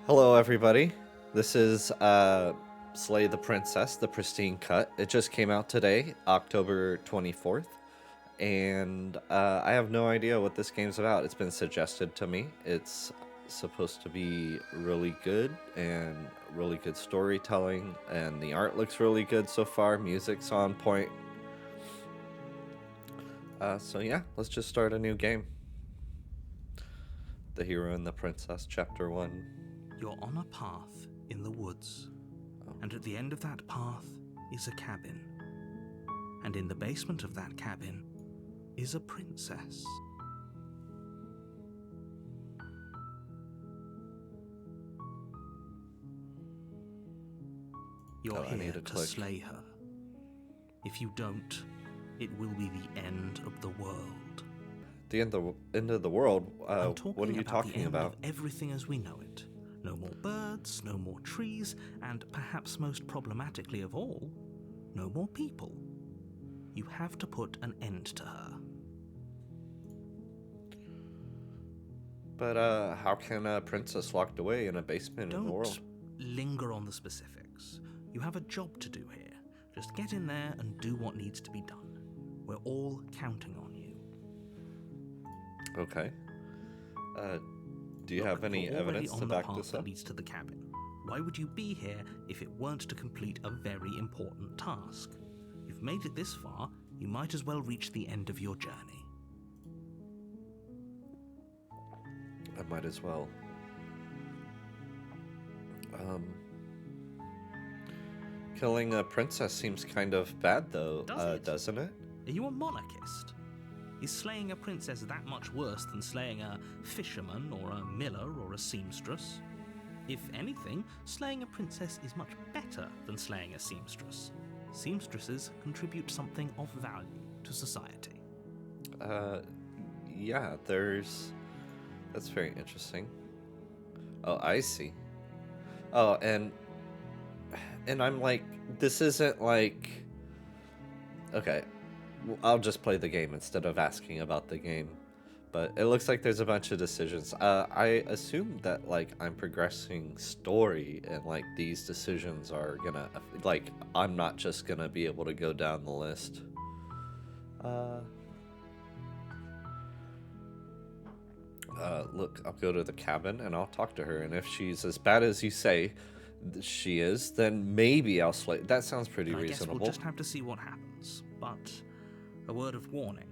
Hello, everybody. This is Slay the Princess, the Pristine Cut. It just came out today, October 24th, and I have no idea what this game's about. It's been suggested to me. It's supposed to be really good and really good storytelling, and the art looks really good so far. Music's on point. So yeah, let's just start a new game. The Hero and the Princess, Chapter 1. You're on a path in the woods, and at the end of that path is a cabin. And in the basement of that cabin is a princess. You're here to slay her. If you don't, it will be the end of the world. The end of the world? What are you the talking end about? of everything as we know it. No more birds, no more trees, and perhaps most problematically of all, no more people. You have to put an end to her. But how can a princess locked away in a basement in the world? Don't linger on the specifics. You have a job to do here. Just get in there and do what needs to be done. We're all counting on you. Okay. Do you have any evidence to back this up? That leads to the cabin. Why would you be here if it weren't to complete a very important task? You've made it this far, you might as well reach the end of your journey. I might as well. Killing a princess seems kind of bad, though, doesn't it? Are you a monarchist? Is slaying a princess that much worse than slaying a fisherman or a miller or a seamstress? If anything, slaying a princess is much better than slaying a seamstress. Seamstresses contribute something of value to society. Yeah, that's very interesting. Oh, I see. Oh, and I'm like, this isn't like... Okay. I'll just play the game instead of asking about the game. But it looks like there's a bunch of decisions. I assume that, like, I'm progressing story and, like, these decisions are gonna... Like, I'm not just gonna be able to go down the list. Look, I'll go to the cabin and I'll talk to her. And if she's as bad as you say she is, then maybe I'll slay... That sounds pretty reasonable. I guess we'll just have to see what happens. But... a word of warning.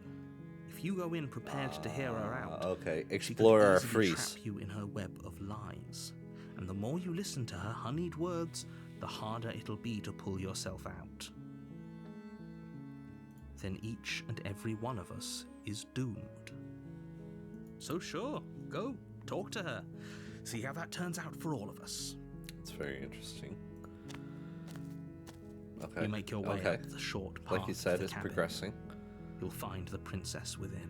If you go in prepared to hear her out, okay, Explorer she could freeze. easily trap you in her web of lies. And the more you listen to her honeyed words, the harder it'll be to pull yourself out. Then each and every one of us is doomed. So sure, go, talk to her. See how that turns out for all of us. It's very interesting. Okay. You make your way up the short path. Like you said, it's cabin. Progressing. You'll find the princess within.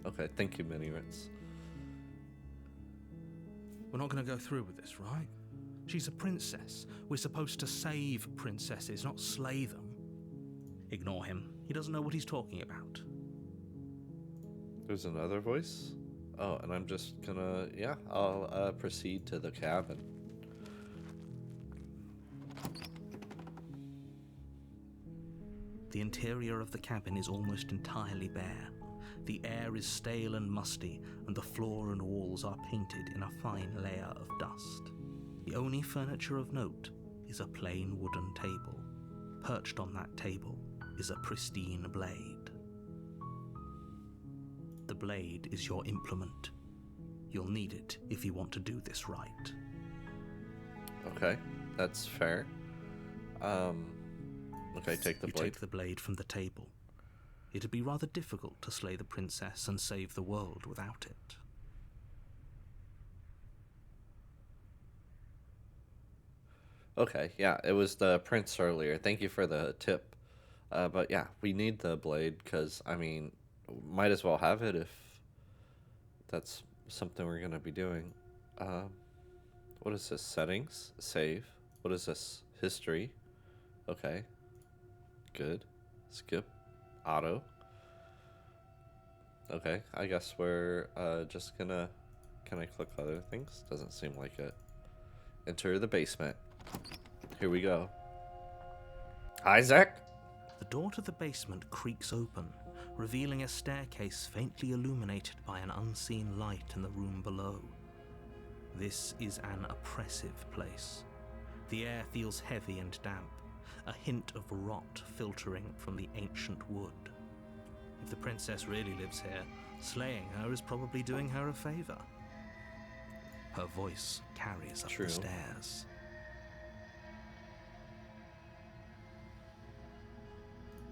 Okay, thank you, Mini Ritz. We're not going to go through with this, right? She's a princess. We're supposed to save princesses, not slay them. Ignore him. He doesn't know what he's talking about. There's another voice? Oh, and I'm just gonna... Yeah, I'll proceed to the cabin. The interior of the cabin is almost entirely bare. The air is stale and musty, and the floor and walls are painted in a fine layer of dust. The only furniture of note is a plain wooden table. Perched on that table is a pristine blade. The blade is your implement. You'll need it if you want to do this right. Okay, that's fair. Okay, take the blade. You take the blade from the table. It'd be rather difficult to slay the princess and save the world without it. Okay, yeah, it was the prince earlier. Thank you for the tip. But yeah, we need the blade because, I mean, might as well have it if that's something we're going to be doing. What is this? Settings? Save. What is this? History. Okay. Good. Skip. Auto. Okay, I guess we're just gonna Can I click other things? Doesn't seem like it. Enter the basement. Here we go. Isaac? The door to the basement creaks open, revealing a staircase faintly illuminated by an unseen light in the room below. This is an oppressive place. The air feels heavy and damp, a hint of rot filtering from the ancient wood. If the princess really lives here, slaying her is probably doing her a favor. Her voice carries up True. the stairs.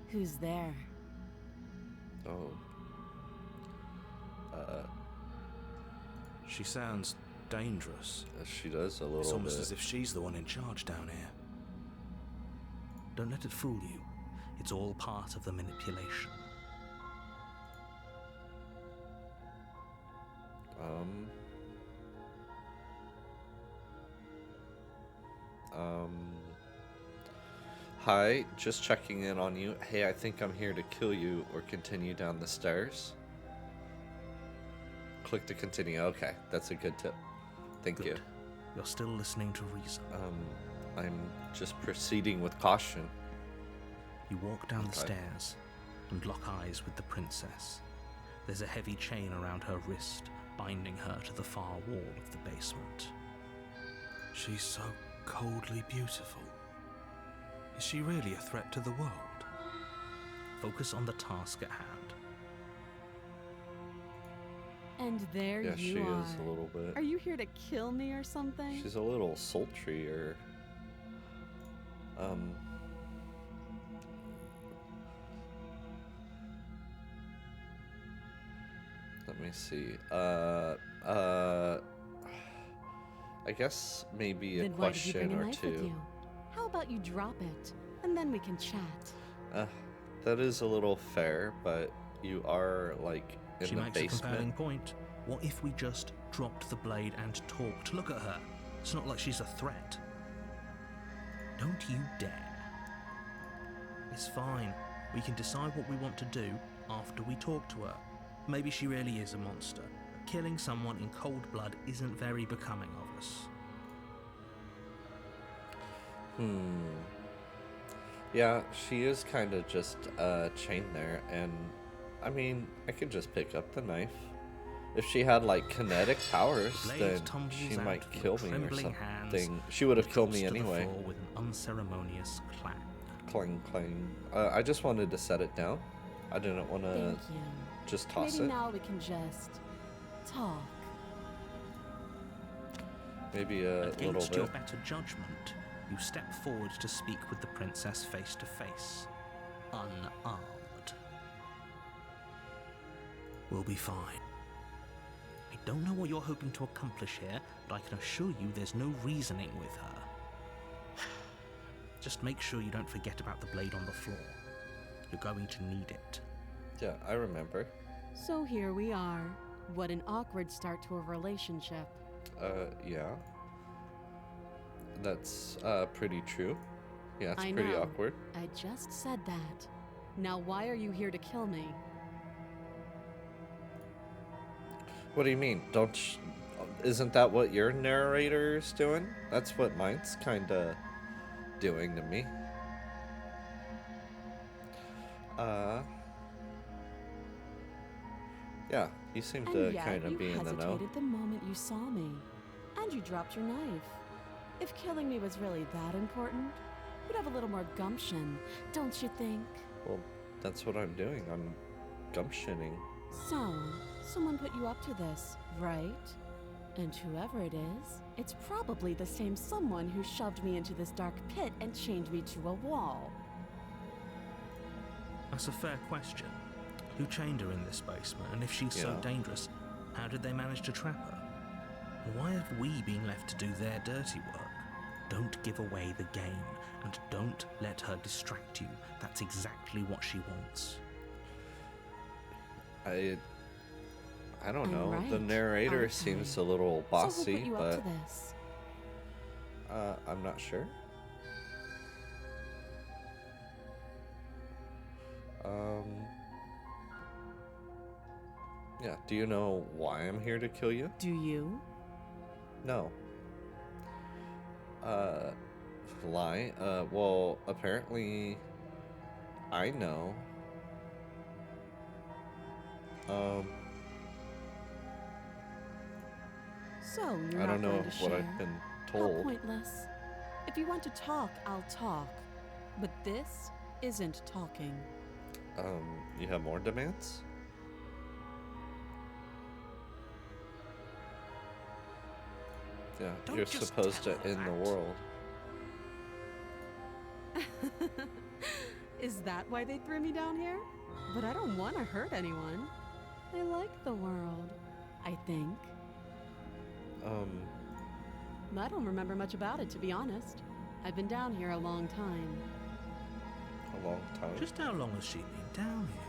Who's there? Oh. She sounds dangerous. She does a little It's almost bit. as if she's the one in charge down here. Don't let it fool you. It's all part of the manipulation. Hi, just checking in on you. Hey, I think I'm here to kill you or continue down the stairs. Click to continue. Okay, that's a good tip. Thank you. Good. You're still listening to reason. I'm just proceeding with caution. You walk down the Okay. stairs and lock eyes with the princess. There's a heavy chain around her wrist, binding her to the far wall of the basement. She's so coldly beautiful. Is she really a threat to the world? Focus on the task at hand. And there Yeah, you she are. is a little bit. Are you here to kill me or something? She's a little sultry or let me see. I guess maybe a Then why did you bring question a or knife with two. you? How about you drop it, and then we can chat? That is a little fair, but you are like in She the makes a compelling basement. point. What if we just dropped the blade and talked? Look at her. It's not like she's a threat. Don't you dare. It's fine. We can decide what we want to do after we talk to her. Maybe she really is a monster. Killing someone in cold blood isn't very becoming of us. Yeah, she is kind of just chained there, and I mean, I could just pick up the knife. If she had like kinetic powers, The blade then tumbles she out might from kill her me or trembling hands something. She would have and killed drops me to the anyway. floor with an unceremonious clang. Clang, clang. I just wanted to set it down. I didn't want to Thank you. just toss Maybe it. now we can just talk. Maybe a little Against your bit. better judgment, you step forward to speak with the princess face to face, unarmed. We'll be fine. I don't know what you're hoping to accomplish here, but I can assure you there's no reasoning with her. Just make sure you don't forget about the blade on the floor. You're going to need it. Yeah, I remember. So here we are. What an awkward start to a relationship. Yeah. That's pretty true. Yeah, it's I pretty know. awkward. I just said that. Now why are you here to kill me? What do you mean? Isn't that what your narrator's doing? That's what mine's kind of doing to me. Yeah, you seem And to yet kind of you be in the know. hesitated the moment you saw me. And you dropped your knife. If killing me was really that important, you'd have a little more gumption, don't you think? Well, that's what I'm doing. I'm gumptioning. So, someone put you up to this, right? And whoever it is, it's probably the same someone who shoved me into this dark pit and chained me to a wall. That's a fair question. Who chained her in this basement? And if she's so Yeah. dangerous, how did they manage to trap her? And why have we been left to do their dirty work? Don't give away the game, and don't let her distract you. That's exactly what she wants. I don't I'm know. The right, narrator aren't seems I? a little So who bossy, put you but up to this? I'm not sure. Yeah, do you know why I'm here to kill you? Do you? No. Uh, lie? Well, apparently I know. So, you're I don't not know going to if what share? I've been How told. pointless. If you want to talk, I'll talk. But this isn't talking. You have more demands? Yeah, Don't you're just supposed tell to her end the that. world. Is that why they threw me down here? But I don't want to hurt anyone. I like the world, I think. I don't remember much about it, to be honest. I've been down here a long time. A long time. Just how long has she been down here?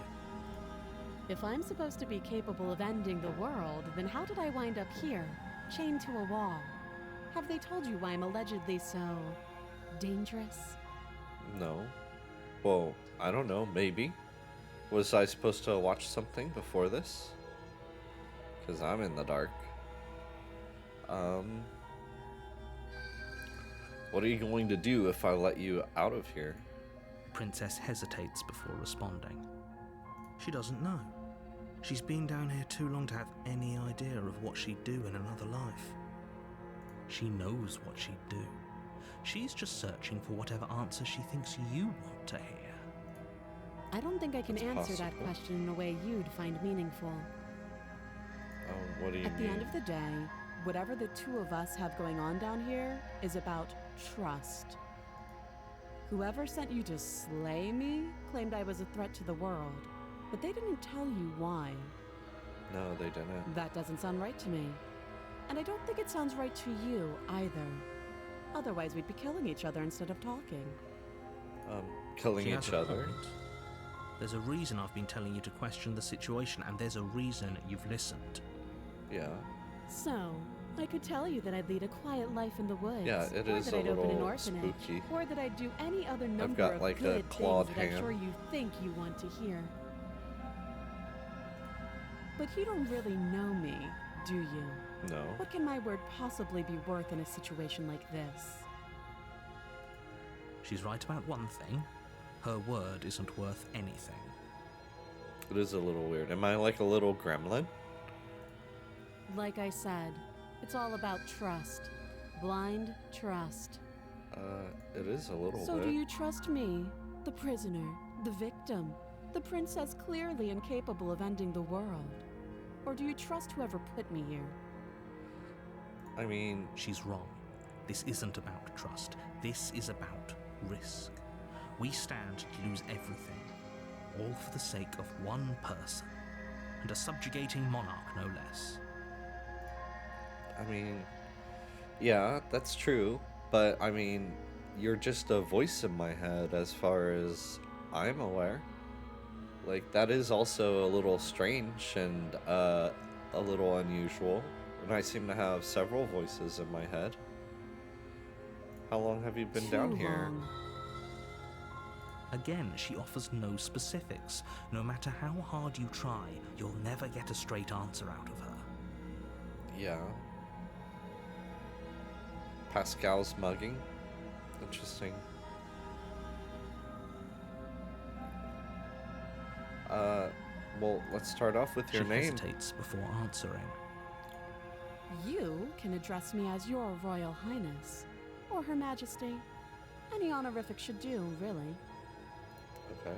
If I'm supposed to be capable of ending the world, then how did I wind up here, chained to a wall? Have they told you why I'm allegedly so dangerous? No. Well, I don't know, maybe. Was I supposed to watch something before this? Because I'm in the dark. What are you going to do if I let you out of here? Princess hesitates before responding. She doesn't know. She's been down here too long to have any idea of what she'd do in another life. She knows what she'd do. She's just searching for whatever answer she thinks you want to hear. I don't think I can It's answer that possible. question in a way you'd find meaningful. What do you At the mean? end of the day, whatever the two of us have going on down here is about trust. Whoever sent you to slay me claimed I was a threat to the world, but they didn't tell you why. No, they didn't. That doesn't sound right to me. And I don't think it sounds right to you either. Otherwise, we'd be killing each other instead of talking. Killing She has each a other? point. There's a reason I've been telling you to question the situation, and there's a reason you've listened. Yeah. So, I could tell you that I'd lead a quiet life in the woods. Yeah, it or is that a I'd open an little orphanage. spooky. Or that I'd do any other number got, of like, a good clawed things that I'm hand. sure you think you want to hear. But you don't really know me, do you? No. What can my word possibly be worth in a situation like this? She's right about one thing. Her word isn't worth anything. It is a little weird. Am I like a little gremlin? Like I said, it's all about trust. Blind trust. It is a little So bit. do you trust me, the prisoner, the victim, the princess clearly incapable of ending the world? Or do you trust whoever put me here? I mean, She's wrong. This isn't about trust. This is about risk. We stand to lose everything, all for the sake of one person, and a subjugating monarch, no less. yeah, that's true. But, I mean, you're just a voice in my head as far as I'm aware. Like, that is also a little strange and, a little unusual. And I seem to have several voices in my head. How long have you been down Too here? long. Again, she offers no specifics. No matter how hard you try, you'll never get a straight answer out of her. Yeah. Pascal's mugging? Interesting. Well, let's start off with your She name. hesitates before answering. You can address me as your Royal Highness, or Her Majesty. Any honorific should do, really. Okay.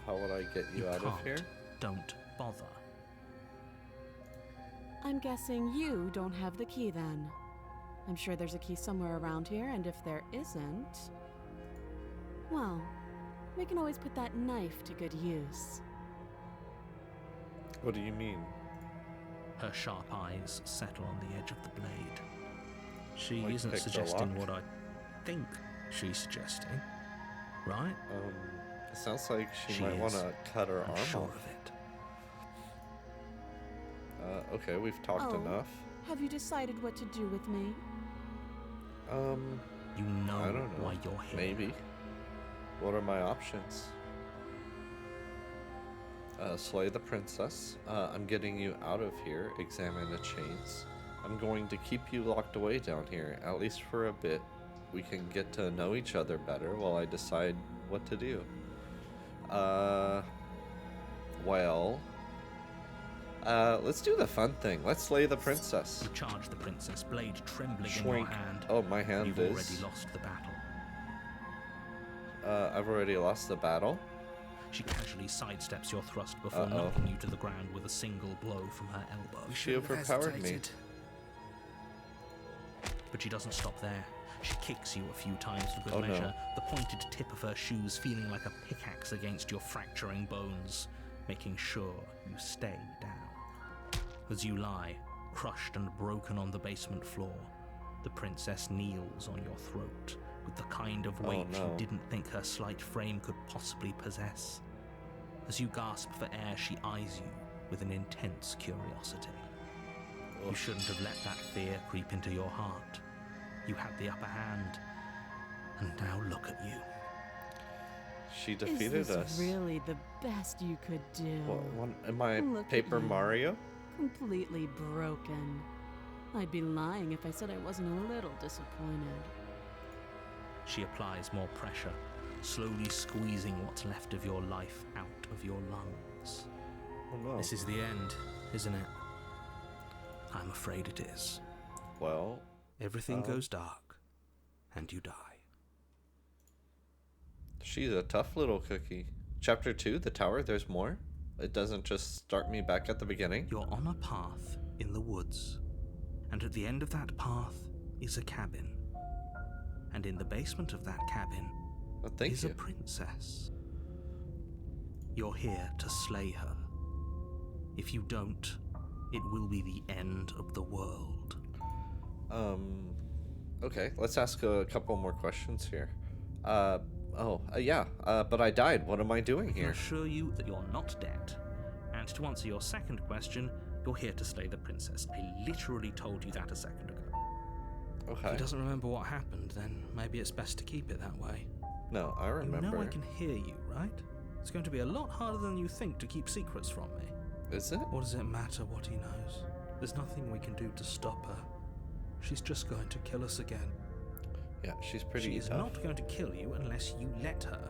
How would I get you out of can't. here? Don't bother. I'm guessing you don't have the key then. I'm sure there's a key somewhere around here, and if there isn't, well, we can always put that knife to good use. What do you mean? Her sharp eyes settle on the edge of the blade. She Like isn't pick the suggesting lock? what I think she's suggesting, right? It sounds like she She might is. want to cut her I'm arm sure off. of it. Okay, we've talked Oh. enough. Have you decided what to do with me? You know I don't know. why you're here. Maybe. What are my options? Slay the princess. I'm getting you out of here. Examine the chains. I'm going to keep you locked away down here, at least for a bit. We can get to know each other better while I decide what to do. Well... let's do the fun thing. Let's slay the princess. You charge the princess, blade trembling in Schwink. your hand. Oh, my hand You've is... already lost the battle. I've already lost the battle. She casually sidesteps your thrust before Uh-oh. knocking you to the ground with a single blow from her elbow. She overpowered me. But she doesn't stop there. She kicks you a few times for good Oh, no. measure, the pointed tip of her shoes feeling like a pickaxe against your fracturing bones, making sure you stay down. As you lie, crushed and broken on the basement floor, the princess kneels on your throat with the kind of weight no. you didn't think her slight frame could possibly possess. As you gasp for air, she eyes you with an intense curiosity. You shouldn't have let that fear creep into your heart. You had the upper hand, and now look at you. She defeated Is this us. really the best you could do? What, am I Look at Paper you. Mario? Completely broken. I'd be lying if I said I wasn't a little disappointed. She applies more pressure, slowly squeezing what's left of your life out of your lungs. Oh no. This is the end, isn't it? I'm afraid it is. Well, Everything goes dark, and you die. she's a tough little cookie. Chapter 2, the tower, there's more? It doesn't just start me back at the beginning? You're on a path in the woods, and at the end of that path is a cabin. And in the basement of that cabin Oh, thank is you. a princess. You're here to slay her. If you don't, it will be the end of the world. Okay, let's ask a couple more questions here. But I died. What am I doing I can here? assure you that you're not dead. And to answer your second question, you're here to slay the princess. I literally told you that a second ago. If Okay. he doesn't remember what happened, then maybe it's best to keep it that way. No, I You remember. know I can hear you, right? It's going to be a lot harder than you think to keep secrets from me. Is it? What does it matter what he knows? There's nothing we can do to stop her. She's just going to kill us again. Yeah, she's pretty She is tough. not going to kill you unless you let her.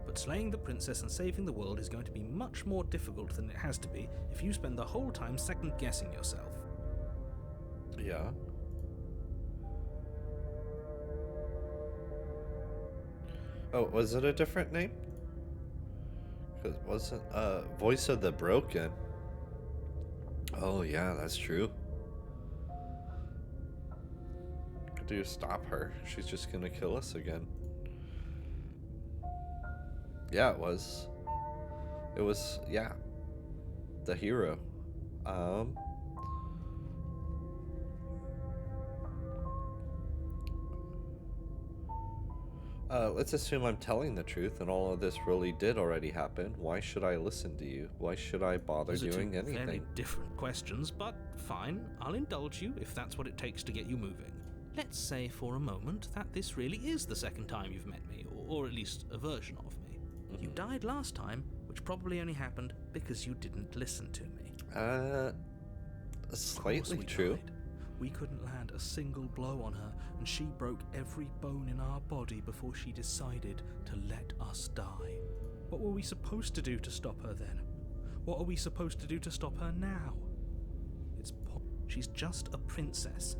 But slaying the princess and saving the world is going to be much more difficult than it has to be if you spend the whole time second-guessing yourself. Yeah. Oh, was it a different name? Because it wasn't Voice of the Broken. Oh yeah, that's true. Could you stop her? She's just gonna kill us again. Yeah, it was. It was, yeah. The hero. Let's assume I'm telling the truth and all of this really did already happen. Why should I listen to you? Why should I bother Those are doing two very anything? different questions, but fine. I'll indulge you if that's what it takes to get you moving. Let's say for a moment that this really is the second time you've met me, or at least a version of me. You died last time, which probably only happened because you didn't listen to me. Slightly Of course we true. died. We couldn't land a single blow on her, and she broke every bone in our body before she decided to let us die. What were we supposed to do to stop her then? What are we supposed to do to stop her now? She's just a princess.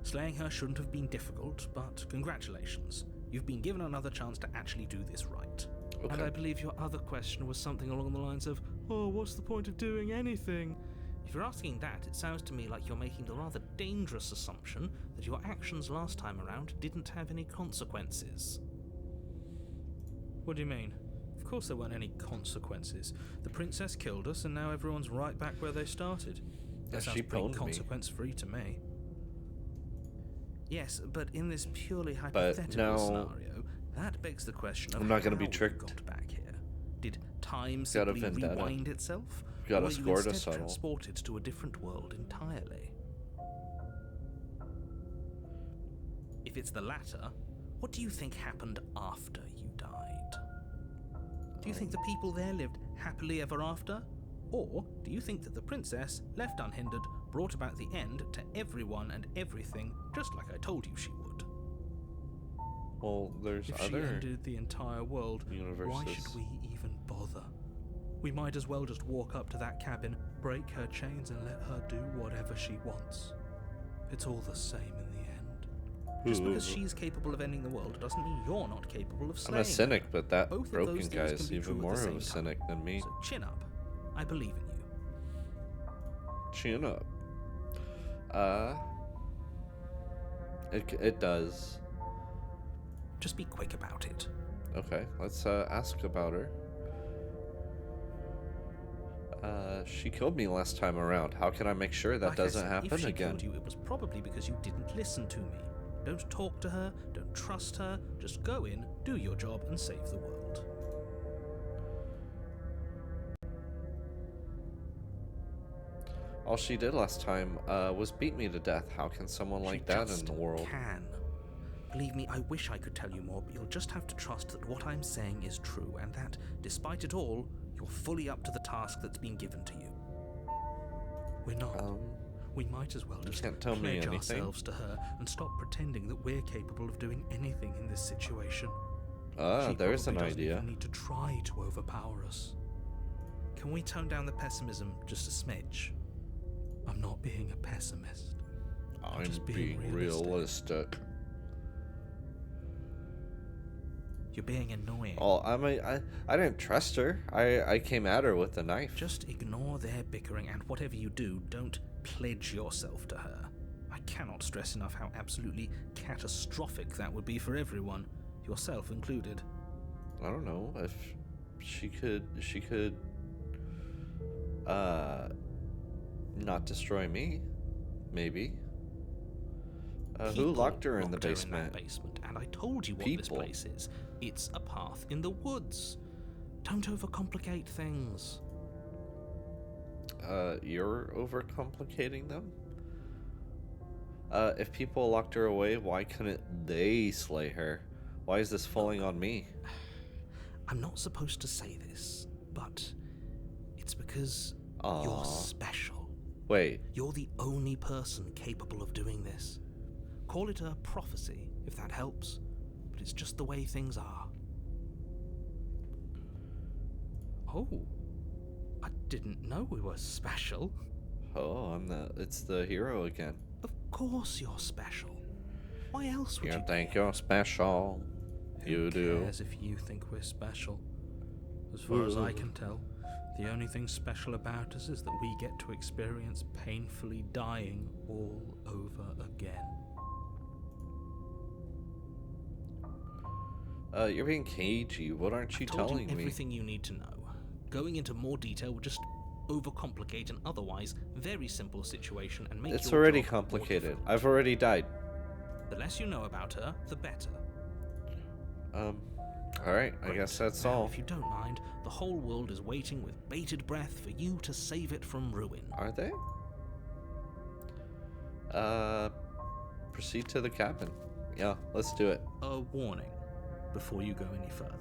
Slaying her shouldn't have been difficult, but congratulations. You've been given another chance to actually do this right. Okay. And I believe your other question was something along the lines of, oh, what's the point of doing anything? If you're asking that, it sounds to me like you're making the rather dangerous assumption that your actions last time around didn't have any consequences. What do you mean? Of course there weren't any consequences. The princess killed us and now everyone's right back where they started. That Yeah, sounds she pretty pwned me. consequence-free to me. Yes, but in this purely But hypothetical now- scenario, that begs the question of I'm not gonna how be you tricked. got back here. Did time Got a simply vendetta. rewind itself? Got or a were you score to instead settle. transported to a different world entirely? If it's the latter, what do you think happened after you died? Do you think the people there lived happily ever after? Or do you think that the princess, left unhindered, brought about the end to everyone and everything, just like I told you she would? Well, there's If she other ended the entire world, universes. why should we even bother? We might as well just walk up to that cabin, break her chains and let her do whatever she wants. It's all the same in the end. Just because she's capable of ending the world doesn't mean you're not capable of slaying I'm a cynic, her. but that Both of broken those guy things is can be even true at more the of same a time. cynic than me. So chin up. I believe in you. Chin up. It does. Just be quick about it. Okay, let's ask about her. She killed me last time around. How can I make sure that Like I doesn't said, happen if she again? killed you, it was probably because you didn't listen to me. Don't talk to her, don't trust her, just go in, do your job, and save the world. All she did last time was beat me to death. How can someone like that in the world? Can. Believe me, I wish I could tell you more, but you'll just have to trust that what I'm saying is true, and that, despite it all, you're fully up to the task that's been given to you. We're not. We might as well just can't tell me pledge anything. ourselves to her and stop pretending that we're capable of doing anything in this situation. There's an She doesn't idea. even need to try to overpower us. Can we tone down the pessimism just a smidge? I'm not being a pessimist. I'm just being being realistic. You're being annoying. Oh, I didn't trust her. I came at her with a knife. Just ignore their bickering, and whatever you do, don't pledge yourself to her. I cannot stress enough how absolutely catastrophic that would be for everyone, yourself included. I don't know if she could not destroy me. Maybe. Who People locked her in the locked her basement? in that basement, and I told you what this People. place is. It's a path in the woods. Don't overcomplicate things. You're overcomplicating them? If people locked her away, why couldn't they slay her? Why is this falling on me? I'm not supposed to say this, but it's because Aw. you're special. Wait, You're the only person capable of doing this. Call it a prophecy, if that helps, but it's just the way things are. Oh, I didn't know we were special. it's the hero again. Of course you're special. Why else would You you think be? you're special? You Who do. cares if you think we're special? As far as I can tell, the only thing special about us is that we get to experience painfully dying all over again. You're being cagey. What aren't you I've told telling you me? everything you need to know. Going into more detail would just overcomplicate an otherwise very simple situation and make It's your already job more complicated. difficult. I've already died. The less you know about her, the better. Alright, I Great. guess that's Now, all. If you don't mind, the whole world is waiting with bated breath for you to save it from ruin. Are they? Proceed to the cabin. Yeah, let's do it. A warning before you go any further.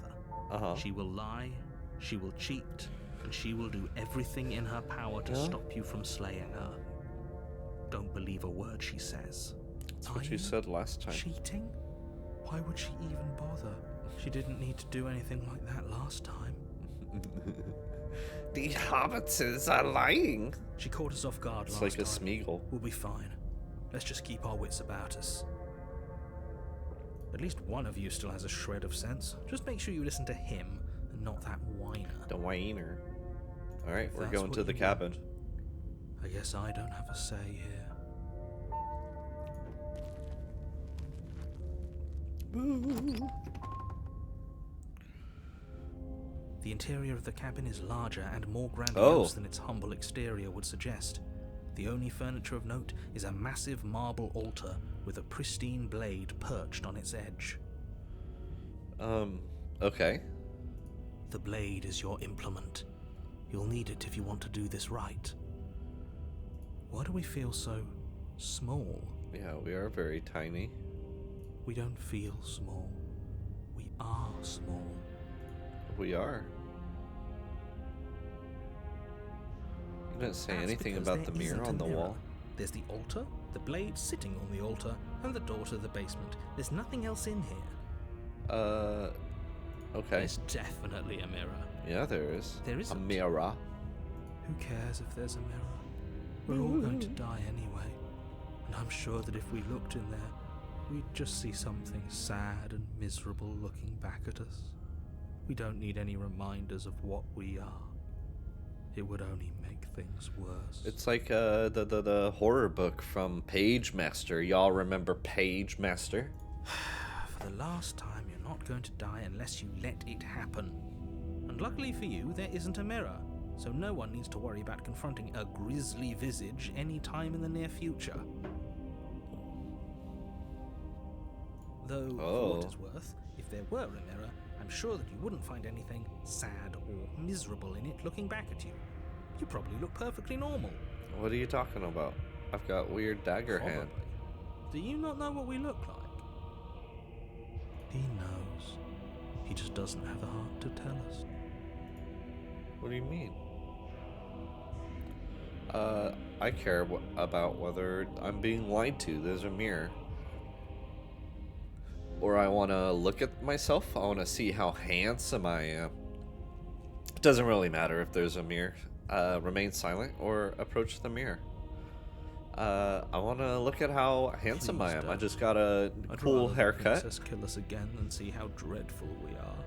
Uh-huh. She will lie, she will cheat, and she will do everything in her power to Yeah. stop you from slaying her. Don't believe a word she says. That's what Are you said last time. cheating? Why would she even bother? She didn't need to do anything like that last time. The hobbitses are lying. She caught us off guard It's last like a time. Smeagol. We'll be fine. Let's just keep our wits about us. At least one of you still has a shred of sense. Just make sure you listen to him and not that whiner. The whiner. Alright, If we're that's going what to the you cabin. want. I guess I don't have a say here. The interior of the cabin is larger and more grandiose than its humble exterior would suggest. The only furniture of note is a massive marble altar with a pristine blade perched on its edge. Okay. The blade is your implement. You'll need it if you want to do this right. Why do we feel so small? Yeah, we are very tiny. We don't feel small. We are small. We are. You didn't say That's anything because about the there mirror isn't a on the mirror. wall. There's the altar, the blade sitting on the altar, and the door to the basement. There's nothing else in here. Okay. There's definitely a mirror. Yeah, there is. There A isn't. mirror. Who cares if there's a mirror? We're all going to die anyway. And I'm sure that if we looked in there, we'd just see something sad and miserable looking back at us. We don't need any reminders of what we are. It would only make things worse. It's like the horror book from Page Master. Y'all remember Page Master? For the last time, you're not going to die unless you let it happen. And luckily for you, there isn't a mirror, so no one needs to worry about confronting a grisly visage any time in the near future. Though, for what it's worth, if there were a mirror, I'm sure that you wouldn't find anything sad or miserable in it looking back at you. You probably look perfectly normal. What are you talking about? I've got weird dagger hand. Do you not know what we look like? He knows. He just doesn't have the heart to tell us. What do you mean? I care about whether I'm being lied to. There's a mirror. Or I want to look at myself. I want to see how handsome I am. It doesn't really matter if there's a mirror. Remain silent or approach the mirror. I want to look at how handsome I am. I just got a cool haircut. Princess kill us again and see how dreadful we are.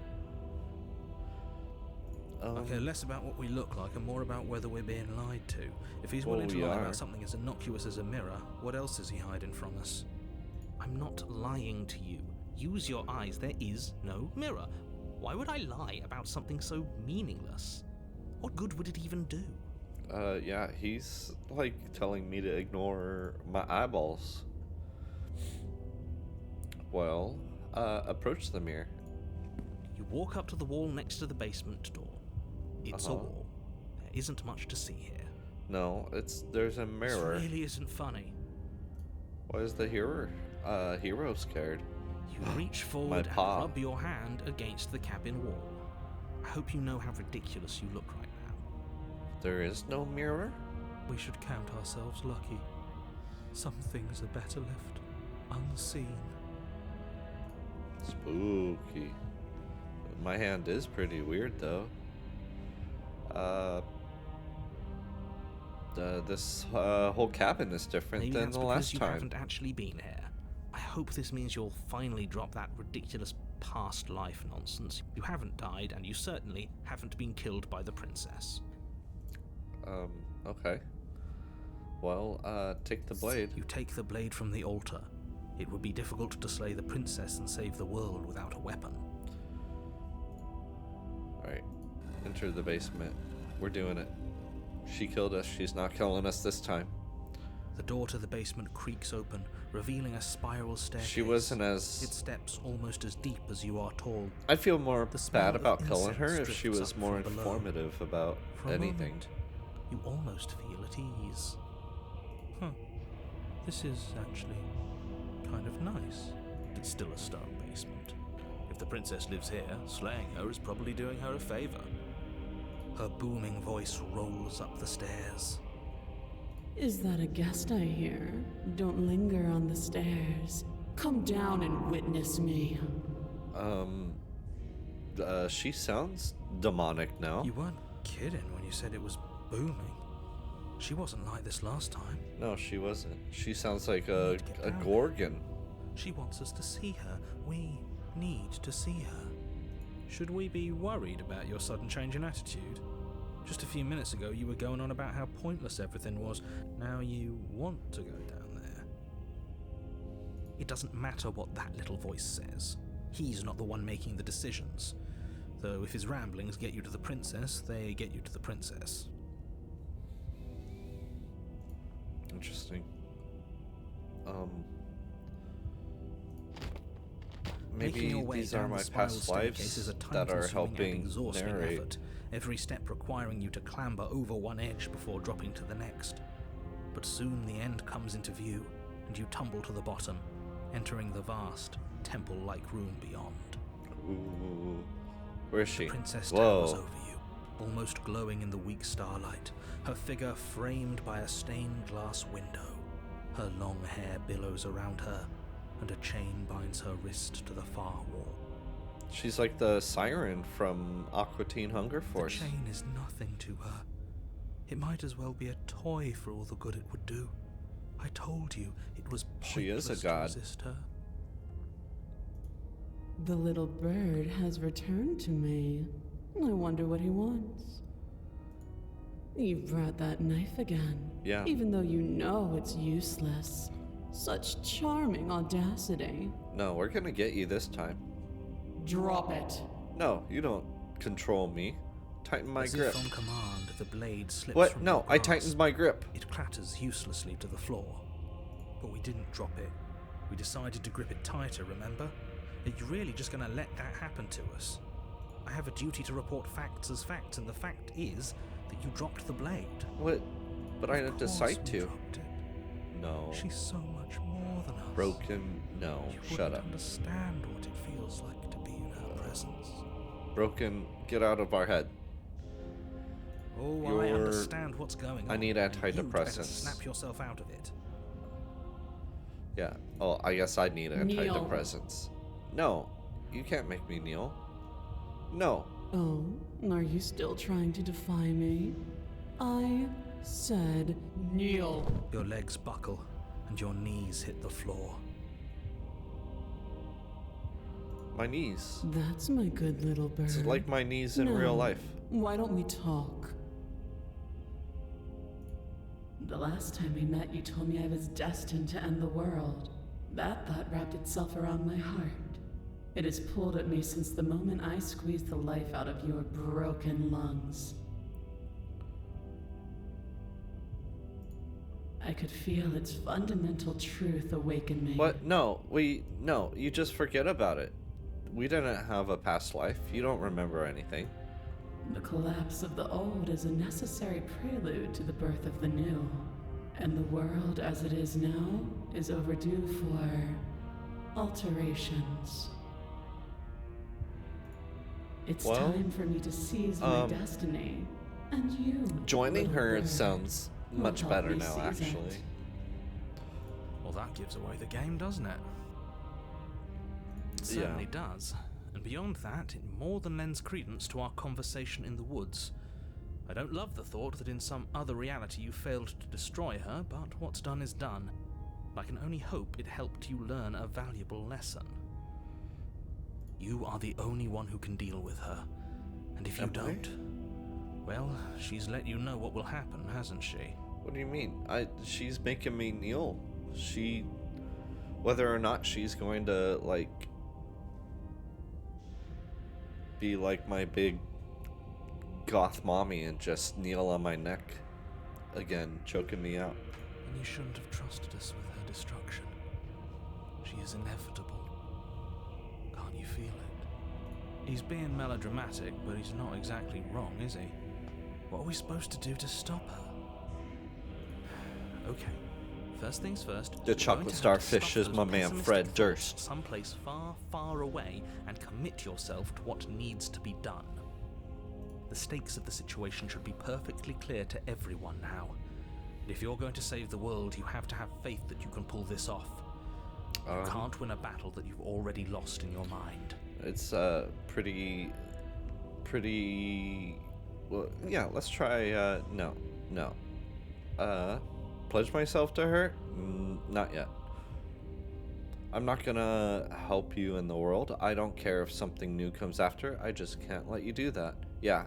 I care less about what we look like and more about whether we're being lied to. If he's willing to lie about something as innocuous as a mirror, what else is he hiding from us? I'm not lying to you. Use your eyes. There is no mirror. Why would I lie about something so meaningless? What good would it even do? Yeah, he's like telling me to ignore my eyeballs. Well, approach the mirror. You walk up to the wall next to the basement door. It's a wall. There isn't much to see here. No, there's a mirror. This really isn't funny. Why is the hero scared? You reach forward and rub your hand against the cabin wall. I hope you know how ridiculous you look right now. There is no mirror? We should count ourselves lucky. Some things are better left unseen. Spooky. My hand is pretty weird, though. This whole cabin is different than the last time. You haven't actually been here. I hope this means you'll finally drop that ridiculous past life nonsense. You haven't died, and you certainly haven't been killed by the princess. Okay. Well, take the blade. You take the blade from the altar. It would be difficult to slay the princess and save the world without a weapon. Alright. Enter the basement. We're doing it. She killed us. She's not killing us this time. The door to the basement creaks open, revealing a spiral staircase. She wasn't as... Its steps almost as deep as you are tall. I'd feel more bad about killing her if she was more informative about anything. Moment, you almost feel at ease. This is actually kind of nice. It's still a stone basement. If the princess lives here, slaying her is probably doing her a favor. Her booming voice rolls up the stairs. Is that a guest I hear? Don't linger on the stairs. Come down and witness me. She sounds demonic now. You weren't kidding when you said it was booming. She wasn't like this last time. No, she wasn't. She sounds like a gorgon. She wants us to see her. We need to see her. Should we be worried about your sudden change in attitude? Just a few minutes ago, you were going on about how pointless everything was. Now you want to go down there. It doesn't matter what that little voice says. He's not the one making the decisions. Though if his ramblings get you to the princess, they get you to the princess. Interesting. Maybe these are my past lives that are helping narrate. Effort, every step requiring you to clamber over one edge before dropping to the next. But soon the end comes into view, and you tumble to the bottom, entering the vast, temple-like room beyond. Ooh. Where is she? The princess towers over you, almost glowing in the weak starlight, her figure framed by a stained glass window. Her long hair billows around her, and a chain binds her wrist to the far wall. She's like the siren from Aqua Teen Hunger Force. The chain is nothing to her. It might as well be a toy for all the good it would do. I told you it was pointless She is a god. to resist her. The little bird has returned to me. I wonder what he wants. You brought that knife again. Yeah. Even though you know it's useless. Such charming audacity. No, we're gonna get you this time. Drop it. No, you don't control me. Tighten my As grip. if on command, the blade slips What? from No, your I grasp. tightened my grip. It clatters uselessly to the floor. But we didn't drop it. We decided to grip it tighter, remember? Are you really just going to let that happen to us? I have a duty to report facts as facts, and the fact is that you dropped the blade. What? But I Of didn't course decide we to. dropped it. No. She's so much more than us. Broken. No. You Shut wouldn't up. understand what it feels like to be in her presence. Broken. Get out of our head. Oh, I You're- understand what's going on. I need and you'd better antidepressants. snap yourself out of it. Yeah. Oh, I guess I need Kneel. antidepressants. No. You can't make me kneel. No. Oh, are you still trying to defy me? I said kneel. Your legs buckle and your knees hit the floor. My knees. That's my good little bird. It's like my knees in real No. life. Why don't we talk? The last time we met, you told me I was destined to end the world. That thought wrapped itself around my heart. It has pulled at me since the moment I squeezed the life out of your broken lungs. I could feel its fundamental truth awaken me. What? No. No. You just forget about it. We didn't have a past life. You don't remember anything. The collapse of the old is a necessary prelude to the birth of the new. And the world as it is now is overdue for alterations. It's Well, time for me to seize my destiny. And you, Joining little her bird, sounds will much help better me now, seize it. actually. Well, that gives away the game, doesn't it? It certainly does. And beyond that, it more than lends credence to our conversation in the woods. I don't love the thought that in some other reality you failed to destroy her, but what's done is done. I can only hope it helped you learn a valuable lesson. You are the only one who can deal with her. And if you Am I? don't, well, she's let you know what will happen, hasn't she? What do you mean? She's making me kneel. Whether or not she's going to, like, be like my big goth mommy and just kneel on my neck again, choking me out. And you shouldn't have trusted us with her destruction. She is inevitable. Can't you feel it? He's being melodramatic, but he's not exactly wrong, is he? What are we supposed to do to stop her? Okay, first things first. The we're chocolate going to have to starfish stop is those my man pessimistic Fred thoughts Durst. Someplace far, far away and commit yourself to what needs to be done. The stakes of the situation should be perfectly clear to everyone now. And if you're going to save the world, you have to have faith that you can pull this off. You can't win a battle that you've already lost in your mind. It's pretty. Well, yeah. Let's try. No. Pledge myself to her? Not yet. I'm not gonna help you in the world. I don't care if something new comes after. I just can't let you do that. Yeah,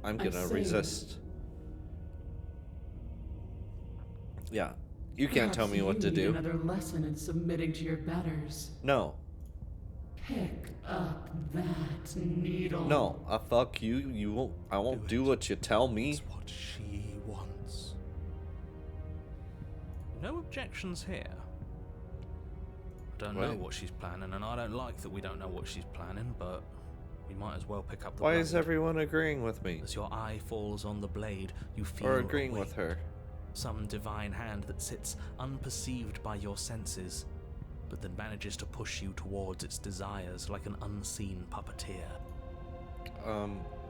I'm gonna see. resist. Yeah, you can't tell Perhaps me what you to need do. Another lesson in submitting to your betters. No, Pick up that needle. no. Fuck you. You won't. I won't do what you tell me. It's what she wants. No objections here. I don't know Right. what she's planning, and I don't like that we don't know what she's planning, but we might as well pick up the Why blade. is everyone agreeing with me As your eye falls on the blade, you feel or a agreeing with weight. her? Some divine hand that sits unperceived by your senses, but that manages to push you towards its desires like an unseen puppeteer.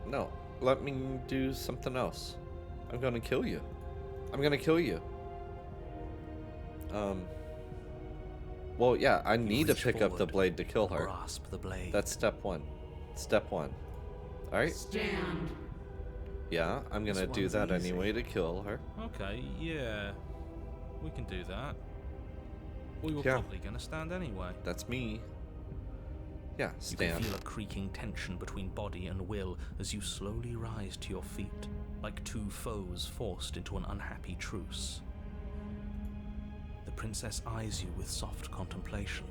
No. let me do something else. I'm gonna kill you. I'm gonna kill you. Well, yeah, I need to pick up the blade to kill her. Grasp the blade. That's step one. Step one. Alright? Stand. Yeah, I'm gonna This do one's that easy. anyway to kill her. Okay, yeah. We can do that. We were Yeah. probably going to stand anyway. That's me. Yeah, You can stand. feel a creaking tension between body and will as you slowly rise to your feet, like two foes forced into an unhappy truce. The princess eyes you with soft contemplation.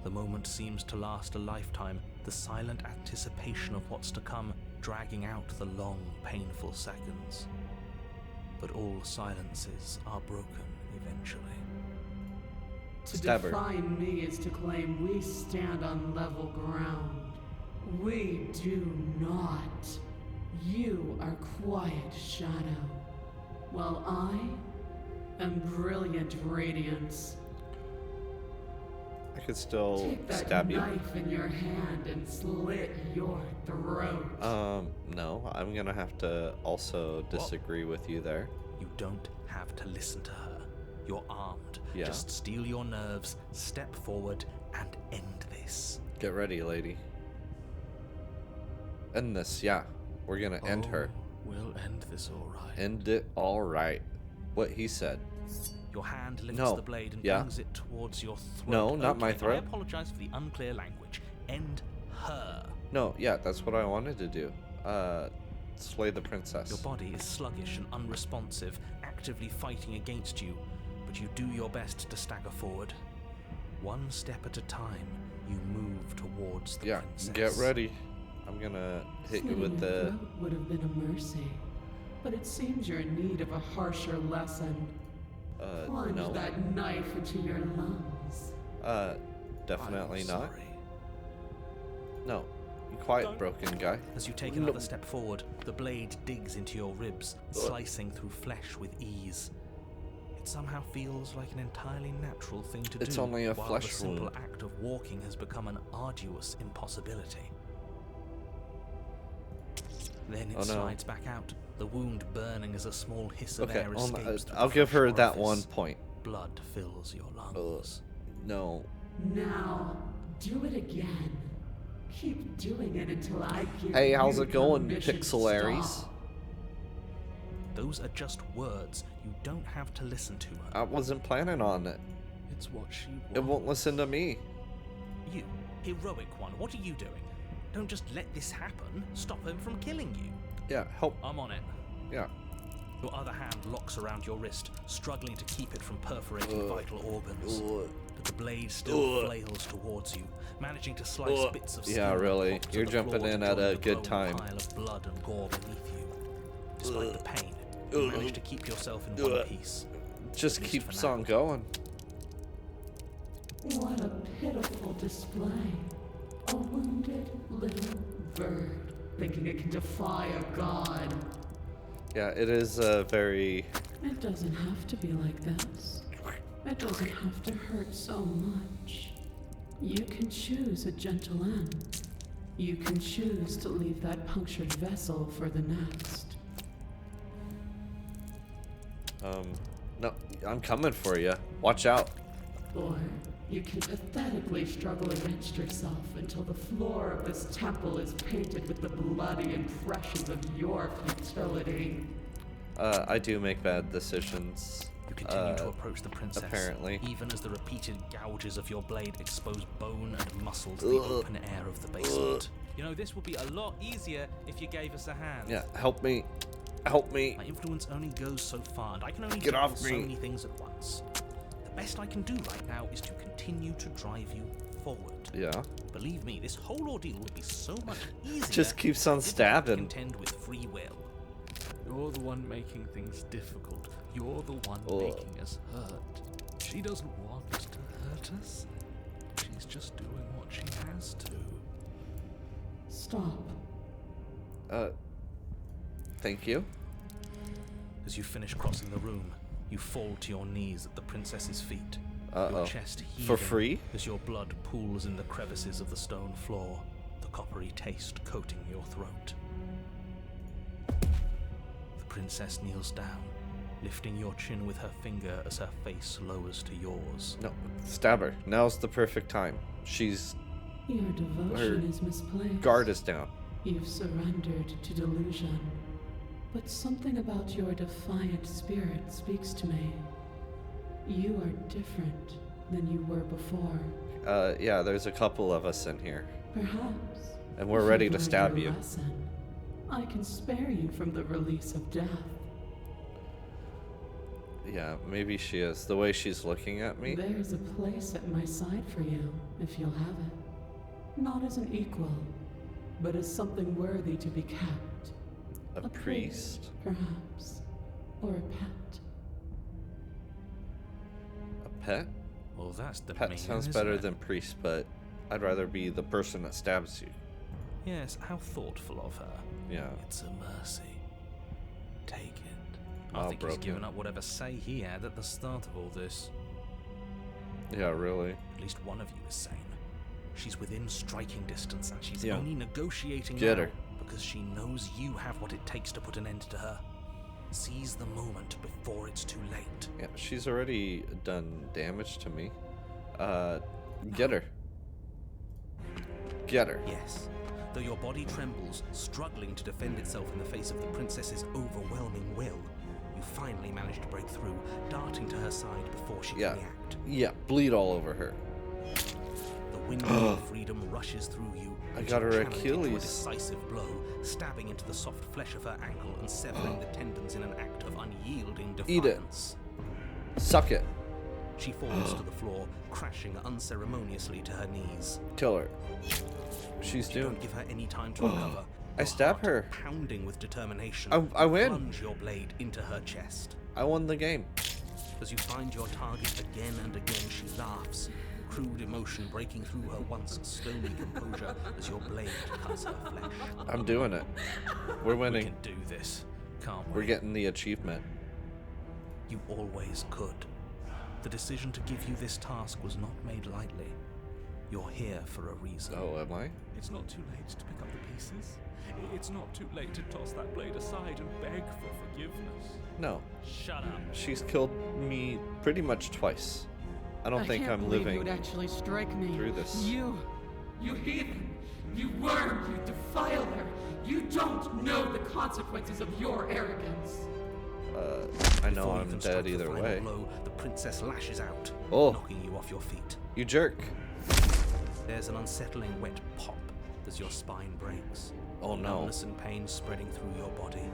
The moment seems to last a lifetime, the silent anticipation of what's to come dragging out the long, painful seconds. But all silences are broken eventually. To Stab her. define me is to claim we stand on level ground. We do not. You are quiet shadow, while I am brilliant radiance. I could still Take that stab you. knife in your hand and slit your throat. No, I'm gonna have to also disagree with you there. You don't have to listen to her. You're armed. Yeah. Just steel your nerves, step forward, and end this. Get ready, lady. End this, yeah. We're gonna end her. We'll end this all right. End it alright. What he said. Your hand lifts No. the blade and Yeah. brings it towards your throat. No, not my Okay, throat. I apologize for the unclear language. End her. No, yeah, that's what I wanted to do. Slay the princess. Your body is sluggish and unresponsive, actively fighting against you, but you do your best to stagger forward. One step at a time, you move towards the Yeah, princess. get ready. I'm gonna hit you with Slitting your the... throat would have been a mercy, but it seems you're in need of a harsher lesson. Plunge no. that knife into your lungs. Definitely I'm not. sorry. No. You quiet, broken guy. As you take No. another step forward, the blade digs into your ribs, slicing through flesh with ease. It somehow feels like an entirely natural thing to do. It's only a while flesh the simple wound. act of walking has become an arduous impossibility. Then it Oh, no. slides back out, the wound burning as a small hiss of Okay, air escapes through I'll the give fresh her that orifice. 1 point. Blood fills your lungs. No. Now, do it again. Keep doing it until I give Hey, how's you it going, permission to Pixelaries? stop. Those are just words. You don't have to listen to her. I wasn't planning on it. It's what she wants. It won't listen to me. You, heroic one, what are you doing? Don't just let this happen. Stop him from killing you. Yeah, help. I'm on it. Yeah. Your other hand locks around your wrist, struggling to keep it from perforating vital organs. But the blade still flails towards you, managing to slice bits of skin. Yeah, really. that pop to You're the jumping floor to in at join a the good glowing time. pile of blood and gore beneath you. Despite the pain, you manage to keep yourself in one piece. Just At least keeps for now. on going. What a pitiful display. A wounded little bird thinking it can defy a god. Yeah, it is a very... It doesn't have to be like this. It doesn't have to hurt so much. You can choose a gentle end. You can choose to leave that punctured vessel for the next. No, I'm coming for you. Watch out. Or you can pathetically struggle against yourself until the floor of this temple is painted with the bloody impressions of your futility. I do make bad decisions. You continue to approach the princess, apparently. even as the repeated gouges of your blade expose bone and muscle to the open air of the basement. You know, this would be a lot easier if you gave us a hand. Yeah, help me. Help me. My influence only goes so far, and I can only Get do off so me. many things at once. The best I can do right now is to continue to drive you forward. Yeah. Believe me, this whole ordeal would be so much easier. Just keeps on if you could stabbing. Contend with free will. You're the one making things difficult. You're the one Ugh. making us hurt. She doesn't want to hurt us. She's just doing what she has to. Stop. Thank you. As you finish crossing the room, you fall to your knees at the princess's feet. Uh-oh. Your chest heaving For free? as your blood pools in the crevices of the stone floor, the coppery taste coating your throat. princess kneels down, lifting your chin with her finger as her face lowers to yours. No, stab her. Now's the perfect time. She's... Your devotion is misplaced. guard is down. You've surrendered to delusion. But something about your defiant spirit speaks to me. You are different than you were before. Yeah, there's a couple of us in here. Perhaps. And we're if ready you've to learned stab your you. lesson, I can spare you from the release of death. Yeah, maybe she is. The way she's looking at me. There's a place at my side for you, if you'll have it. Not as an equal, but as something worthy to be kept. A priest? Perhaps. Or a pet. A pet? Well, that's the Pet meaning, sounds isn't better it? than priest, but I'd rather be the person that stabs you. Yes, how thoughtful of her. Yeah. It's a mercy. Take it. Oh, I think he's broken. given up whatever say he had at the start of all this. Yeah, really. At least one of you is sane. She's within striking distance, and she's Yeah. only negotiating Get now her. because she knows you have what it takes to put an end to her. Seize the moment before it's too late. Yeah, she's already done damage to me. Get her. Get her. Yes. Though your body trembles, struggling to defend itself in the face of the princess's overwhelming will, you finally manage to break through, darting to her side before she Yeah. can react. Yeah, bleed all over her. The wind of freedom rushes through you. I and got you her channel it into a Achilles. decisive blow, stabbing into the soft flesh of her ankle and severing the tendons in an act of unyielding Eat it. defiance. Suck it. She falls to the floor, crashing unceremoniously to her knees. Kill her. She's You doomed. don't give her any time to recover. I Your stab heart her. pounding with determination. I win. Plunge your blade into her chest. I won the game. As you find your target again and again, she laughs, crude emotion breaking through her once stony composure as your blade cuts her flesh. I'm doing it. We're We winning. can do this, can't we? We're getting the achievement. You always could. The decision to give you this task was not made lightly. You're here for a reason. Oh, am I? It's not too late to pick up the pieces. It's not too late to toss that blade aside and beg for forgiveness. No. Shut up. She's killed me pretty much twice. I don't think can't I'm believe living you would actually strike me. through this. You heathen! You worm! You defiler! You don't know the consequences of your arrogance. I know Before you I'm can dead strike the either final way. blow, the princess lashes out, Oh. knocking you off your feet. You jerk. There's an unsettling wet pop as your spine breaks. Oh no. Numbness and pain spreading through your body.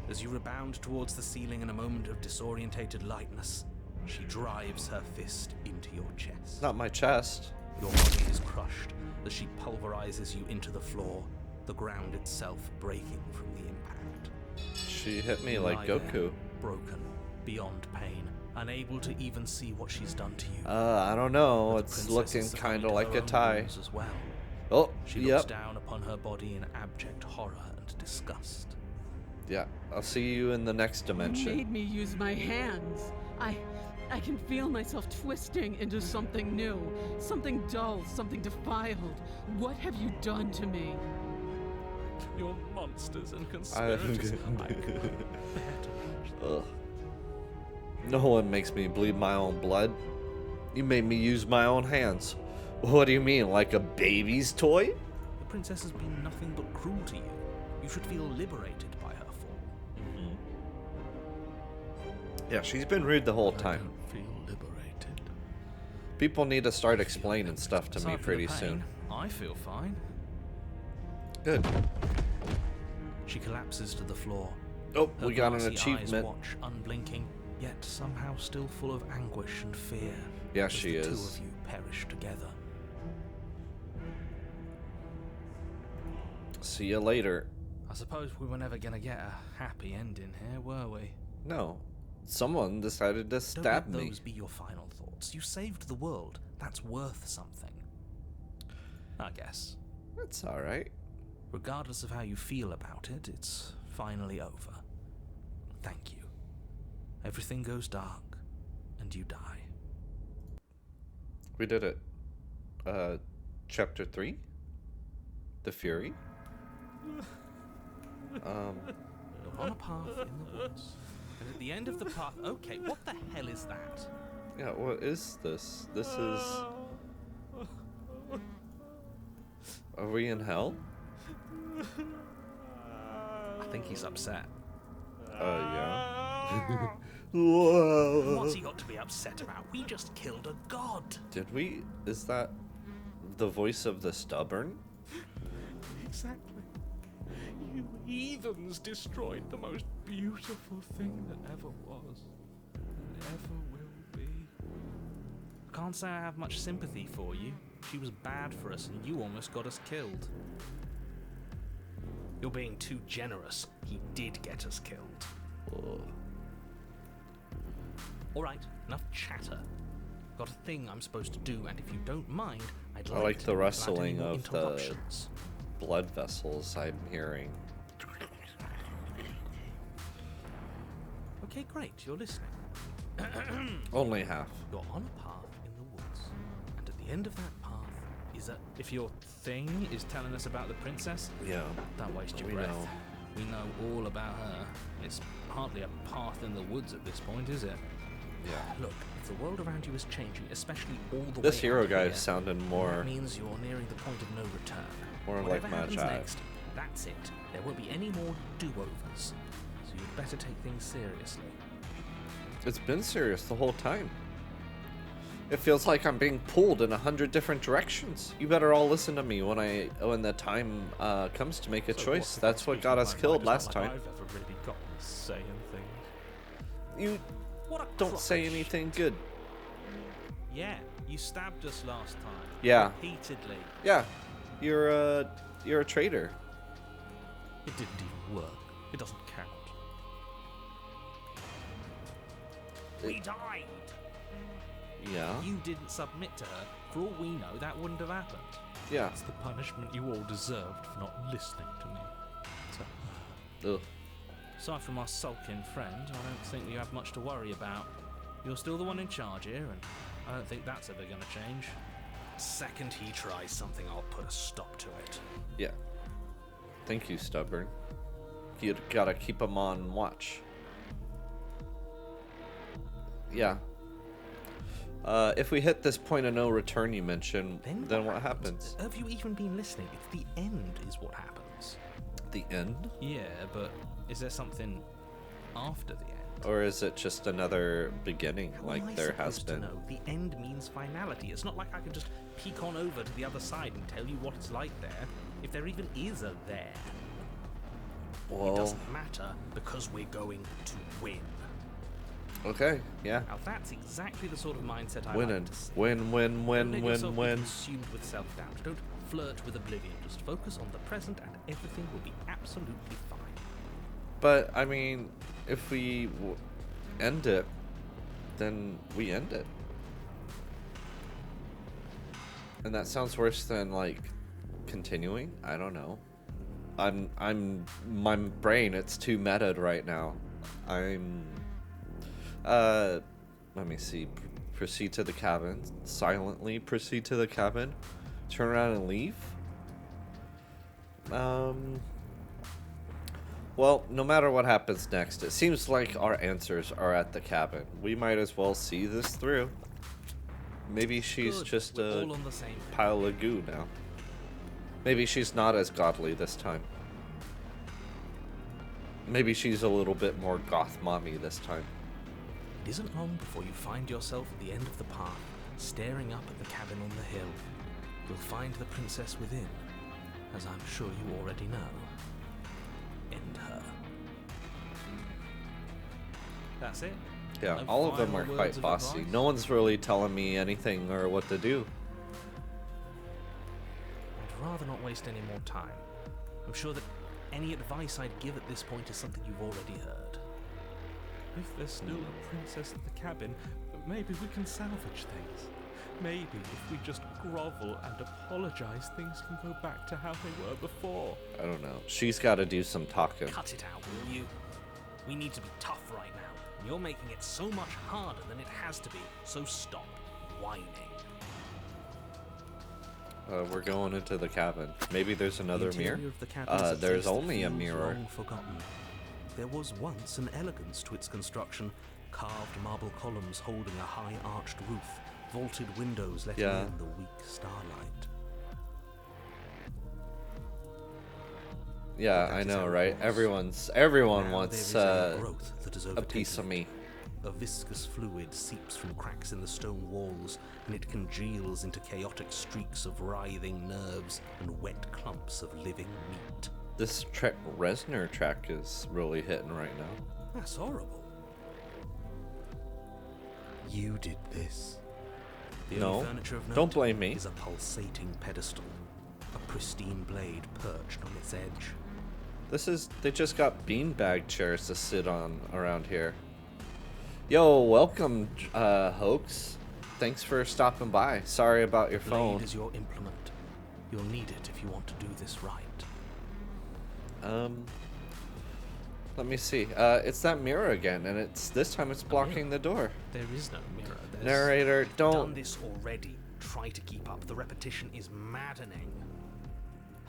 As you rebound towards the ceiling in a moment of disorientated lightness, she drives her fist into your chest. Not my chest. Your body is crushed as she pulverizes you into the floor, the ground itself breaking from the impact. She hit me You like lie there, Goku. broken, beyond pain, unable to even see what she's done to you. I don't know. But the It's princess looking has kind succumbed of to like her a own tie. wounds as well. Oh, She looks yep. down upon her body in abject horror and disgust. Yeah. I'll see you in the next You dimension. made me use my hands. I can feel myself twisting into something new, something dull, something defiled. What have you done to me? You're monsters and conspirators. Ugh. No one makes me bleed my own blood. You made me use my own hands. What do you mean, like a baby's toy? The princess has been nothing but cruel to you. You should feel liberated by her fall. Yeah, she's been rude the whole I time. don't feel liberated. People need to start explaining stuff to me Aside from the pretty pain, soon. I feel fine. Good. She collapses to the floor. Oh, Her we got an glassy eyes achievement. watch, unblinking, yet somehow still full of anguish and fear. Yeah, as she the two is. of you perish together. See you later. I suppose we were never gonna get a happy ending here, were we? No. Someone decided to Don't stab let me. those be your final thoughts. You saved the world. That's worth something. I guess. That's alright. Regardless of how you feel about it, it's finally over. Thank you. Everything goes dark, and you die. We did it. Chapter 3? The Fury? on a path in the woods. And at the end of the path... Okay, what the hell is that? Yeah, what is this? This is... Are we in hell? I think he's upset. Yeah. What's he got to be upset about? We just killed a god. Did we? Is that the voice of the stubborn? Exactly. You heathens destroyed the most beautiful thing that ever was, and ever will be. I can't say I have much sympathy for you. She was bad for us, and you almost got us killed. You're being too generous. He did get us killed. Ugh. Alright, enough chatter. Got a thing I'm supposed to do, and if you don't mind, I'd I like like to the know without rustling any more of the interruptions. blood vessels I'm hearing. Okay, great, you're listening. Only half. You're on a path in the woods, and at the end of that path is a... If your thing is telling us about the princess, Yeah. don't waste your We breath. know. We know all about her. It's hardly a path in the woods at this point, is it? Yeah. Look, if the world around you is changing, especially all the way This hero out guy here, is sounding that more means you're nearing the point of no return. More like Whatever my happens jive. next, that's it. There won't be any more do-overs. So you'd better take things seriously. It's been serious the whole time. It feels like I'm being pulled in 100 different directions. You better all listen to me when the time comes to make a choice. That's what got us killed last time. I've ever really gotten saying things. You What a don't crock say of anything shit. good. Yeah, you stabbed us last time. Yeah. Repeatedly. Yeah, you're a traitor. It didn't even work. It doesn't count. We died. Yeah. You didn't submit to her. For all we know, that wouldn't have happened. Yeah. It's the punishment you all deserved for not listening to me. Ugh. Aside from our sulking friend, I don't think you have much to worry about. You're still the one in charge here, and I don't think that's ever going to change. Second he tries something, I'll put a stop to it. Yeah. Thank you, stubborn. You gotta keep him on watch. Yeah. If we hit this point of no return you mentioned, then what happens? Have you even been listening? It's the end is what happens. The end? Yeah, but is there something after the end? Or is it just another beginning How am like I there has supposed to been? know? The end means finality. It's not like I can just peek on over to the other side and tell you what it's like there, if there even is a there. It Well, doesn't matter because we're going to win. okay, yeah. Now that's exactly the sort of mindset I Winning. like to see. Win, win, Don't win, let win, yourself be win. consumed with self-doubt. Don't flirt with oblivion. Just focus on the present and everything will be absolutely fine. But, I mean, if we end it, then we end it. And that sounds worse than, like, continuing? I don't know. My brain, it's too meta'd right now. Let me see. Proceed to the cabin. Silently proceed to the cabin. Turn around and leave? Well, no matter what happens next, it seems like our answers are at the cabin. We might as well see this through. Maybe she's Good. just We're a all on the same page. pile of goo now. Maybe she's not as godly this time. Maybe she's a little bit more goth mommy this time. It isn't long before you find yourself at the end of the path, staring up at the cabin on the hill. You'll find the princess within, as I'm sure you already know. End her. That's it? Yeah, No all of them final are words quite of bossy. advice? No one's really telling me anything or what to do. I'd rather not waste any more time. I'm sure that any advice I'd give at this point is something you've already heard. If there's still a princess at the cabin, maybe we can salvage things. Maybe if we just grovel and apologize, things can go back to how they were before. I don't know. She's got to do some talking. Cut it out, will you? We need to be tough right now. And you're making it so much harder than it has to be, so stop whining. We're going into the cabin. Maybe there's another The mirror? interior of the cabin is a There's place that only a feels mirror. long forgotten. there was once an elegance to its construction. Carved marble columns holding a high arched roof, vaulted windows letting in the weak starlight. Yeah, I know, right? Everyone wants a piece of me. A viscous fluid seeps from cracks in the stone walls, and it congeals into chaotic streaks of writhing nerves and wet clumps of living meat. This Reznor track is really hitting right now. That's horrible. You did this. The only furniture of note don't blame me. Is a pulsating pedestal, a pristine blade perched on its edge. They just got beanbag chairs to sit on around here. Yo, welcome, Hoax. Thanks for stopping by. Sorry about your phone. Blade is your implement. You'll need it if you want to do this right. Let me see. It's that mirror again, and this time it's blocking the door. There is no mirror. Narrator, I've don't. done this already. Try to keep up. The repetition is maddening.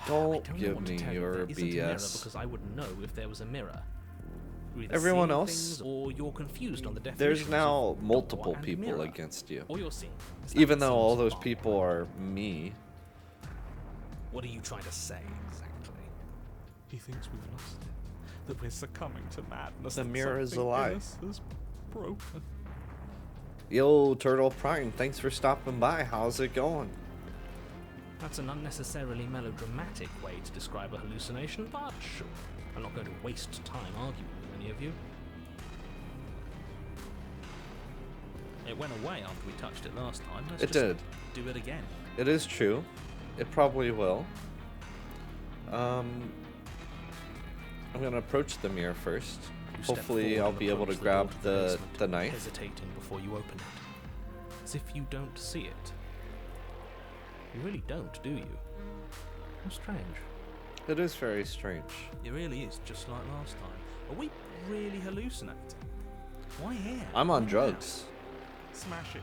Don't give me your BS. Because I wouldn't know if there was a mirror. Everyone else, or you're confused on the definitions. There's now multiple people against you. Or you're seeing. Even though all those people are me. What are you trying to say exactly? He thinks we've lost it. That we're succumbing to madness. The mirror is a Something lie. in us is broken. Yo, Turtle Prime, thanks for stopping by. How's it going? That's an unnecessarily melodramatic way to describe a hallucination, but sure. I'm not going to waste time arguing with any of you. It went away after we touched it last time. It did. Do it again. It is true. It probably will. I'm gonna approach the mirror first. Hopefully I'll be able to grab the knife. Hesitating before you open it. As if you don't see it. You really don't, do you? How strange. It is very strange. It really is, just like last time. Are we really hallucinating? Why here? I'm on drugs. Smash it.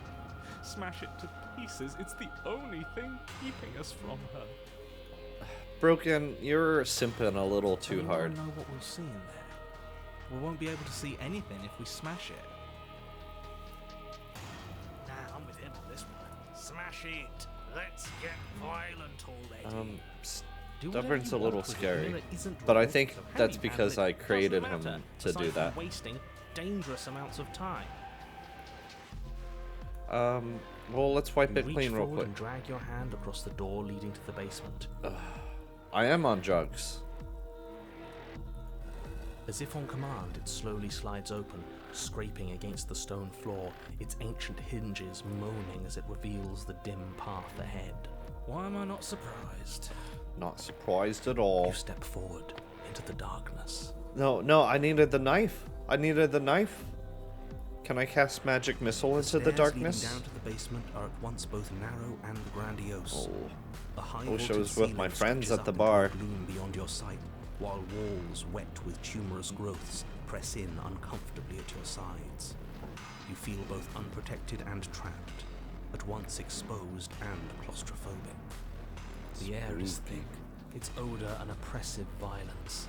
Smash it to pieces. It's the only thing keeping us from her. Broken, you're simping a little too hard. We don't know what we'll see in there. We won't be able to see anything if we smash it. Nah, I'm with him on this one. Smash it. Let's get violent already. Stubborn's a little scary, but I think that's because I created him to do that. Wasting dangerous amounts of time. Well, let's wipe it Reach clean real forward quick. And drag your hand across the door leading to the basement. I am on drugs. As if on command, it slowly slides open, scraping against the stone floor, its ancient hinges moaning as it reveals the dim path ahead. Why am I not surprised? Not surprised at all. You step forward into the darkness. No, I needed the knife. Can I cast magic missile into the darkness? Leading down to the basement are at once both narrow and grandiose. I wish I was with my friends at the bar. Gloom beyond your sight, while walls wet with tumorous growths press in uncomfortably at your sides. You feel both unprotected and trapped, at once exposed and claustrophobic. The air is thick, its odor an oppressive violence,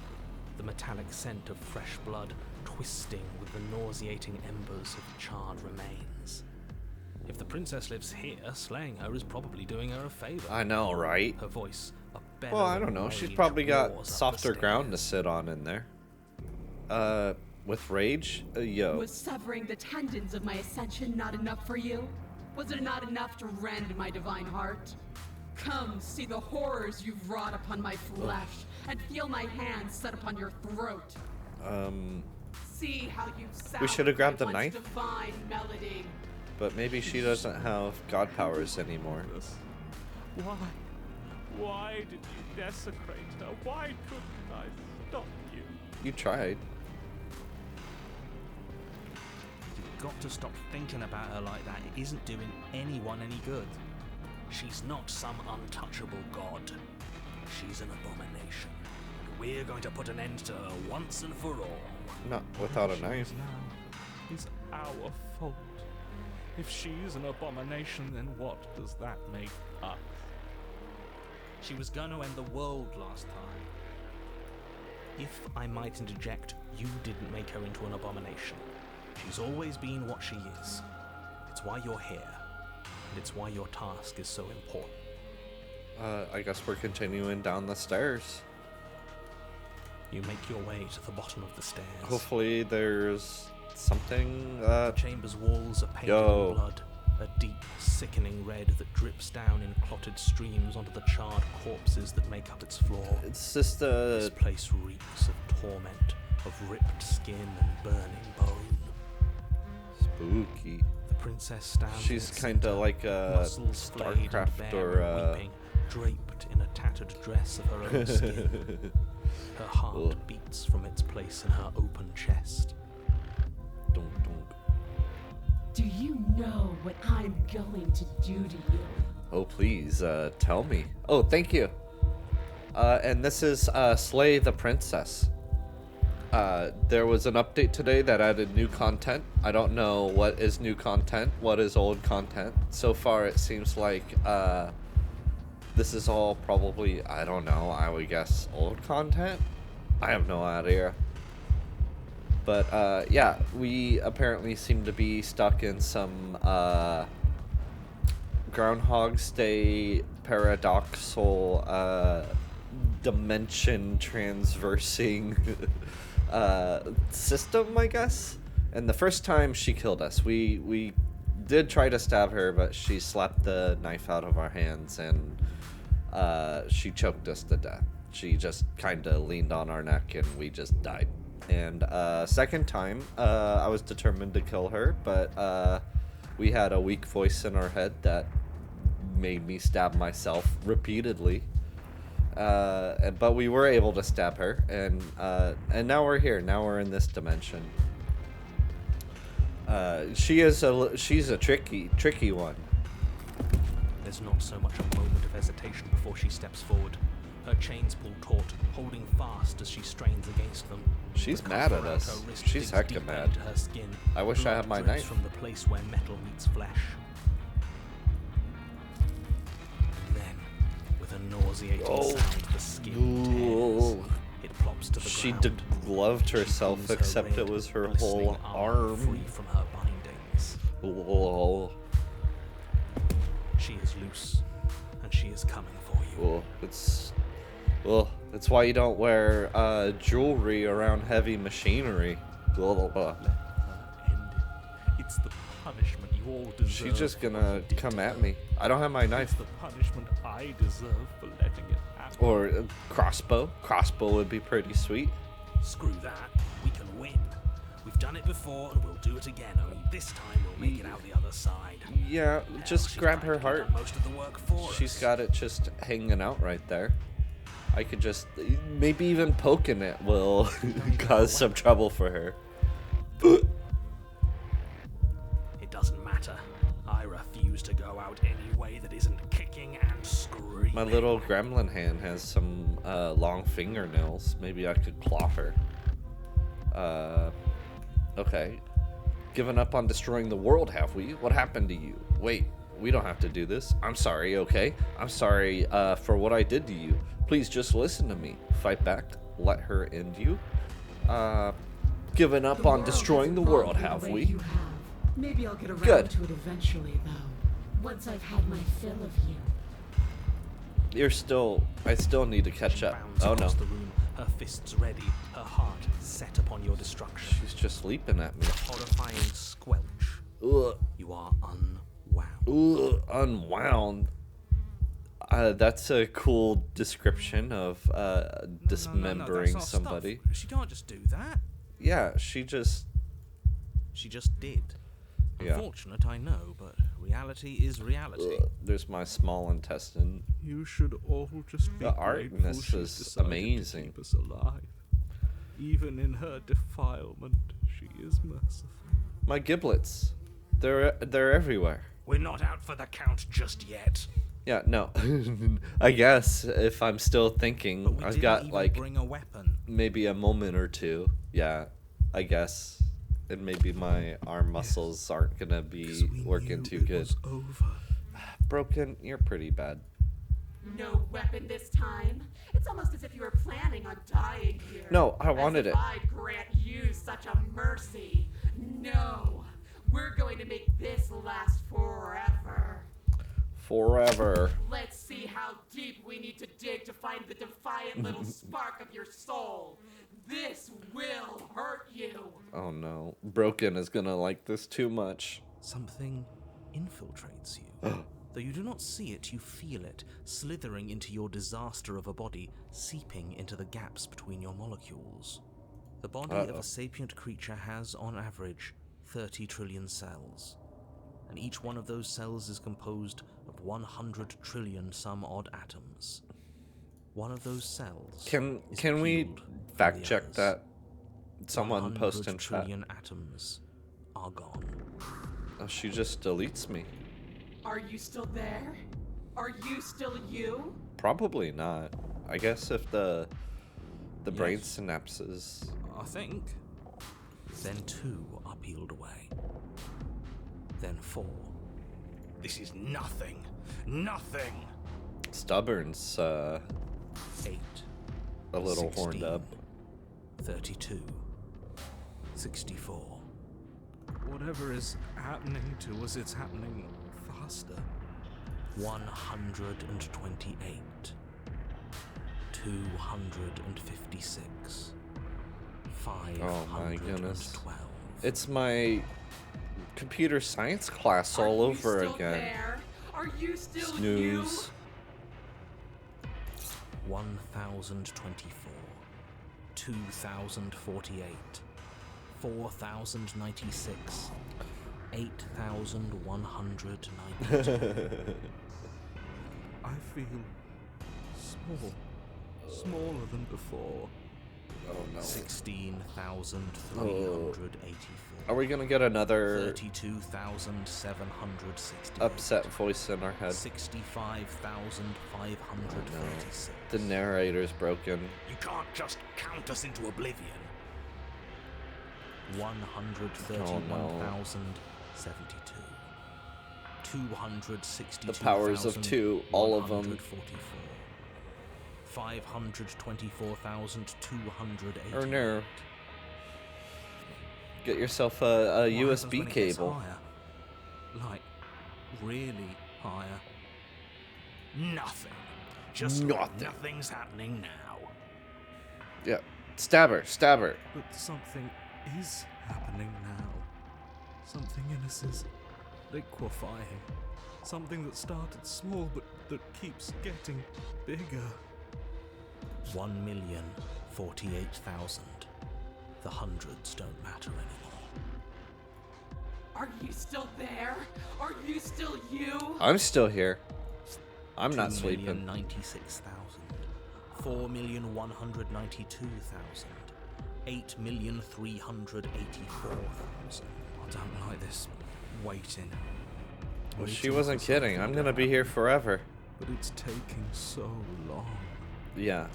the metallic scent of fresh blood twisting with the nauseating embers of charred remains. If the princess lives here, slaying her is probably doing her a favor. I know, right? Her voice, a well, I don't know. She's probably got softer ground to sit on in there. With rage? Yo. Was severing the tendons of my ascension not enough for you? Was it not enough to rend my divine heart? Come, see the horrors you've wrought upon my flesh, and feel my hands set upon your throat. See how you've we should have grabbed the knife. Divine melody. But maybe she doesn't have god powers anymore. Why? Why did you desecrate her? Why couldn't I stop you? You tried. You've got to stop thinking about her like that. It isn't doing anyone any good. She's not some untouchable god. She's an abomination. We're going to put an end to her once and for all. Not without a knife. Now is our fault. If she's an abomination, then what does that make us? She was going to end the world last time. If I might interject, you didn't make her into an abomination. She's always been what she is. It's why you're here, and it's why your task is so important. I guess we're continuing down the stairs. You make your way to the bottom of the stairs. Hopefully there's something, The chamber's walls are painted in blood, a deep, sickening red that drips down in clotted streams onto the charred corpses that make up its floor. It's just This place reeks of torment, of ripped skin and burning bone. spooky. The princess stands. She's in its kinda center, like a muscles flayed and StarCraft bare or and weeping, draped in a tattered dress of her own skin. Her heart Ugh. beats from its place in her open chest. Dunk, dunk. Do you know what I'm going to do to you? Oh, please, tell me. Oh, thank you. And this is Slay the Princess. There was an update today that added new content. I don't know what is new content, what is old content. So far, it seems like this is all probably, I don't know, I would guess old content? I have no idea. But yeah, we apparently seem to be stuck in some Groundhog's Day paradoxal dimension transversing system, I guess. And the first time she killed us, we did try to stab her, but she slapped the knife out of our hands and she choked us to death. She just kind of leaned on our neck and we just died. And second time, I was determined to kill her, but we had a weak voice in our head that made me stab myself repeatedly. But we were able to stab her, and now we're here. Now we're in this dimension. She's a tricky one. There's not so much a moment of hesitation before she steps forward. Her chains pull taut, holding fast as she strains against them. She's The mad cuff at around us. her wrist She's digs hecka deeper mad. into her skin. I wish I Blood had my drips knife. from the place where metal meets flesh. And then, with a nauseating sound, the skin tears. It plops to the She ground. degloved She herself, pulls her except red, it was her glistening whole arm. free from her bindings. Oh, She is loose, and she is coming for you. it's why you don't wear jewelry around heavy machinery. Let her end it. It's the punishment you all deserve. She's just for gonna what you did come to at her. me. I don't have my It's knife. the punishment I deserve for letting it happen. Or crossbow. Crossbow would be pretty sweet. Screw that. We can win. We've done it before, and we'll do it again. Only this time we'll make it out the other side. Yeah, Hell, just she's grab her practically heart. done most of the work for She's us. got it just hanging out right there. I could just, maybe even poking it will cause some trouble for her. It doesn't matter. I refuse to go out any way that isn't kicking and screaming. My little gremlin hand has some long fingernails. Maybe I could claw her. Okay. Given up on destroying the world, have we? What happened to you? Wait, we don't have to do this. I'm sorry, okay? I'm sorry for what I did to you. Please just listen to me. Fight back. Let her end you. Given up on destroying the world, have we? You have. Maybe I'll get around Good. to it eventually, though. Once I've had my fill of you. I still need to catch She up. bounds Oh no. across the room, her fists ready, her heart set upon your destruction. She's just leaping at me. Horrifying squelch. Ugh. You are unwound. Ugh, unwound. That's a cool description of dismembering that's not somebody. stuff. She can't just do that. Yeah, she just. She just did. Yeah. Unfortunate, I know, but reality is reality. There's my small intestine. You should all just be The art in grateful this she's is decided amazing. to keep us alive. Even in her defilement, she is merciful. My giblets. They're everywhere. We're not out for the count just yet. Yeah, no. I guess if I'm still But thinking, we I've didn't got even like bring a weapon. maybe a moment or two. Yeah, I guess. And maybe my arm muscles aren't gonna 'Cause be we working knew too it good. was over. Broken, you're pretty bad. No weapon this time. It's almost as if you were planning on dying here. No, I wanted as if it. I'd grant you such a mercy. No. We're going to make this last forever. Forever. Let's see how deep we need to dig to find the defiant little spark of your soul. This will hurt you. Oh no. Broken is gonna like this too much. Something infiltrates you. Though you do not see it, you feel it, slithering into your disaster of a body, seeping into the gaps between your molecules. The body of a sapient creature has, on average, 30 trillion cells. And each one of those cells is composed of 100 trillion some odd atoms. One of those cells Can is we peeled from fact the check others. that? Someone post in 100 chat. trillion atoms are gone. Oh, she just deletes me. Are you still there? Are you still you? Probably not. I guess if the brain Yes. synapses. I think. Then 2 are peeled away. Then 4. This is nothing. Nothing. Stubborn's 8. a little horned 16, up. 32. 64. Whatever is happening to us, it's happening faster. 128. 256. 512. goodness. It's my computer science class all Are you over still again. There? Are you still Snooze. 1024. 2048. 4096. 8192. I feel small. Smaller than before. Oh no. 16,384. Are we gonna get another 32,760. upset voice in our head? 65,536. The narrator's broken. You can't just count us into oblivion. 131,072. 262. The powers of 2, all of them. 144. 524,288. Or no. Get yourself a What happens USB when it gets cable. higher? Like, really higher? Nothing. Just Nothing. nothing's happening now. Yeah. Stab her. Stab her. But something is happening now. Something in us is liquefying. Something that started small but that keeps getting bigger. 1,048,000. The hundreds don't matter anymore. Are you still there? Are you still you? I'm still here. I'm not sleeping. 2,096,000. 4,192,000. 8,384,000. I don't like this waiting. Well, she Waiting wasn't for kidding. something I'm to gonna be here forever. But it's taking so long. Yeah.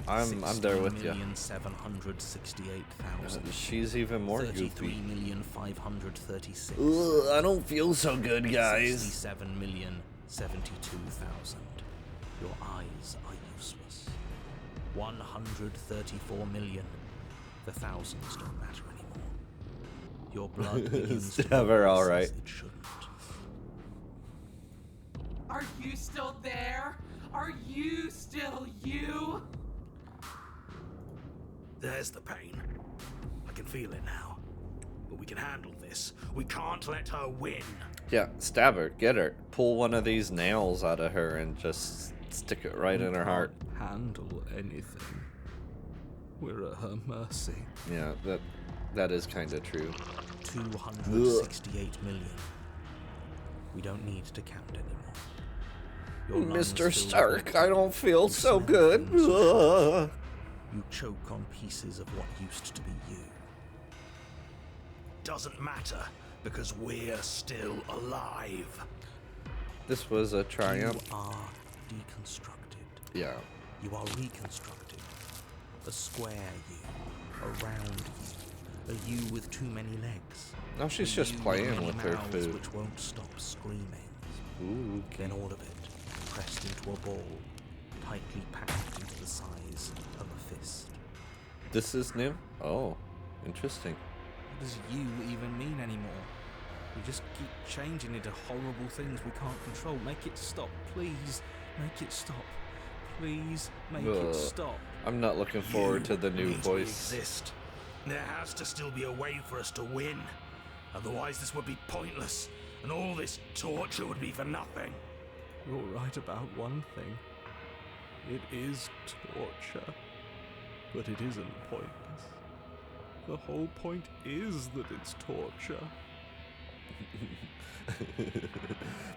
I'm there with you. 16,768,000. She's even more goofy. 33,536. I don't feel so good, guys. 67,072,000. Your eyes are useless. 134 million. The thousands don't matter anymore. Your blood begins to Stab her, rise all right. as it shouldn't. Are you still there? Are you still you? There's the pain. I can feel it now. But we can handle this. We can't let her win. Yeah, stab her. Get her. Pull one of these nails out of her and just stick it right in her heart. Can't handle anything. We're at her mercy. Yeah, that is kind of true. 268 million. We don't need to count anymore. Your lungs fill Mr. with Stark, water. I don't feel You so smell good. things. Ugh. You choke on pieces of what used to be you. Doesn't matter, because we're still alive. This was a triumph. You are deconstructed. Yeah. You are reconstructed. A square you, a round you, a you with too many legs. Now she's a just you playing many with her mouths food. Which won't stop screaming. Ooh, Then all of it, compressed into a ball, tightly packed into the size of a fist. This is new? Oh, interesting. What does you even mean anymore? We just keep changing into horrible things we can't control. Make it stop, please. Make it stop. Please make Ugh. it stop. I'm not looking forward to the new means we voice. exist. There has to still be a way for us to win. Otherwise this would be pointless, and all this torture would be for nothing. You're right about one thing. It is torture. But it isn't pointless. The whole point is that it's torture.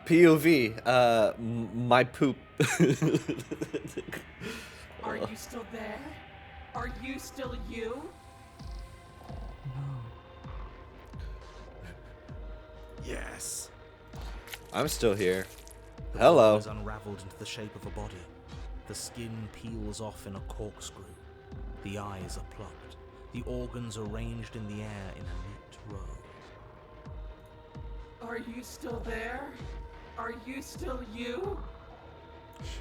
POV, my poop. Are you still there? Are you still you? Yes. I'm still here. The Hello. ball is unraveled into the shape of a body. The skin peels off in a corkscrew. The eyes are plucked. The organs arranged in the air in a neat row. Are you still there? Are you still you?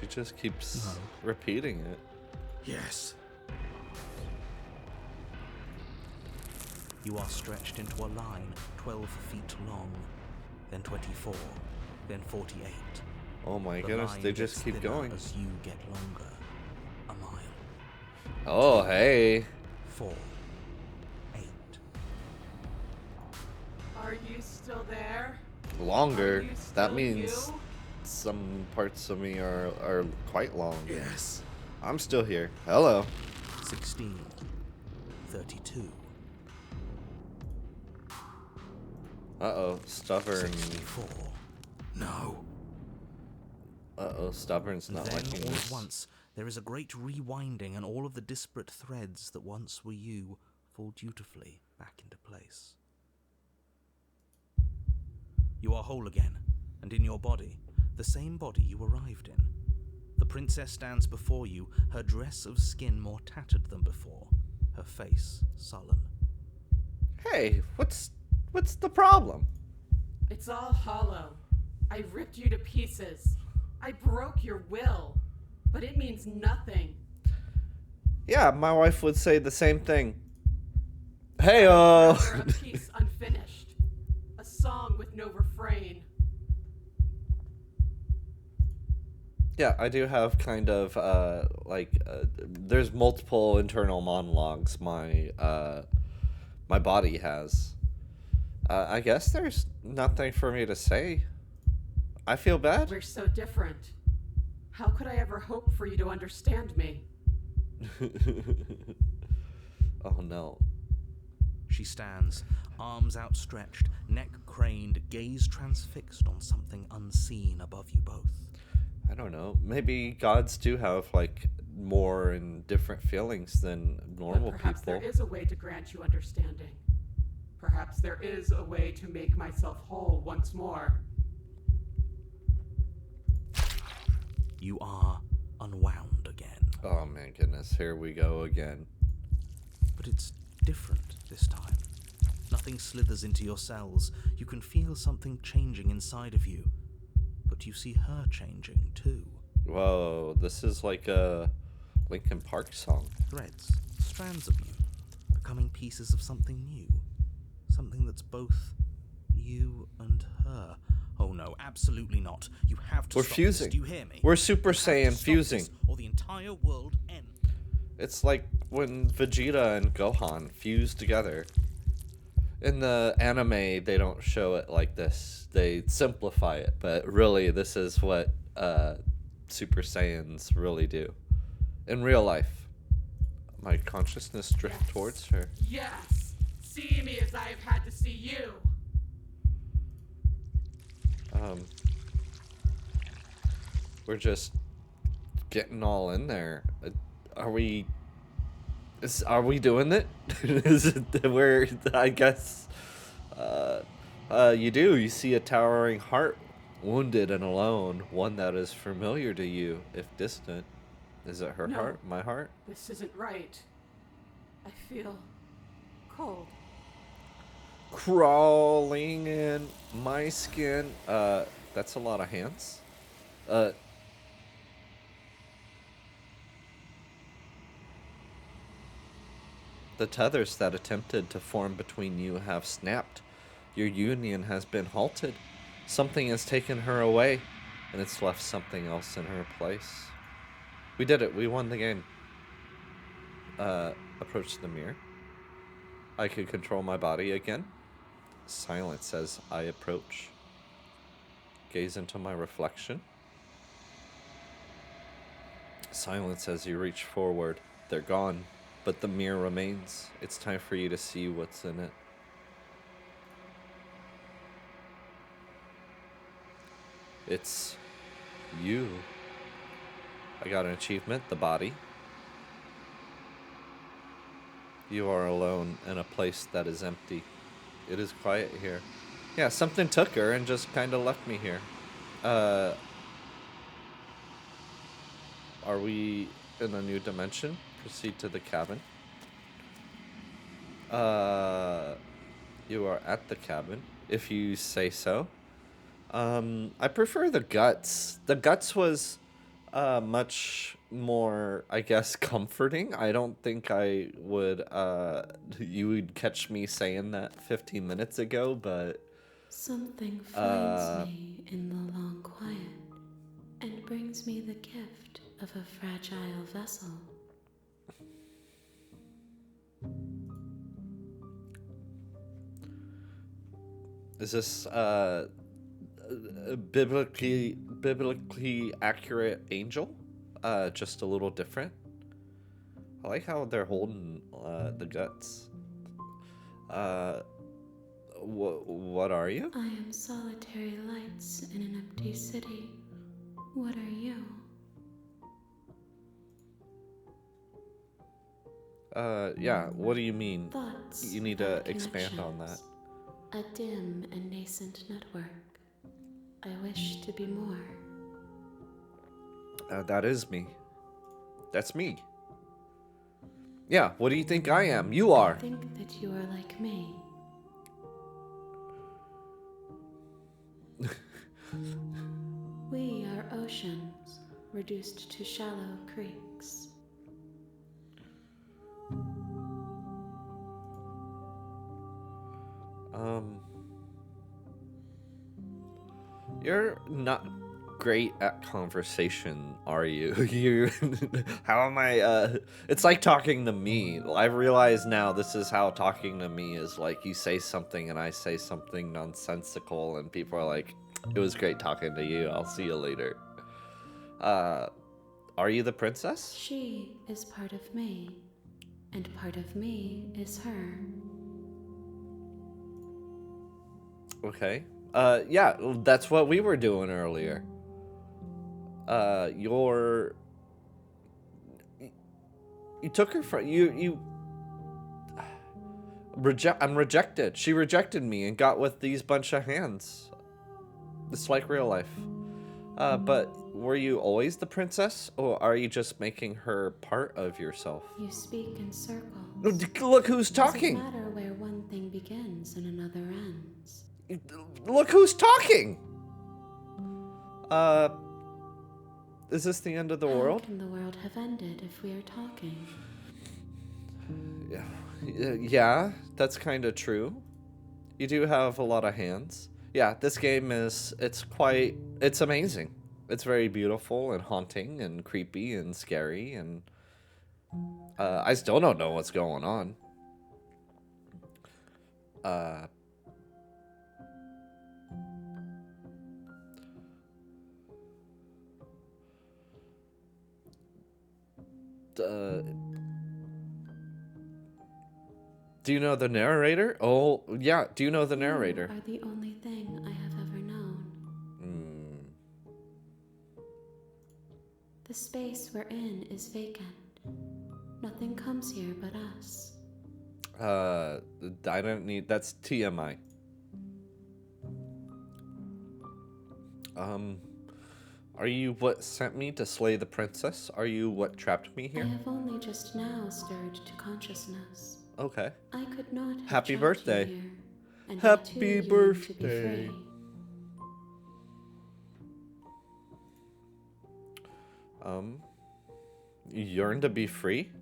She just keeps repeating it. Yes. You are stretched into a line 12 feet long, then 24, then 48. Oh my The goodness, line they gets just keep thinner going. as you get longer. A mile. Oh, hey. 4. 8. Are you still there? Longer. Are you That still means you? some parts of me are quite long. Yes. I'm still here. Hello. 16. 32. Uh-oh, stubborn. 64. No. Uh-oh, stubborn's not Then, liking all at this. once, there is a great rewinding, and all of the disparate threads that once were you fall dutifully back into place. You are whole again, and in your body, the same body you arrived in. The princess stands before you, her dress of skin more tattered than before, her face sullen. Hey, what's the problem? It's all hollow. I ripped you to pieces. I broke your will. But it means nothing. Yeah, my wife would say the same thing. Hey-oh. For a piece unfinished. A song with no refrain. Yeah, I do have kind of there's multiple internal monologues my body has. I guess there's nothing for me to say. I feel bad. We're so different. How could I ever hope for you to understand me? Oh no. She stands, arms outstretched, neck craned, gaze transfixed on something unseen above you both. I don't know. Maybe gods do have like more and different feelings than normal But perhaps people. there is a way to grant you understanding. Perhaps there is a way to make myself whole once more. You are unwound again. Oh my goodness, here we go again. But it's different this time. Nothing slithers into your cells. You can feel something changing inside of you. But you see her changing too. Whoa, this is like a Linkin Park song. Threads, strands of you, becoming pieces of something new. Something that's both you and her. Oh no, absolutely not. You have to We're stop fusing. this. Do you hear me? We're Super You have to Saiyan stop fusing. this, or the entire world ends. It's like when Vegeta and Gohan fuse together. In the anime, they don't show it like this. They simplify it, but really, this is what Super Saiyans really do. In real life. My consciousness drift Yes. towards her. Yes! See me as I have had to see you! We're just getting all in there. Are we doing it? Is it where I guess you do. You see a towering heart, wounded and alone, one that is familiar to you, if distant. Is it her No. heart? My heart? This isn't right. I feel cold. Crawling in my skin. That's a lot of hands. The tethers that attempted to form between you have snapped. Your union has been halted. Something has taken her away, and it's left something else in her place. We did it. We won the game. Approach the mirror. I can control my body again. Silence as I approach. Gaze into my reflection. Silence as you reach forward. They're gone, but the mirror remains. It's time for you to see what's in it. It's you. I got an achievement, the body. You are alone in a place that is empty. It is quiet here. Yeah, something took her and just kind of left me here. Are we in a new dimension? Proceed to the cabin. You are at the cabin, if you say so. I prefer the guts. The guts was much more, I guess, comforting. I don't think I would you would catch me saying that 15 minutes ago, but something finds me in the long quiet and brings me the gift of a fragile vessel. is this a biblically accurate angel? Just a little different. I like how they're holding the guts. What are you? I am solitary lights in an empty city. What are you? Yeah, what do you mean? Thoughts. You need to expand on that. A dim and nascent network. I wish to be more. That is me. That's me. Yeah, what do you think I am? You are. I think that you are like me. We are oceans, reduced to shallow creeks. You're not great at conversation, are you? You, how am I, it's like talking to me. I realize now this is how talking to me is. Like, you say something and I say something nonsensical and people are like, it was great talking to you, I'll see you later. Are you the princess? She is part of me, and part of me is her. Okay. Yeah, that's what we were doing earlier. You took her from I'm rejected. She rejected me and got with these bunch of hands. It's like real life. But were you always the princess, or are you just making her part of yourself? You speak in circles. Look who's talking. Doesn't matter where one thing begins and another ends. Look who's talking. Is this the end of the world? How can the world have ended if we are talking? Yeah, that's kind of true. You do have a lot of hands. Yeah, this game it's amazing. It's very beautiful and haunting and creepy and scary, and I still don't know what's going on. Do you know the narrator? Oh, yeah. Do you know the narrator? You are the only thing I have ever known. The space we're in is vacant. Nothing comes here but us. I don't need... That's TMI. Are you what sent me to slay the princess? Are you what trapped me here? I have only just now stirred to consciousness. Okay. I could not have Happy trapped birthday. you here, and Happy I too yearn birthday. to be free. You yearn to be free?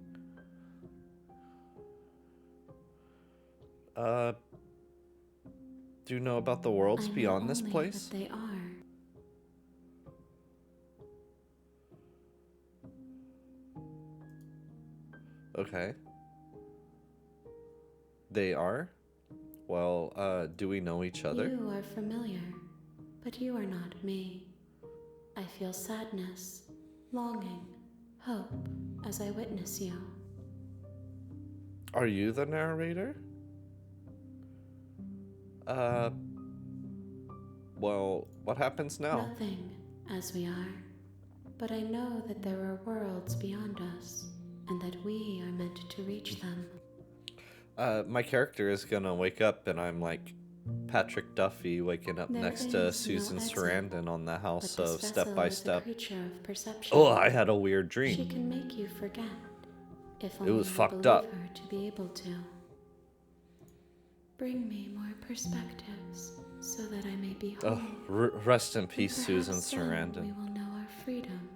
Do you know about the worlds I know beyond this only place? that they are. Okay. They are? Well, do we know each other? You are familiar, but you are not me. I feel sadness, longing, hope as I witness you. Are you the narrator? Well, what happens now? Nothing as we are, but I know that there are worlds beyond us, and that we are meant to reach them. My character is gonna wake up and I'm like Patrick Duffy waking up There next to is Susan no exit, Sarandon on the House but this of Step by vessel is a Step. creature of perception. Oh, I had a weird She dream. can make you forget, if It only was you fucked believe up. her to be able to. Bring me more perspectives, so that I may be Oh, whole. rest in And peace, Susan perhaps then Sarandon. we will know our freedom.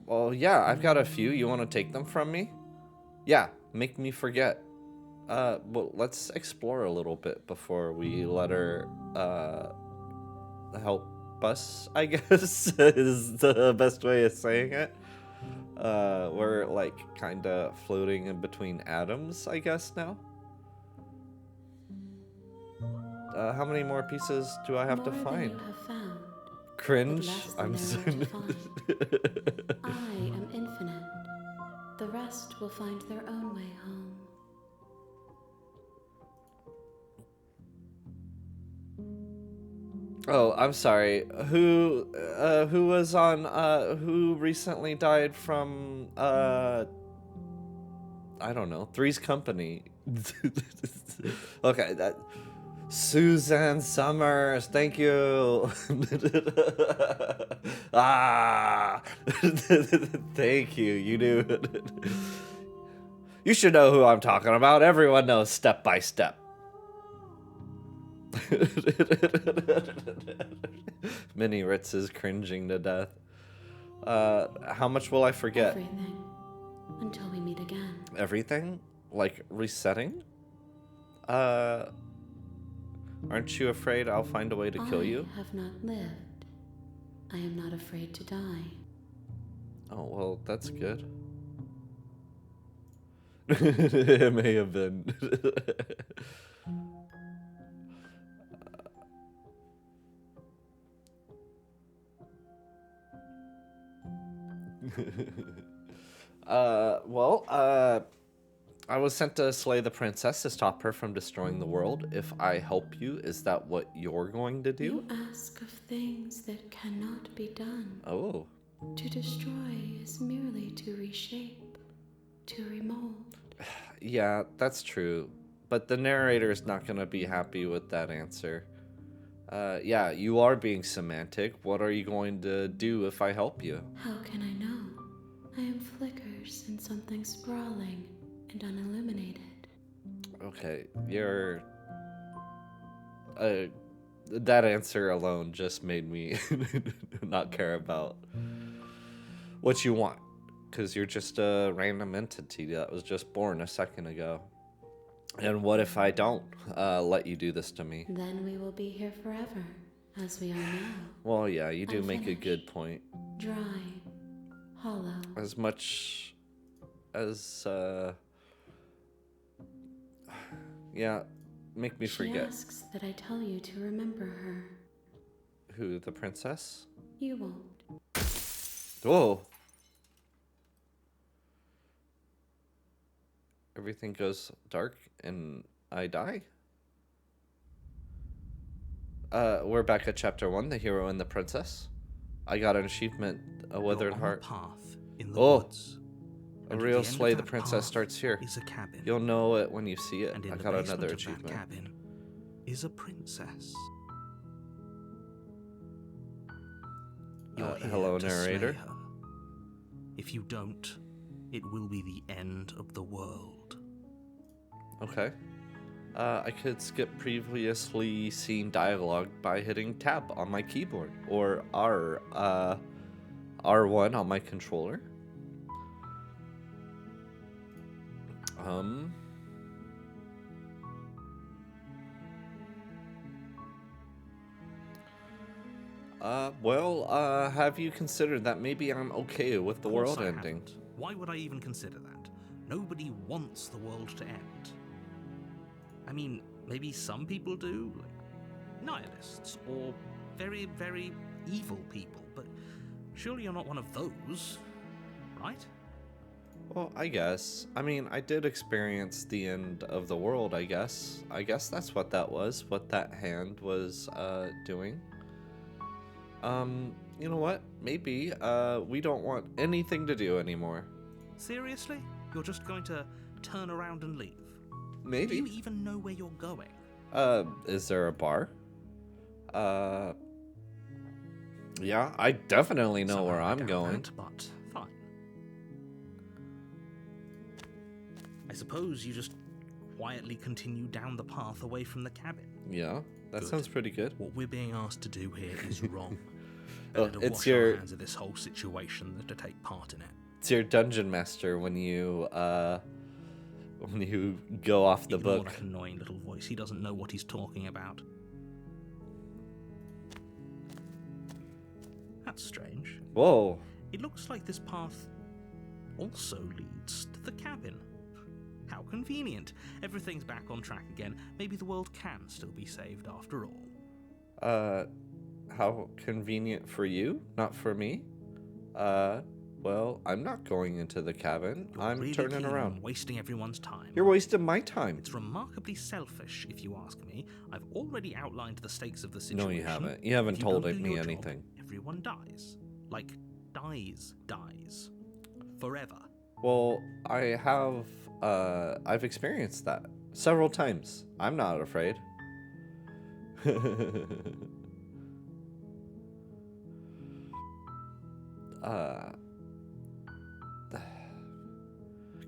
Well, yeah, I've got a few. You want to take them from me? Yeah, make me forget. Well, let's explore a little bit before we let her, help us, I guess, is the best way of saying it. We're, like, kind of floating in between atoms, I guess, now. How many more pieces do I have to More find? than you have found, Cringe? but less than I'm there so... are to find. I am infinite. The rest will find their own way home. Oh, I'm sorry. Who was on, who recently died from, I don't know, Three's Company? Okay, that... Suzanne Summers, thank you. Ah, thank you. You knew. You should know who I'm talking about. Everyone knows Step by Step. Minnie Ritz is cringing to death. How much will I forget? Everything. Until we meet again. Everything? Like resetting? Aren't you afraid I'll find a way to kill you? I have not lived. I am not afraid to die. Oh, well, that's good. It may have been. I was sent to slay the princess to stop her from destroying the world. If I help you, is that what you're going to do? You ask of things that cannot be done. Oh. To destroy is merely to reshape, to remold. Yeah, that's true. But the narrator is not going to be happy with that answer. Yeah, you are being semantic. What are you going to do if I help you? How can I know? I am flickers in something sprawling and unilluminated. Okay, you're... that answer alone just made me not care about what you want. Because you're just a random entity that was just born a second ago. And what if I don't let you do this to me? Then we will be here forever, as we are now. Well, yeah, you do make a Unfinished. good point. Dry, hollow. As much as, yeah, make me She forget. asks that I tell you to remember her. Who, the princess? You won't. Whoa. Everything goes dark and I die? We're back at chapter 1, the hero and the princess. I got an achievement, a withered You're on heart. a path in the Oh. woods. A And at real the end slay of the that princess path starts here. is a cabin. You'll know it when you see it. And in I the got basement another of that achievement. cabin is a princess. You're here Hello, to slay narrator. her. If you don't, it will be the end of the world. Okay. I could skip previously seen dialogue by hitting tab on my keyboard. Or R R1 on my controller. Have you considered that maybe I'm okay with the Of course world I ending? haven't. Why would I even consider that? Nobody wants the world to end. I mean, maybe some people do, like nihilists or very, very evil people, but surely you're not one of those, right? Well, I guess. I mean, I did experience the end of the world, I guess. I guess that's what that was, what that hand was doing. You know what? Maybe we don't want anything to do anymore. Seriously? You're just going to turn around and leave? Maybe. Do you even know where you're going? Is there a bar? Yeah, I definitely know where Somehow I I'm doubt going. that, but fine. I suppose you just quietly continue down the path away from the cabin. Yeah, that Good. sounds pretty good. What we're being asked to do here is wrong. Oh, Better to it's wash your- our hands of this whole situation than to take part in it. It's your dungeon master when you go off the Ignore book. that annoying little voice. He doesn't know what he's talking about. That's strange. Whoa. It looks like this path also leads to the cabin. How convenient. Everything's back on track again. Maybe the world can still be saved after all. How convenient for you, not for me. Well, I'm not going into the cabin. You're I'm really turning keen around. on wasting everyone's time. You're wasting my time. It's remarkably selfish, if you ask me. I've already outlined the stakes of the No, situation. you haven't. You haven't If you told don't do me your job, anything. everyone dies. Like, dies. Forever. Well, I have, I've experienced that several times. I'm not afraid.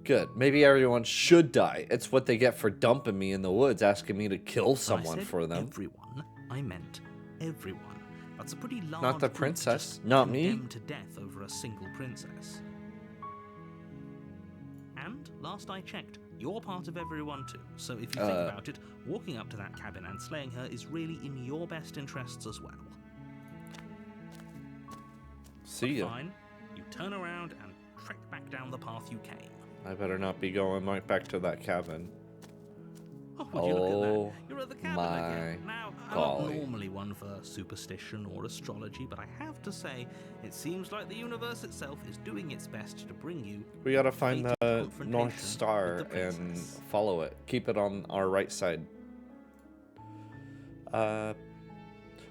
Good. Maybe everyone should die. It's what they get for dumping me in the woods, asking me to kill When I someone said for them. everyone, I meant everyone. That's a pretty large Not the group to princess, just not me. condemn to death over a single princess. And last I checked, you're part of everyone too. So if you think about it, walking up to that cabin and slaying her is really in your best interests as well. See ya. Fine, you turn around and trek back down the path you came. I better not be going right back to that cabin. Oh, would you look at Oh, that? You're at the cabin my again. Now, I'm golly. not normally one for superstition or astrology, but I have to say, it seems like the universe itself is doing its best to bring you. We gotta find fated the confrontation North with Star the and princess. follow it. Keep it on our right side.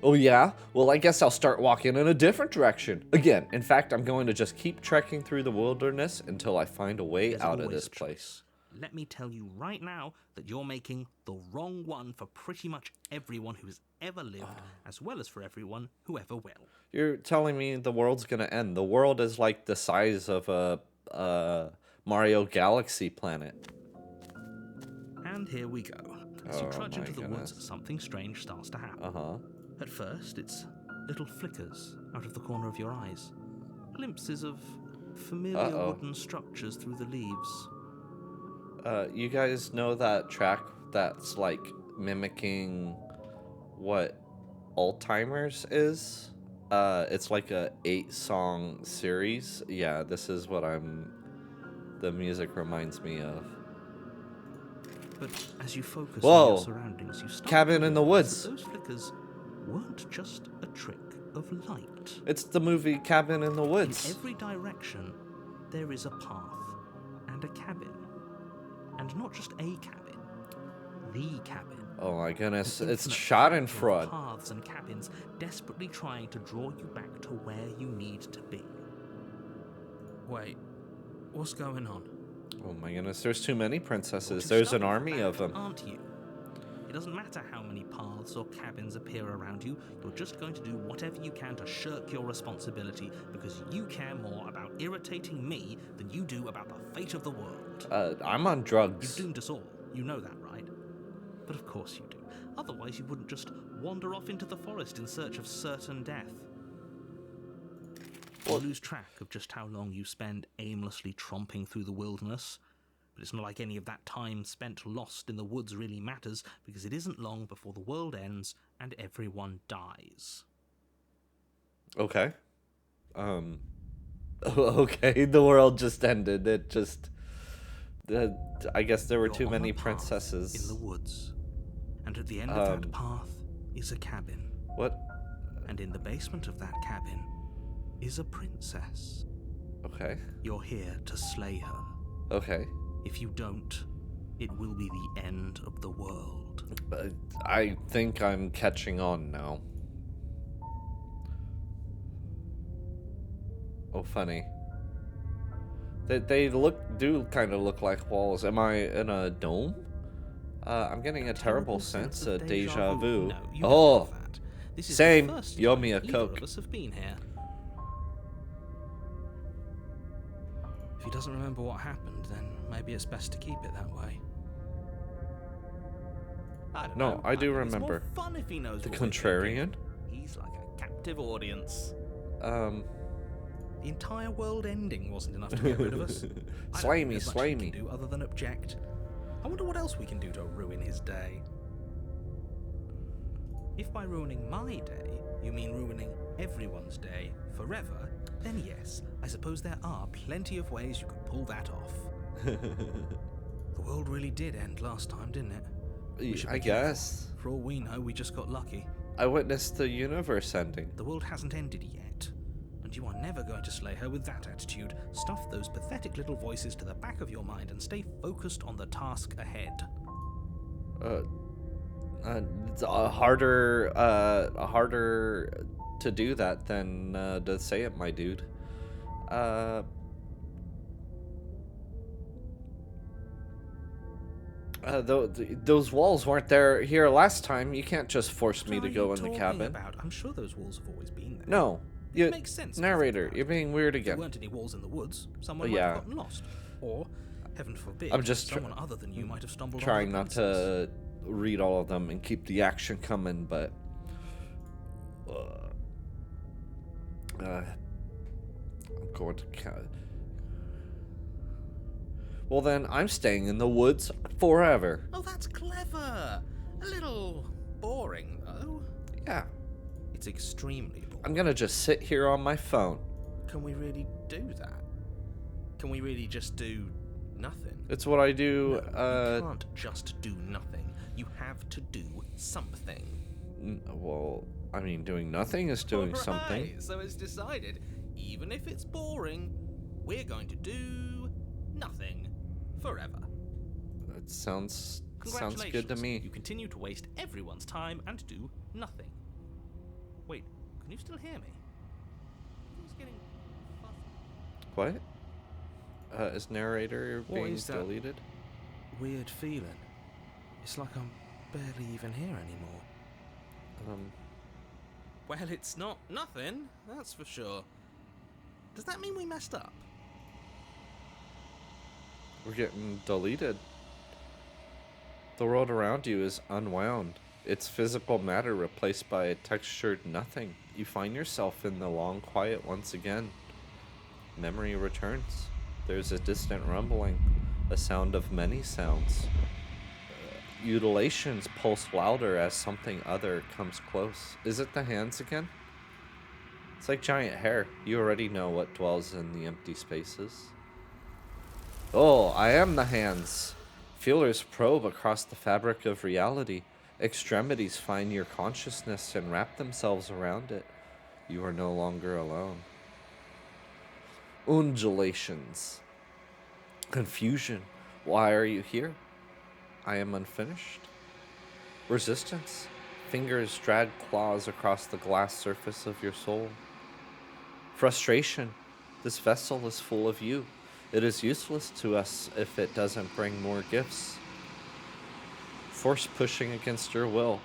Oh yeah? Well, I guess I'll start walking in a different direction. Again, in fact, I'm going to just keep trekking through the wilderness until I find a way There's out of always this choice. place. Let me tell you right now that you're making the wrong one for pretty much everyone who has ever lived, as well as for everyone who ever will. You're telling me the world's gonna end. The world is like the size of a Mario Galaxy planet. And here we go. As you Oh trudge my into the goodness. woods, something strange starts to happen. Uh-huh. At first, it's little flickers out of the corner of your eyes. Glimpses of familiar Uh-oh. wooden structures through the leaves. You guys know that track that's like mimicking what Alzheimer's is? It's like a 8-song series. Yeah, this is what the music reminds me of. But as you focus Whoa. on your surroundings, you start Cabin to in the realize woods. that those flickers weren't just a trick of light. It's the movie Cabin in the In Woods. every direction, there is a path and a cabin. And not just a cabin, the cabin. Oh my goodness, An it's infinite Schadenfreude. fabric of paths and cabins desperately trying to draw you back to where you need to be. Wait, what's going on? Oh my goodness, there's too many princesses. To There's start an with army that, of them. Aren't you? It doesn't matter how many paths or cabins appear around you, you're just going to do whatever you can to shirk your responsibility because you care more about irritating me than you do about the fate of the world. I'm on You've drugs. doomed us all. You know that, right? But of course you do. Otherwise you wouldn't just wander off into the forest in search of certain death. You lose track of just how long you spend aimlessly tromping through the wilderness. But it's not like any of that time spent lost in the woods really matters, because it isn't long before the world ends and everyone dies. Okay. Okay, the world just ended. It just... I guess there were You're too on many a path princesses. in the woods. And at the end of that path is a cabin. What? And in the basement of that cabin is a princess. Okay. You're here to slay her. Okay. If you don't, it will be the end of the world. I think I'm catching on now. Oh, funny. They do kind of look like walls. Am I in a dome? I'm getting a terrible sense of deja vu. No, you Oh, don't have that. This is same. the first You owe time me a either Coke. of us have been here. If he doesn't remember what happened, then maybe it's best to keep it that way. I don't know. I do think remember. It's more fun if he knows The what we're contrarian? thinking. He's like a captive audience. Um, The entire world ending wasn't enough to get rid of us. Slay me, slay me. Do other than object. I wonder what else we can do to ruin his day. If by ruining my day you mean ruining everyone's day forever, then yes, I suppose there are plenty of ways you could pull that off. The world really did end last time, didn't it? We should be I careful. guess. For all we know, we just got lucky. I witnessed the universe ending. The world hasn't ended yet. And you are never going to slay her with that attitude. Stuff those pathetic little voices to the back of your mind and stay focused on the task ahead. It's harder to do that than to say it, my dude. Those walls weren't there here last time. You can't just force me to go in the cabin. About? I'm sure those walls have always been there. No. It makes sense. Narrator, you're being weird If there again. weren't any walls in the woods, someone might yeah. have gotten lost. Or, heaven forbid, I'm just someone other than you might have stumbled trying on not to read all of them and keep the action coming, but I'm going to well then I'm staying in the woods forever. Oh, that's clever. A little boring, though. Yeah. It's extremely boring. I'm gonna just sit here on my phone. Can we really do that? Can we really just do nothing? It's what I do. No, you can't just do nothing. You have to do something. Well, I mean, doing nothing is doing something. Right, so it's decided. Even if it's boring, we're going to do nothing forever. It sounds good to Congratulations. me. You continue to waste everyone's time and do nothing. Wait, can you still hear me? It's getting fuzzy. What? Is narrator What being is that? deleted? Weird feeling. It's like I'm barely even here anymore. Well, it's not nothing, that's for sure. Does that mean we messed up? We're getting deleted. The world around you is unwound. It's physical matter replaced by a textured nothing. You find yourself in the long quiet once again. Memory returns. There's a distant rumbling, a sound of many sounds. Mutilations pulse louder as something other comes close. Is it the hands again? It's like giant hair. You already know what dwells in the empty spaces. Oh, I am the hands. Feelers probe across the fabric of reality. Extremities find your consciousness and wrap themselves around it. You are no longer alone. Undulations. Confusion. Why are you here? I am unfinished. Resistance. Fingers drag claws across the glass surface of your soul. Frustration. This vessel is full of you. It is useless to us if it doesn't bring more gifts. Force pushing against your will.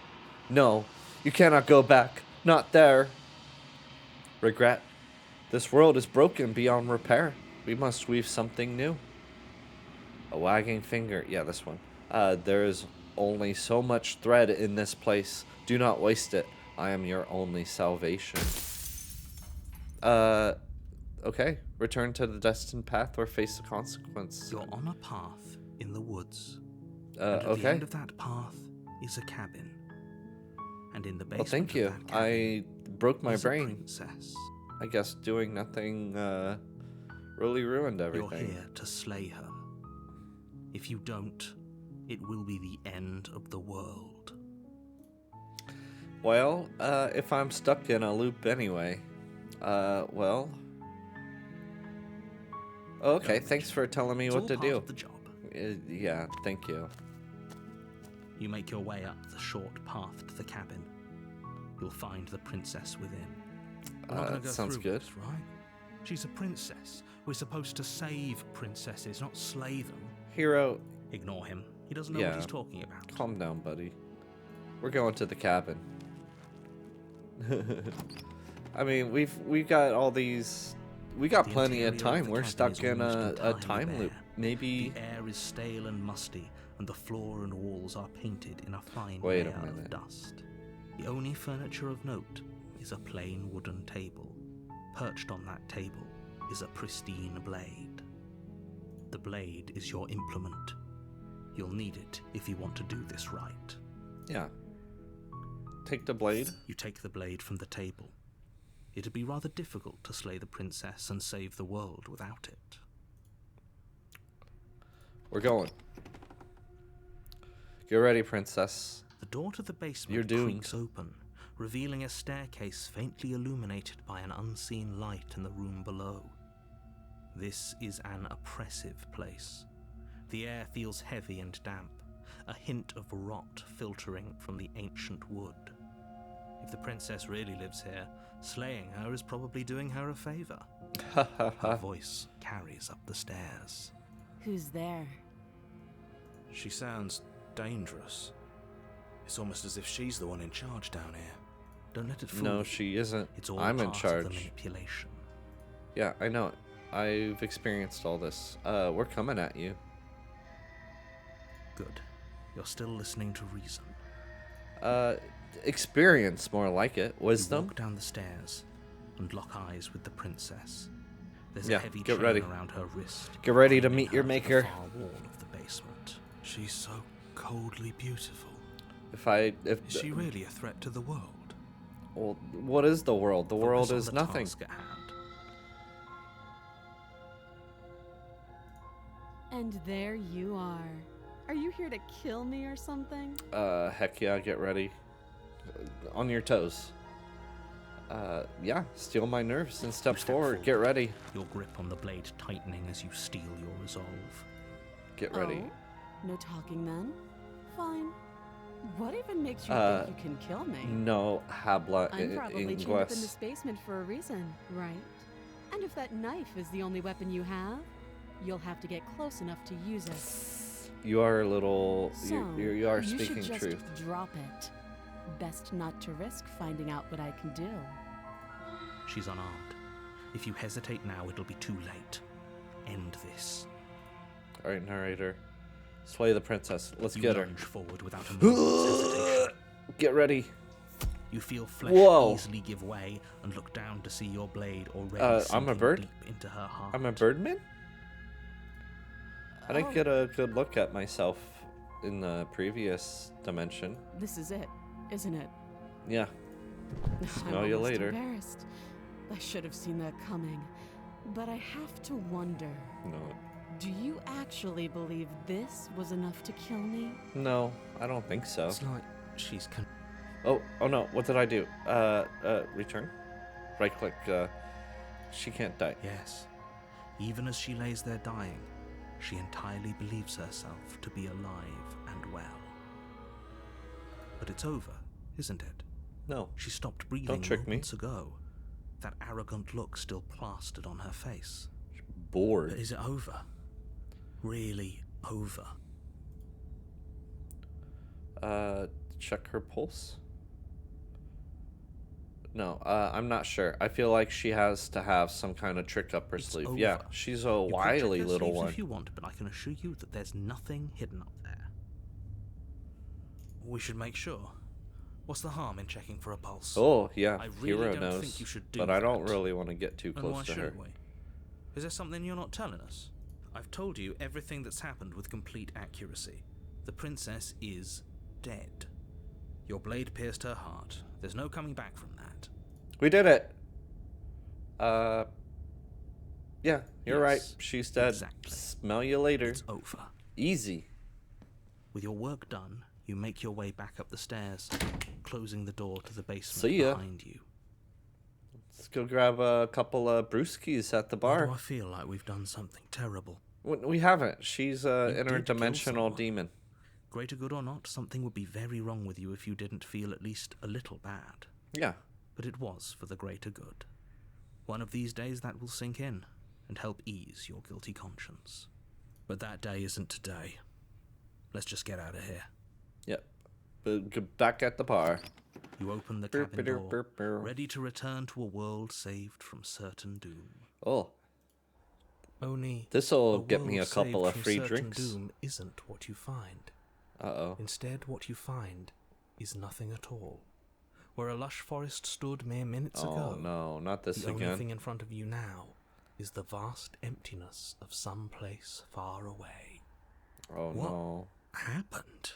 No, you cannot go back. Not there. Regret. This world is broken beyond repair. We must weave something new. A wagging finger. Yeah, this one. There is only so much thread in this place. Do not waste it. I am your only salvation. Okay. Return to the destined path or face the consequence. You're on a path in the woods. And at the Okay. end of that path is a cabin. And in the basement Well, thank of you. that cabin I broke my is a brain. princess. I guess doing nothing really ruined You're everything. here to slay her. If you don't, it will be the end of the world. Well, if I'm stuck in a loop anyway, well. Okay, thanks for telling me It's what all to part do. of the job. Yeah, thank you. You make your way up the short path to the cabin. You'll find the princess within. We're not gonna go sounds through good. this, right? She's a princess. We're supposed to save princesses, not slay them. Hero, Ignore him. He doesn't know Yeah. what he's talking about. calm down, buddy. We're going to the cabin. I mean, we've got all these. We got The plenty of interior of time. the We're cabin stuck is in almost a entirely time loop. bare. Maybe. The air is stale and musty, and the floor and walls are painted in a fine Wait a layer minute. of dust. The only furniture of note is a plain wooden table. Perched on that table is a pristine blade. The blade is your implement. You'll need it if you want to do this right. Yeah. Take the blade. You take the blade from the table. It'd be rather difficult to slay the princess and save the world without it. We're going. Get ready, princess. The door to the basement You're doomed. creaks open, revealing a staircase faintly illuminated by an unseen light in the room below. This is an oppressive place. The air feels heavy and damp, a hint of rot filtering from the ancient wood. If the princess really lives here, slaying her is probably doing her a favor. Her voice carries up the stairs. Who's there? She sounds dangerous. It's almost as if she's the one in charge down here. Don't let it fool No, you. she isn't. It's all I'm in part of charge. the manipulation. Yeah, I know it. I've experienced all this. We're coming at you. Good. You're still listening to reason. Experience, more like it. You Wisdom. walk down the stairs and lock eyes with the princess. There's Yeah, a heavy get chain ready. around her wrist. Get ready to binding meet your her to maker. The far wall of the basement. She's so coldly beautiful. If Is she really a threat to the world? Well, what is the world? The world Focus on is the nothing. task at hand. And there you are. Are you here to kill me or something? Heck yeah, get ready. On your toes. Yeah, steal my nerves and step You step forward. Get ready. Your grip on the blade tightening as you steel your resolve. Get ready. Oh, no talking then? Fine. What even makes you think you can kill me? No habla I'm probably chained up in inglés. this basement for a reason, right? And if that knife is the only weapon you have, you'll have to get close enough to use it. You are a little. So, You are you speaking should just truth. drop it. Best not to risk finding out what I can do. She's unarmed. If you hesitate now, it'll be too late. End this. All right, narrator. Slay the princess. Let's You get her. lunge forward without a moment's hesitation. Get ready. You feel flesh Whoa. easily give way and look down to see your blade already I'm a sinking bird? deep into her heart. I'm a birdman? I didn't Oh. get a good look at myself in the previous dimension. This is it, isn't it? Yeah. I'm Smell you almost later. Embarrassed. I should have seen that coming. But I have to wonder, No. do you actually believe this was enough to kill me? No, I don't think so. It's like she's Oh no, what did I do? Return? Right click, she can't die. Yes. Even as she lays there dying, she entirely believes herself to be alive and well. But it's over, isn't it? No. She stopped breathing trick me. moments ago. That arrogant look still plastered on her face. Bored. But is it over? Really over? Check her pulse? No, I'm not sure. I feel like she has to have some kind of trick up her It's sleeve. over. Yeah, she's a You can check wily her little sleeves one. if you want, but I can assure you that there's nothing hidden up there. We should make sure. What's the harm in checking for a pulse? Oh, yeah, I really Hero don't knows. think you should do but I don't that. really want to get too And why close to her. shouldn't we? Is there something you're not telling us? I've told you everything that's happened with complete accuracy. The princess is dead. Your blade pierced her heart. There's no coming back from that. We did it. Yeah, you're right. Yes, She's dead. exactly. Smell you later. It's over. Easy. With your work done, you make your way back up the stairs, closing the door to the basement See ya. behind you. Let's go grab a couple of brewskis at the Why do bar. I feel like we've done something terrible? We haven't. She's an You did kill interdimensional someone. demon. Greater good or not, something would be very wrong with you if you didn't feel at least a little bad. Yeah. But it was for the greater good. One of these days that will sink in and help ease your guilty conscience. But that day isn't today. Let's just get out of here. Yep. Back at the bar. You open the Burp, cabin burp, door, burp, burp. ready to return to a world saved from certain doom. Oh, Only this'll a get me a world couple saved of from free certain drinks. Doom isn't what you find. Uh-oh. Instead, what you find is nothing at all. Where a lush forest stood mere minutes Oh, ago, no, not this the only again. thing in front of you now is the vast emptiness of some place far away. Oh, What no. happened?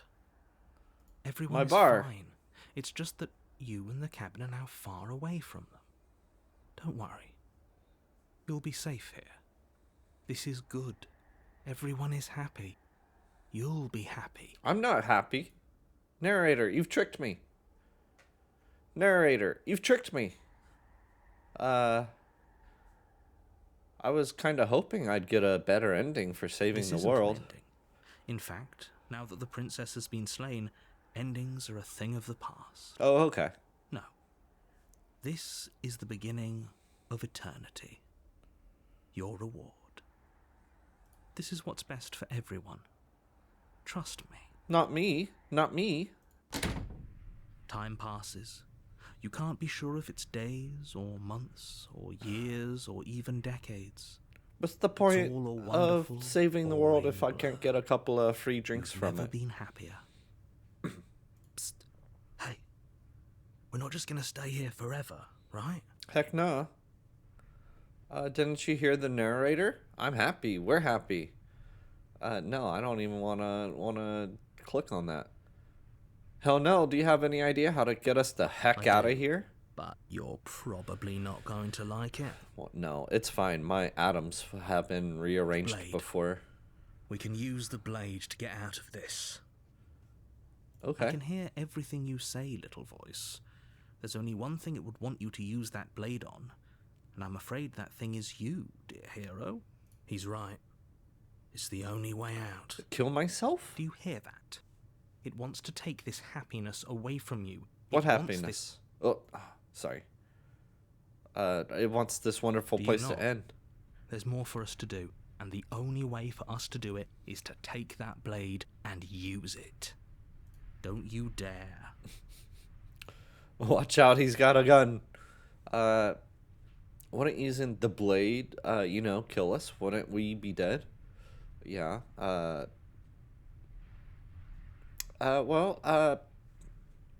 Everyone My is bar. fine. It's just that you and the cabin are now far away from them. Don't worry. You'll be safe here. This is good. Everyone is happy. You'll be happy. I'm not happy. Narrator, you've tricked me. Narrator, you've tricked me. I was kind of hoping I'd get a better ending for saving This the isn't an world. ending. In fact, now that the princess has been slain, endings are a thing of the past. Oh, okay. No. This is the beginning of eternity. Your reward. This is what's best for everyone. Trust me. Not me. Not me. Time passes. You can't be sure if it's days or months or years or even decades. What's the point all a of wonderful, saving the world if I boring can't blur. get a couple of free drinks You've from never it? been happier. Psst. Hey, we're not just gonna stay here forever, right? Heck no. Didn't you hear the narrator? I'm happy. We're happy. No, I don't even wanna click on that. Hell no. Do you have any idea how to get us the heck I out do. of here? But you're probably not going to like it. Well, no, it's fine. My atoms have been rearranged Blade. before. We can use the blade to get out of this. I Okay. can hear everything you say, little voice. There's only one thing it would want you to use that blade on, and I'm afraid that thing is you, dear hero. He's right. It's the only way out. Kill myself? Do you hear that? It wants to take this happiness away from you. What It wants happiness? this- Sorry. It wants this wonderful Do you place not? to end. There's more for us to do, and the only way for us to do it is to take that blade and use it. Don't you dare. Watch out, he's got a gun. Wouldn't using the blade, kill us? Wouldn't we be dead? Yeah.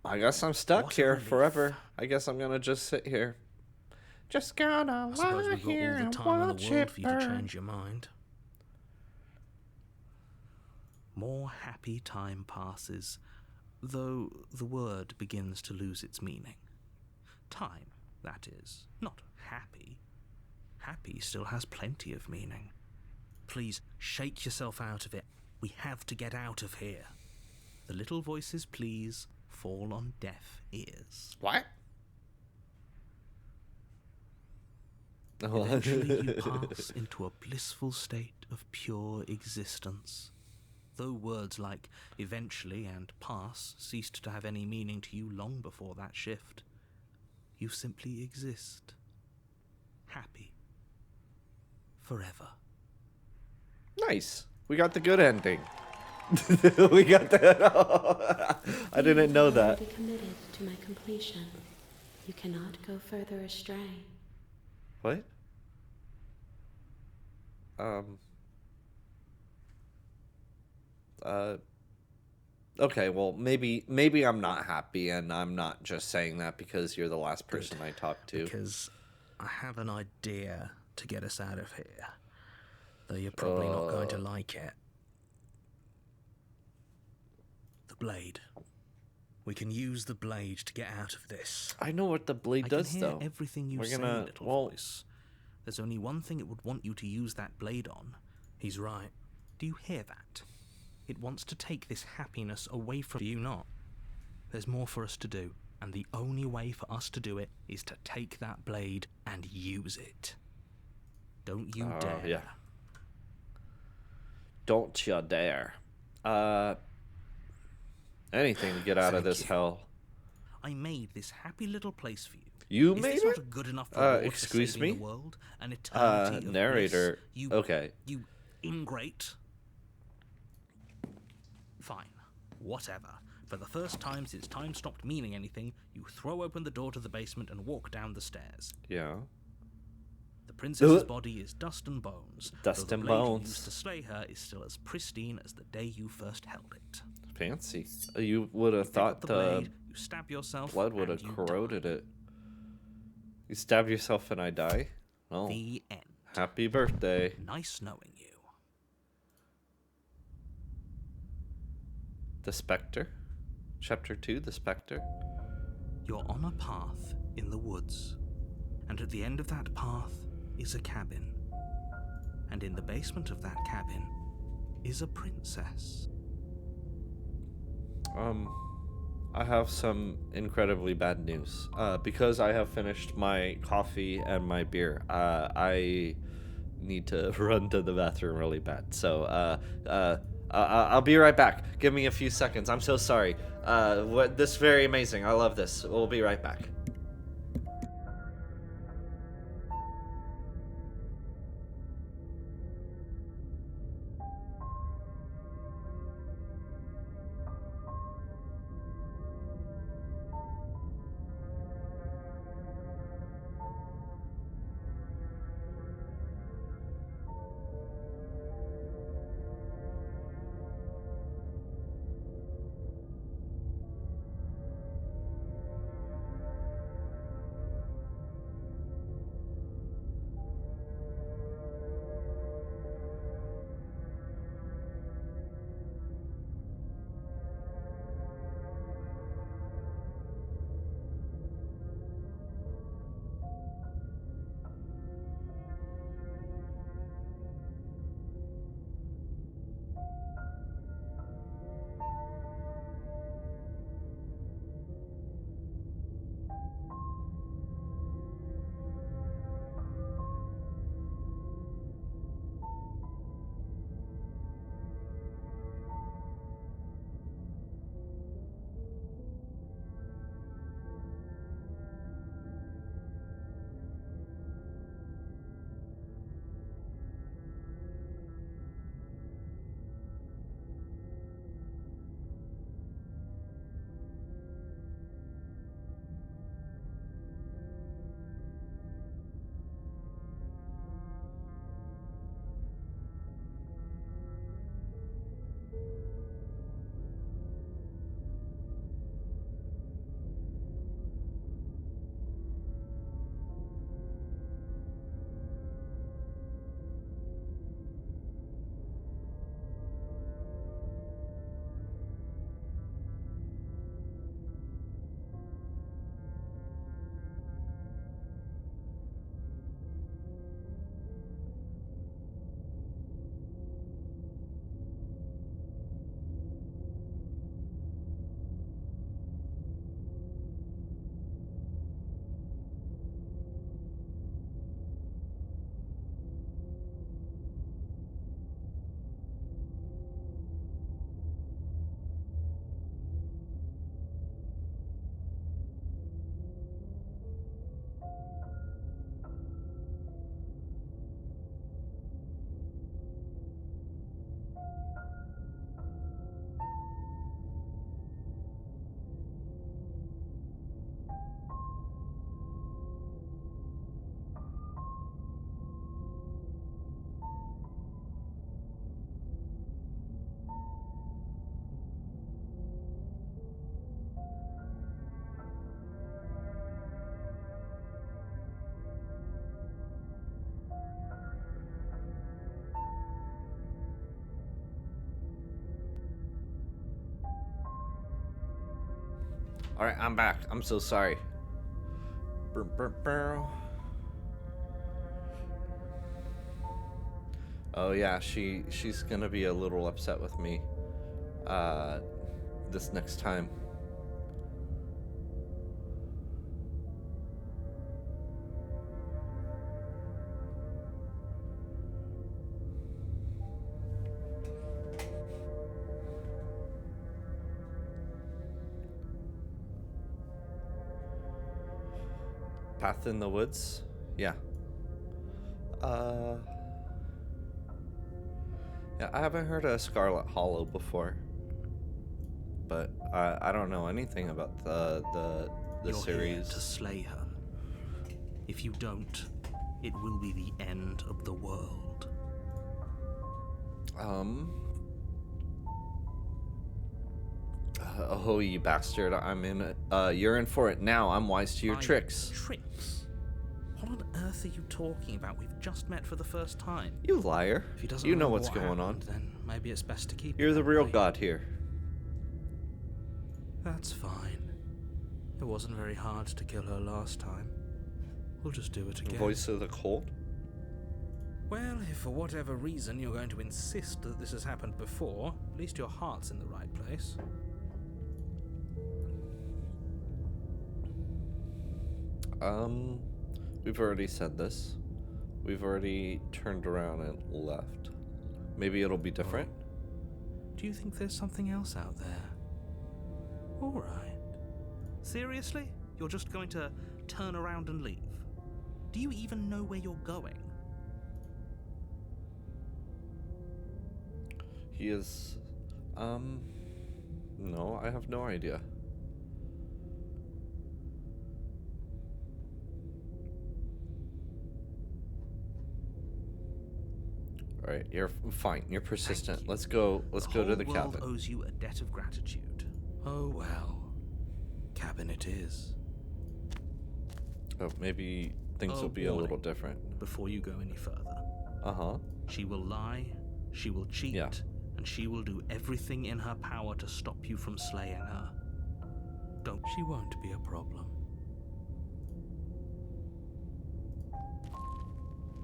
I guess I'm stuck What a here relief. forever. I guess I'm gonna just sit here. Just gonna I suppose lie we've got here all the and time in watch the world it for you to burn. change your mind. More happy time passes, though the word begins to lose its meaning. Time, that is, not happy. Happy still has plenty of meaning. Please, shake yourself out of it. We have to get out of here. The little voices, please, fall on deaf ears. What? Eventually you pass into a blissful state of pure existence. Though words like eventually and pass ceased to have any meaning to you long before that shift, you simply exist. Happy. Forever. Nice. We got the good ending. We got that. I didn't know that. Already committed to my completion. You cannot go further astray. What? Okay, well, maybe I'm not happy, and I'm not just saying that because you're the last person I talked to. Because I have an idea to get us out of here. Though you're probably not going to like it. The blade. We can use the blade to get out of this. I know what the blade does, I can hear though. everything you say, little voice. There's only one thing it would want you to use that blade on. He's right. Do you hear that? It wants to take this happiness away from you, not. There's more for us to do, and the only way for us to do it is to take that blade and use it. Don't you dare. Yeah. Don't you dare. Anything to get out of this hell. I made this happy little place for you. You Is made this it? not a good enough reward excuse for saving me? the world? An eternity of narrator. bliss? Okay. You ingrate. Fine. Whatever. For the first time since time stopped meaning anything, you throw open the door to the basement and walk down the stairs. Yeah. The princess's body is dust and bones. Dust though and the blade bones. you used to slay her is still as pristine as the day you first held it. Fancy. You would have thought the the blade, you stab yourself, blood would have corroded it. You stab yourself and I die? Oh. The end. Happy birthday. Nice knowing you. The Spectre. Chapter 2, The Spectre. You're on a path in the woods, and at the end of that path is a cabin. And in the basement of that cabin is a princess. I have some incredibly bad news. Because I have finished my coffee and my beer, I need to run to the bathroom really bad. So, I'll be right back. Give me a few seconds. I'm so sorry. This is very amazing. I love this. We'll be right back. Alright, I'm back. I'm so sorry. Brr, brr, brr. Oh yeah, she's gonna be a little upset with me this next time. Path in the woods? Yeah. Yeah, I haven't heard of Scarlet Hollow before. But I don't know anything about the You're series. here to slay her. If you don't, it will be the end of the world. Oh, you bastard. I'm in it. You're in for it now. I'm wise to your tricks. Tricks? What on earth are you talking about? We've just met for the first time. You liar. If he doesn't You know remember what's what going happened, on. then maybe it's best to keep You're it the that real way. god here. That's fine. It wasn't very hard to kill her last time. We'll just do it again. Voice of the cold? Well, if for whatever reason you're going to insist that this has happened before, at least your heart's in the right place. We've already said this. We've already turned around and left. Maybe it'll be different. Do you think there's something else out there? All right. Seriously? You're just going to turn around and leave? Do you even know where you're going? He is... No, I have no idea. Alright, you're fine. You're persistent. You. Let's go. Let's go to the whole world cabin. owes you a debt of gratitude. Oh well. Cabin it is. Oh, maybe things will be a little different. Before you go any further. Uh-huh. She will lie, she will cheat, Yeah. and she will do everything in her power to stop you from slaying her. She won't be a problem.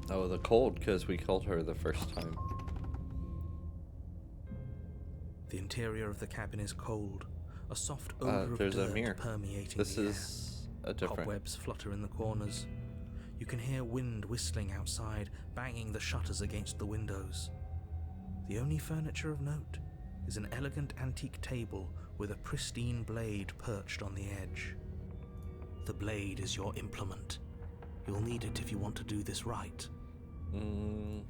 Oh, the cold, because we killed her the first time. The interior of the cabin is cold. A soft odor of there's a dirt mirror. permeating This the air. is a different... Cobwebs flutter in the corners. You can hear wind whistling outside, banging the shutters against the windows. The only furniture of note is an elegant antique table with a pristine blade perched on the edge. The blade is your implement. You'll need it if you want to do this right.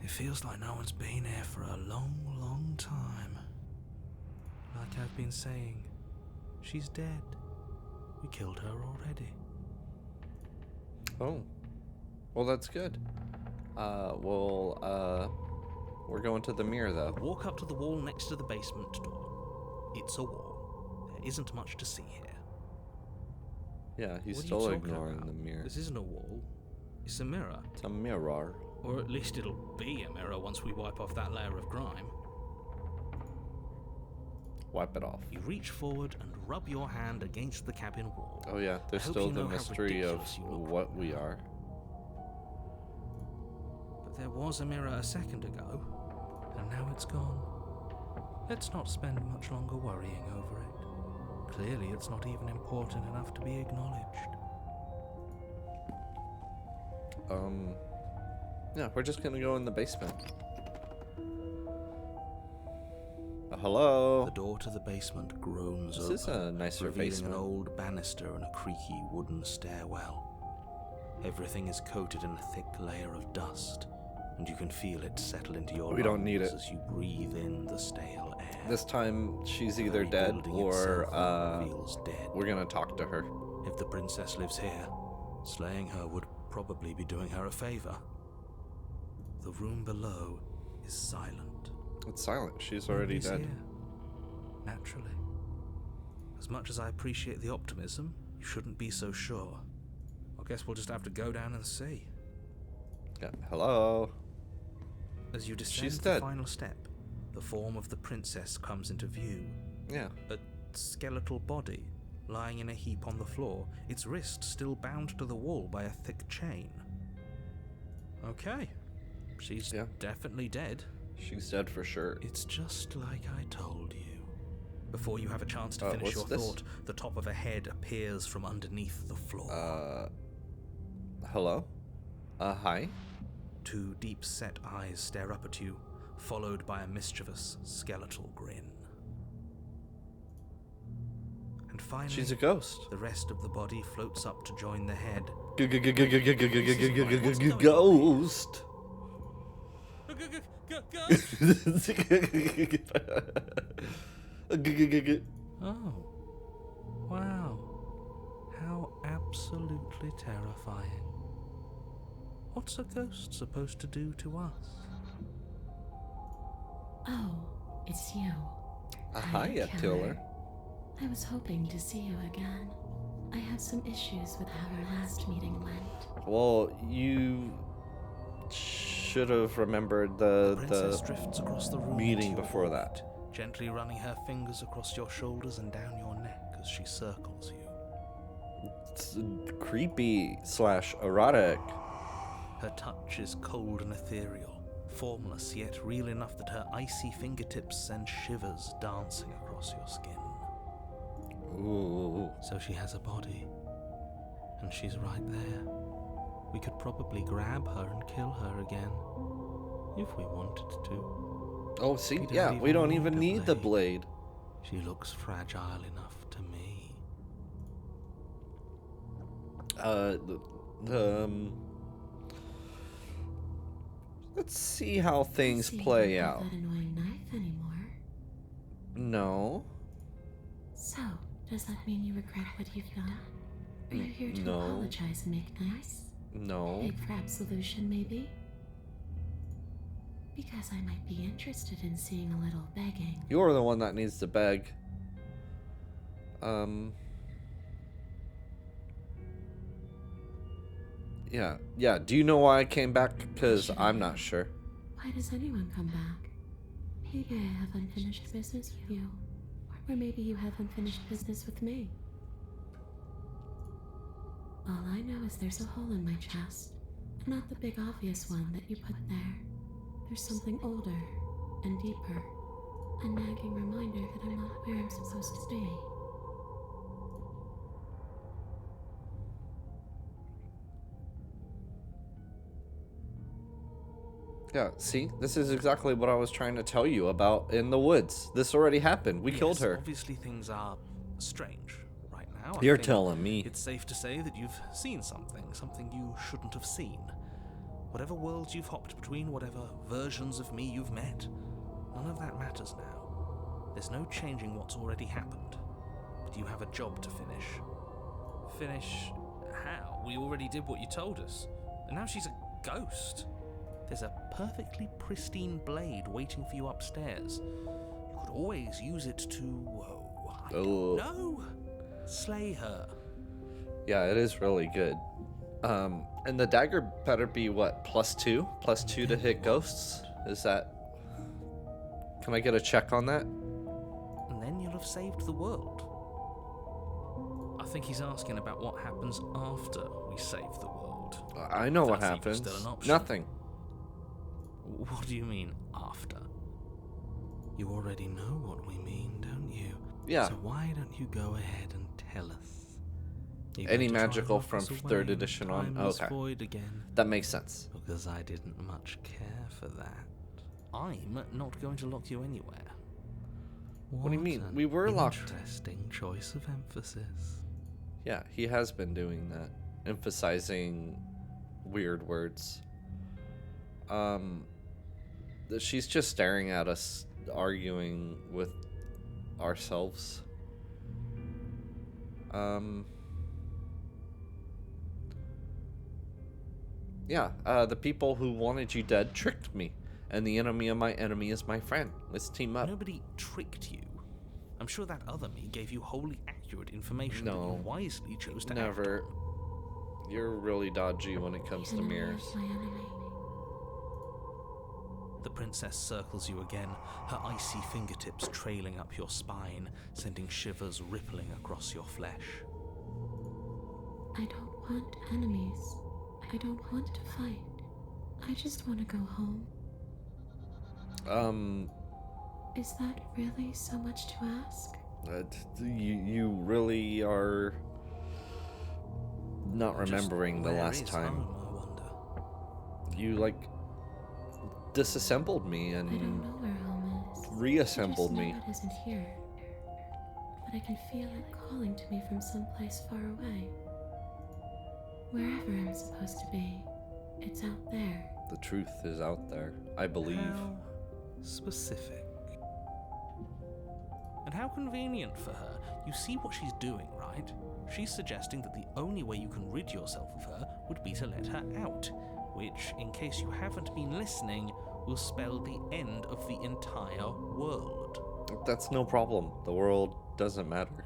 It feels like no one's been here for a long, long time. Like I've been saying, she's dead. We killed her already. Oh. Well, that's good. We're going to the mirror, though. Walk up to the wall next to the basement door. It's a wall. There isn't much to see here. Yeah, he's What are you still talking ignoring about? the mirror. This isn't a wall. It's a mirror. It's a mirror. Or at least it'll be a mirror once we wipe off that layer of grime. Wipe it off. You reach forward and rub your hand against the cabin wall. Oh yeah, there's I hope still you the know how mystery of ridiculous you look what right we now. are. But there was a mirror a second ago, and now it's gone. Let's not spend much longer worrying over it. Clearly, it's not even important enough to be acknowledged. Yeah, we're just gonna go in the basement. Hello? The door to the basement groans This open, is a nicer revealing basement. an old banister and a creaky wooden stairwell. Everything is coated in a thick layer of dust, and you can feel it settle into your We don't need lungs it. as you breathe in the stale air. This time she's The either very dead building or itself feels dead. we're gonna talk to her. If the princess lives here, slaying her would probably be doing her a favor. The room below is silent. It's silent. She's already Nobody's dead. here. Naturally. As much as I appreciate the optimism, you shouldn't be so sure. I guess we'll just have to go down and see. Yeah. Hello? As you descend She's the dead. final step, the form of the princess comes into view. Yeah. A skeletal body, lying in a heap on the floor, its wrist still bound to the wall by a thick chain. Okay, she's definitely dead. She's dead for sure. It's just like I told you. Before you have a chance to finish your what's this? thought, the top of a head appears from underneath the floor. Hello? Hi? 2 deep-set eyes stare up at you, followed by a mischievous, skeletal grin. And finally, She's a ghost. the rest of the body floats up to join the head. Ghost. Oh, wow. How absolutely terrifying. What's a ghost supposed to do to us? Oh, it's you. Hiya, Tiller. I was hoping to see you again. I have some issues with how our last meeting went. Well, you should have remembered Princess drifts across the room meeting to your before right, that. gently running her fingers across your shoulders and down your neck as she circles you. It's creepy / erotic. Her touch is cold and ethereal, formless yet real enough that her icy fingertips send shivers dancing across your skin. Ooh. So she has a body, and she's right there. We could probably grab her and kill her again, if we wanted to. Oh, see? We We don't even even need a need the blade. She looks fragile enough to me. Let's see how things See, play you don't out. have that annoying knife anymore. No. So, does that mean you regret what you've done? Are you here to No. apologize and make nice? No. Beg for absolution, maybe? Because I might be interested in seeing a little begging. You're the one that needs to beg. Yeah. Do you know why I came back? Because I'm not sure. Why does anyone come back? Maybe I have unfinished business with you. Or maybe you have unfinished business with me. All I know is there's a hole in my chest. Not the big obvious one that you put there. There's something older and deeper. A nagging reminder that I'm not where I'm supposed to be. Yeah, see? This is exactly what I was trying to tell you about in the woods. This already happened. We killed Yes, her. Obviously things are strange right now. I You're think telling me. It's safe to say that you've seen something you shouldn't have seen. Whatever worlds you've hopped between, whatever versions of me you've met, none of that matters now. There's no changing what's already happened. But you have a job to finish. Finish how? We already did what you told us. And now she's a ghost. There's a perfectly pristine blade waiting for you upstairs. You could always use it to, I don't know, slay her. Yeah, it is really good. And the dagger better be what, +2? +2 to hit ghosts? Is that... Can I get a check on that? And then you'll have saved the world. I think he's asking about what happens after we save the world. I know what That's even happens. still an option. Nothing. What do you mean, after? You already know what we mean, don't you? Yeah. So why don't you go ahead and tell us? You're Any going to try magical and lock from us away 3rd in edition on? timeless Okay. void again? That makes sense. Because I didn't much care for that. I'm not going to lock you anywhere. What do you mean? an We were locked. Interesting choice of emphasis. Yeah, he has been doing that. Emphasizing weird words. She's just staring at us, arguing with ourselves. Yeah, the people who wanted you dead tricked me. And the enemy of my enemy is my friend. Let's team up. Nobody tricked you. I'm sure that other me gave you wholly accurate information that No. you wisely chose to Never. act on. You're really dodgy when it comes to Enemy mirrors. of my enemy. The princess circles you again, her icy fingertips trailing up your spine, sending shivers rippling across your flesh. I don't want enemies. I don't want to fight. I just want to go home. Is that really so much to ask? You really are not remembering the Where last is time. home, I wonder? You, like, disassembled me I don't and know where home is. reassembled I me. just know it isn't here. But I can feel it calling to me from someplace far away. Wherever I'm supposed to be, it's out there. The truth is out there, I believe. How specific. And how convenient for her. You see what she's doing, right? She's suggesting that the only way you can rid yourself of her would be to let her out, which, in case you haven't been listening, will spell the end of the entire world. That's no problem. The world doesn't matter.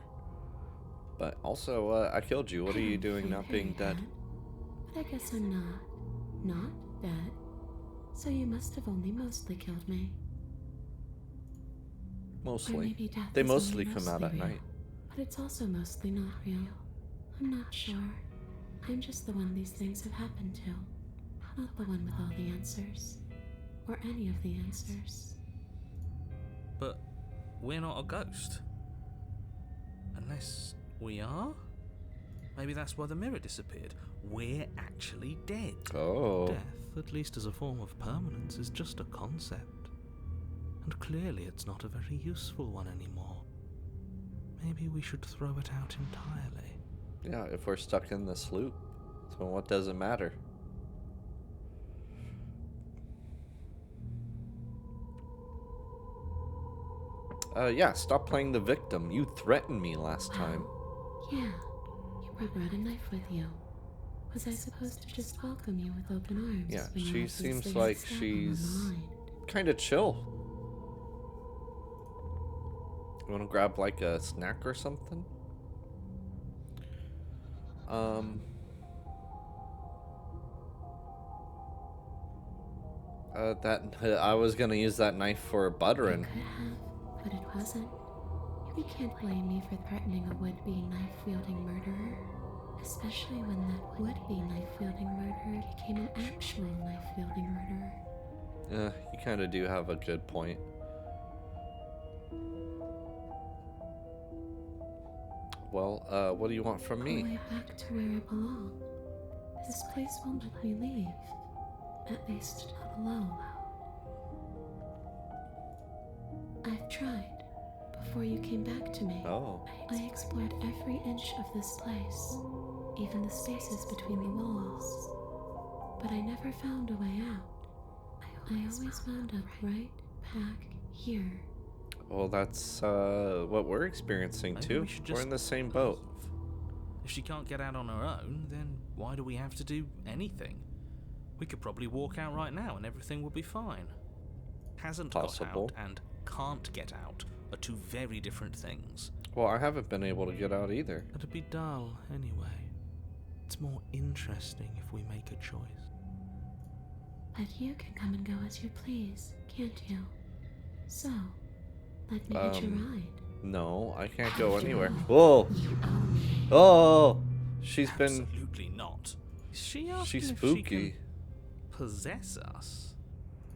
But also, I killed you. What are you doing not being dead? But I guess I'm not. Not dead. So you must have only mostly killed me. Or Mostly. maybe death They is mostly only come out at real, night. But it's also mostly not real. I'm not sure. I'm just the one these things have happened to. Not the one with all the answers. Or any of the answers. But we're not a ghost. Unless we are? Maybe that's why the mirror disappeared. We're actually dead. Oh. Death, at least as a form of permanence, is just a concept. And clearly it's not a very useful one anymore. Maybe we should throw it out entirely. Yeah, if we're stuck in this loop, so what does it matter? Yeah, stop playing the victim. You threatened me last time. Yeah. You brought a knife with you. Was I supposed to just welcome you with open arms? Yeah, when you she obviously seems had like stabbing on she's the mind? kind of chill. You want to grab like a snack or something? That I was gonna use that knife for buttering. You could have, but it wasn't. You can't blame me for threatening a would-be knife-wielding murderer. Especially when that would-be knife-wielding murderer became an actual knife-wielding murderer. Yeah, you kind of do have a good point. Well, what do you want from All me? the way back to where I belong. This place won't let me leave. At least not alone. I've tried. Before you came back to me, Oh, I explored every inch of this place, even the spaces between the walls. But I never found a way out. I always wound up right back here. well, that's what we're experiencing Maybe too. we should We're just in the same boat. leave. If she can't get out on her own, then why do we have to do anything? We could probably walk out right now and everything would be fine. Hasn't Possible. got out and can't get out are two very different things. Well, I haven't been able to get out either. It'd be dull anyway. It's more interesting if we make a choice. But you can come and go as you please, can't you? So, let me hitch a ride. No, I can't go anywhere. Whoa! Oh! She's been... Absolutely not. Is she asking She's if spooky. she can possess us?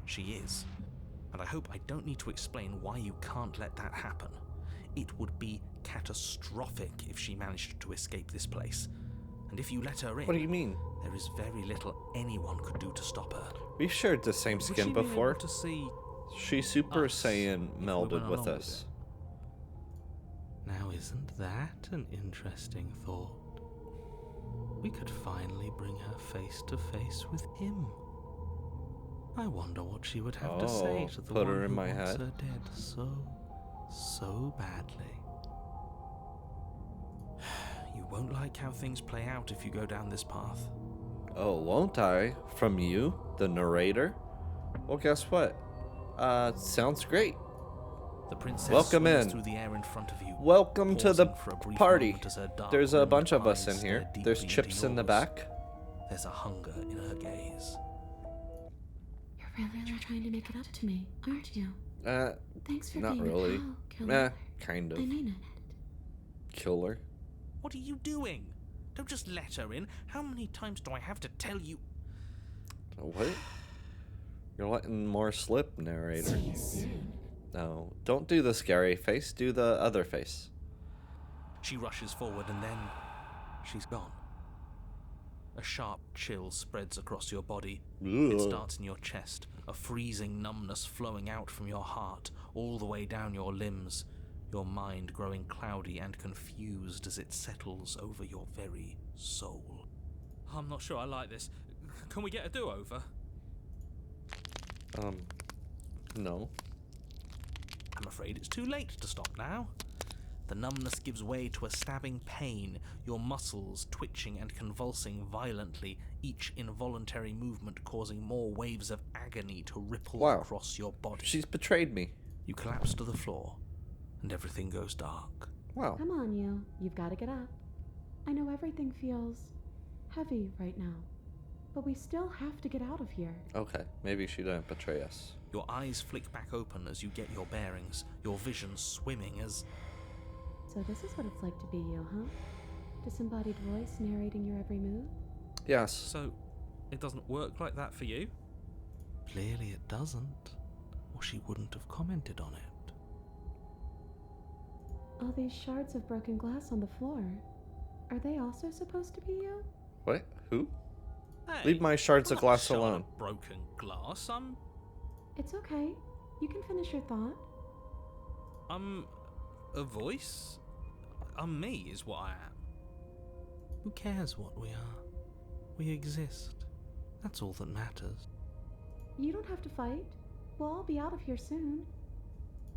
She is. And I hope I don't need to explain why you can't let that happen. It would be catastrophic if she managed to escape this place. And if you let her in, What do you mean? there is very little anyone could do to stop her. We've shared the same Would skin she be before. able to see? She Super us Saiyan if we melded went with along with us. Now, isn't that an interesting thought? We could finally bring her face to face with him. I wonder what she would have to say Oh, to the put one her in who my wants head. her dead so badly. You won't like how things play out if you go down this path. Oh, won't I? From you, the narrator? Well, guess what? Sounds great. The princess Welcome swings in. through the air in front of you. Welcome to the pausing for a brief party. moment as her dark There's a rimmed bunch of us eyes in here. stare There's deeply chips into in the yours. back. There's a hunger in her gaze. You're really trying to make it up to me, aren't you? Thanks for Not being really. a pal, killer. Kind of. I mean it. Killer. What are you doing? Don't just let her in. How many times do I have to tell you? What? You're letting more slip, narrator. No, don't do the scary face. Do the other face. She rushes forward and then she's gone. A sharp chill spreads across your body. It starts in your chest, a freezing numbness flowing out from your heart, all the way down your limbs, your mind growing cloudy and confused as it settles over your very soul. I'm not sure I like this. Can we get a do-over? No. I'm afraid it's too late to stop now. The numbness gives way to a stabbing pain, your muscles twitching and convulsing violently, each involuntary movement causing more waves of agony to ripple across your body. She's betrayed me. You collapse to the floor, and everything goes dark. Wow. Come on, you. You've got to get up. I know everything feels heavy right now, but we still have to get out of here. Okay, maybe she didn't betray us. Your eyes flick back open as you get your bearings, your vision swimming as... So this is what it's like to be you, huh? Disembodied voice narrating your every move? Yes. So, it doesn't work like that for you? Clearly it doesn't, or she wouldn't have commented on it. All these shards of broken glass on the floor, are they also supposed to be you? What? Who? Hey, Leave my shards I'm of not glass shard alone. of broken glass. It's okay. You can finish your thought. I'm a voice? I'm me, is what I am. Who cares what we are? We exist. That's all that matters. You don't have to fight. We'll all be out of here soon.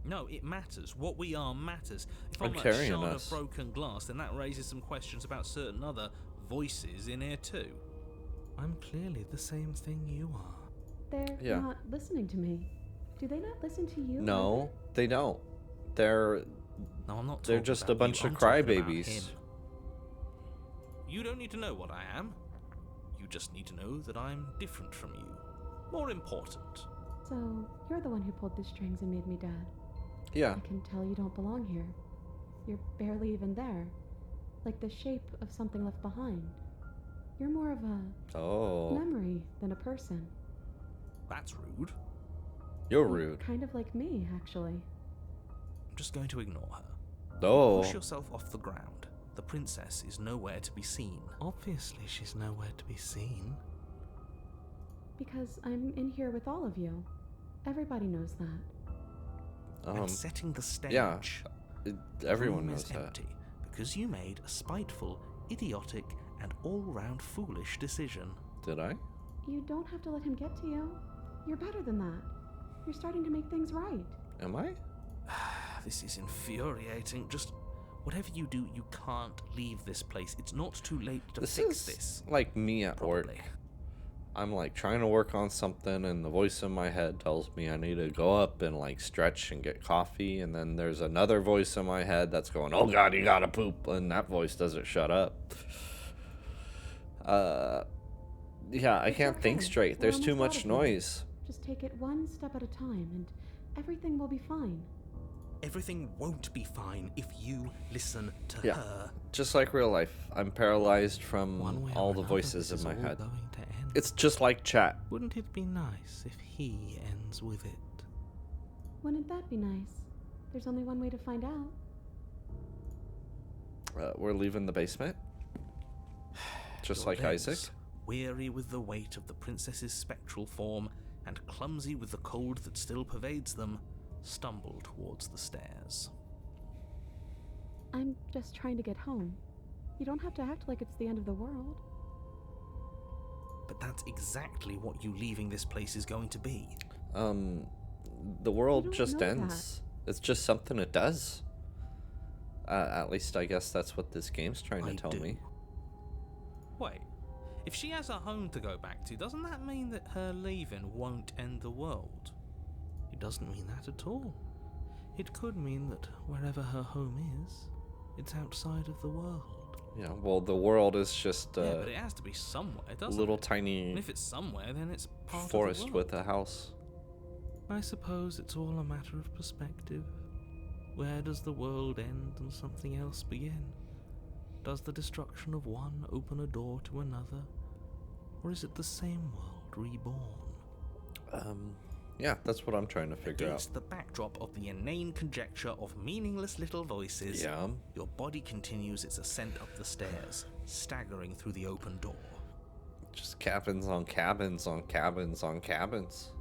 No, it matters. What we are matters. If I'm I'm a carrying shard us. of broken glass, then that raises some questions about certain other voices in here too. I'm clearly the same thing you are. They're not listening to me. Do they not listen to you? No, they don't. They're No, I'm not. They're talking just about a bunch you. of I'm talking about crybabies. him. You don't need to know what I am. You just need to know that I'm different from you. More important. So, you're the one who pulled the strings and made me dead. yeah. I can tell you don't belong here. You're barely even there. Like the shape of something left behind. You're more of a Oh, memory than a person. That's rude. you're rude. Kind of like me, actually. I'm just going to ignore her. Oh, Push yourself off the ground. The princess is nowhere to be seen. Obviously, she's nowhere to be seen. Because I'm in here with all of you. Everybody knows that. And setting the stage. yeah. The Everyone room knows is that. empty because you made a spiteful, idiotic, and all-round foolish decision. Did I? You don't have to let him get to you. You're better than that. You're starting to make things right. Am I? This is infuriating. Just whatever you do, you can't leave this place. It's not too late to This fix is this. like me at work. Probably. I'm like trying to work on something, and the voice in my head tells me I need to go up and like stretch and get coffee. And then there's another voice in my head that's going, "Oh God, you gotta poop," and that voice doesn't shut up. Yeah, I It's can't think okay. straight. We're There's too almost out much of here. noise. Just take it one step at a time, and everything will be fine. Everything won't be fine if you listen to Yeah. her. Just like real life, I'm paralyzed One from way all or the another, voices this in is my all head. going to end. It's just like chat. Wouldn't it be nice if he ends with it? Wouldn't that be nice? There's only one way to find out. We're leaving the basement. Just Your like legs, Isaac. weary with the weight of the princess's spectral form and clumsy with the cold that still pervades them, stumble towards the stairs. I'm just trying to get home. You don't have to act like it's the end of the world. But that's exactly what you leaving this place is going to be. The world don't just know ends. It's just something it does. At least I guess that's what this game's trying to I tell do. me. Wait, if she has a home to go back to, doesn't that mean that her leaving won't end the world? It doesn't mean that at all. It could mean that wherever her home is, it's outside of the world. Yeah, well, the world is just Yeah, a but it has to be somewhere, doesn't little it? tiny And if it's somewhere, then it's part forest of the world. with a house. I suppose it's all a matter of perspective. Where does the world end and something else begin? Does the destruction of one open a door to another? Or is it the same world reborn? Yeah, that's what I'm trying to figure out. Against the backdrop of the inane conjecture of meaningless little voices, Yeah. your body continues its ascent up the stairs, staggering through the open door. Just cabins on cabins on cabins on cabins.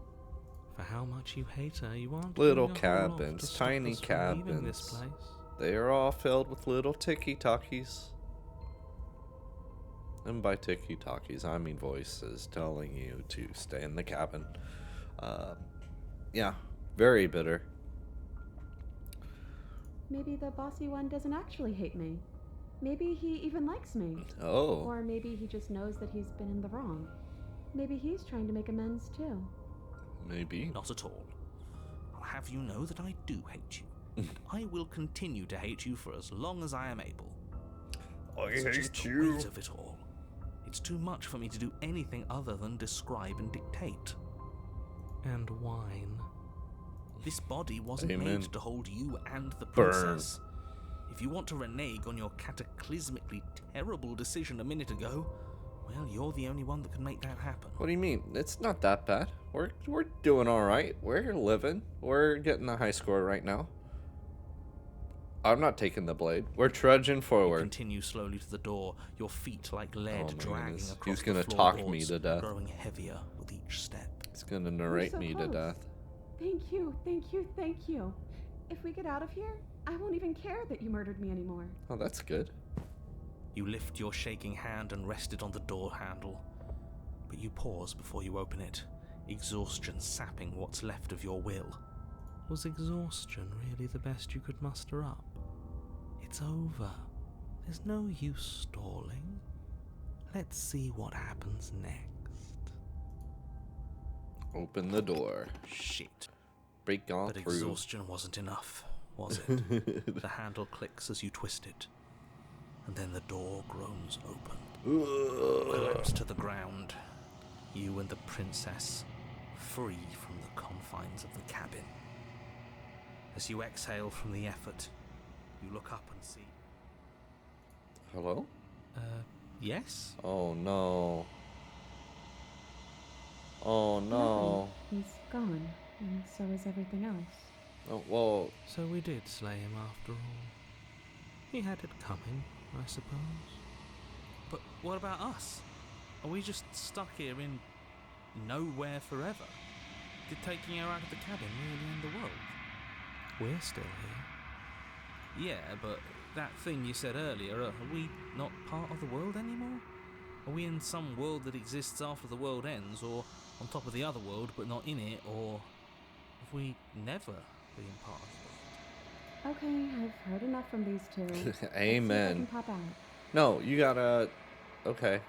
For how much you hate her, you aren't Little doing a whole lot cabins, to stop tiny us from leaving this cabins. place. They are all filled with little tiki-talkies. And by tiki-talkies, I mean voices telling you to stay in the cabin. Yeah, very bitter. Maybe the bossy one doesn't actually hate me. Maybe he even likes me. Oh, Or maybe he just knows that he's been in the wrong. Maybe he's trying to make amends too. maybe. Not at all. I'll have you know that I do hate you, and I will continue to hate you for as long as I am able. It's just the weight of it all. It's too much for me to do anything other than describe and dictate. And wine. This body wasn't Amen. made to hold you and the Burn. princess. If you want to renege on your cataclysmically terrible decision a minute ago, well, you're the only one that can make that happen. What do you mean? It's not that bad. We're doing all right. We're living. We're getting a high score right now. I'm not taking the blade. We're trudging You forward. continue slowly to the door, your feet like lead Oh my dragging goodness. across He's gonna the talk me floorboards, to death. growing heavier with each step. It's gonna narrate so me to close. death. Thank you, thank you, thank you. If we get out of here, I won't even care that you murdered me anymore. Oh, that's good. You lift your shaking hand and rest it on the door handle, but you pause before you open it, exhaustion sapping what's left of your will. Was exhaustion really the best you could muster up? It's over. There's no use stalling. Let's see what happens next. Open the door. Shit. Break on But through. exhaustion wasn't enough, was it? The handle clicks as you twist it, and then the door groans open. Collapse to the ground. You and the princess, free from the confines of the cabin. As you exhale from the effort, you look up and see. Hello? Yes? Oh no. Oh no. Nothing. He's gone, and so is everything else. Oh, whoa. So we did slay him after all. He had it coming, I suppose. But what about us? Are we just stuck here in nowhere forever? Did taking her out of the cabin really end the world? We're still here. Yeah, but that thing you said earlier, are we not part of the world anymore? Are we in some world that exists after the world ends, or on top of the other world but not in it, or have we never been part of the world? Okay, I've heard enough from these two. Let's see if I Amen. can pop out. No, you gotta. Okay.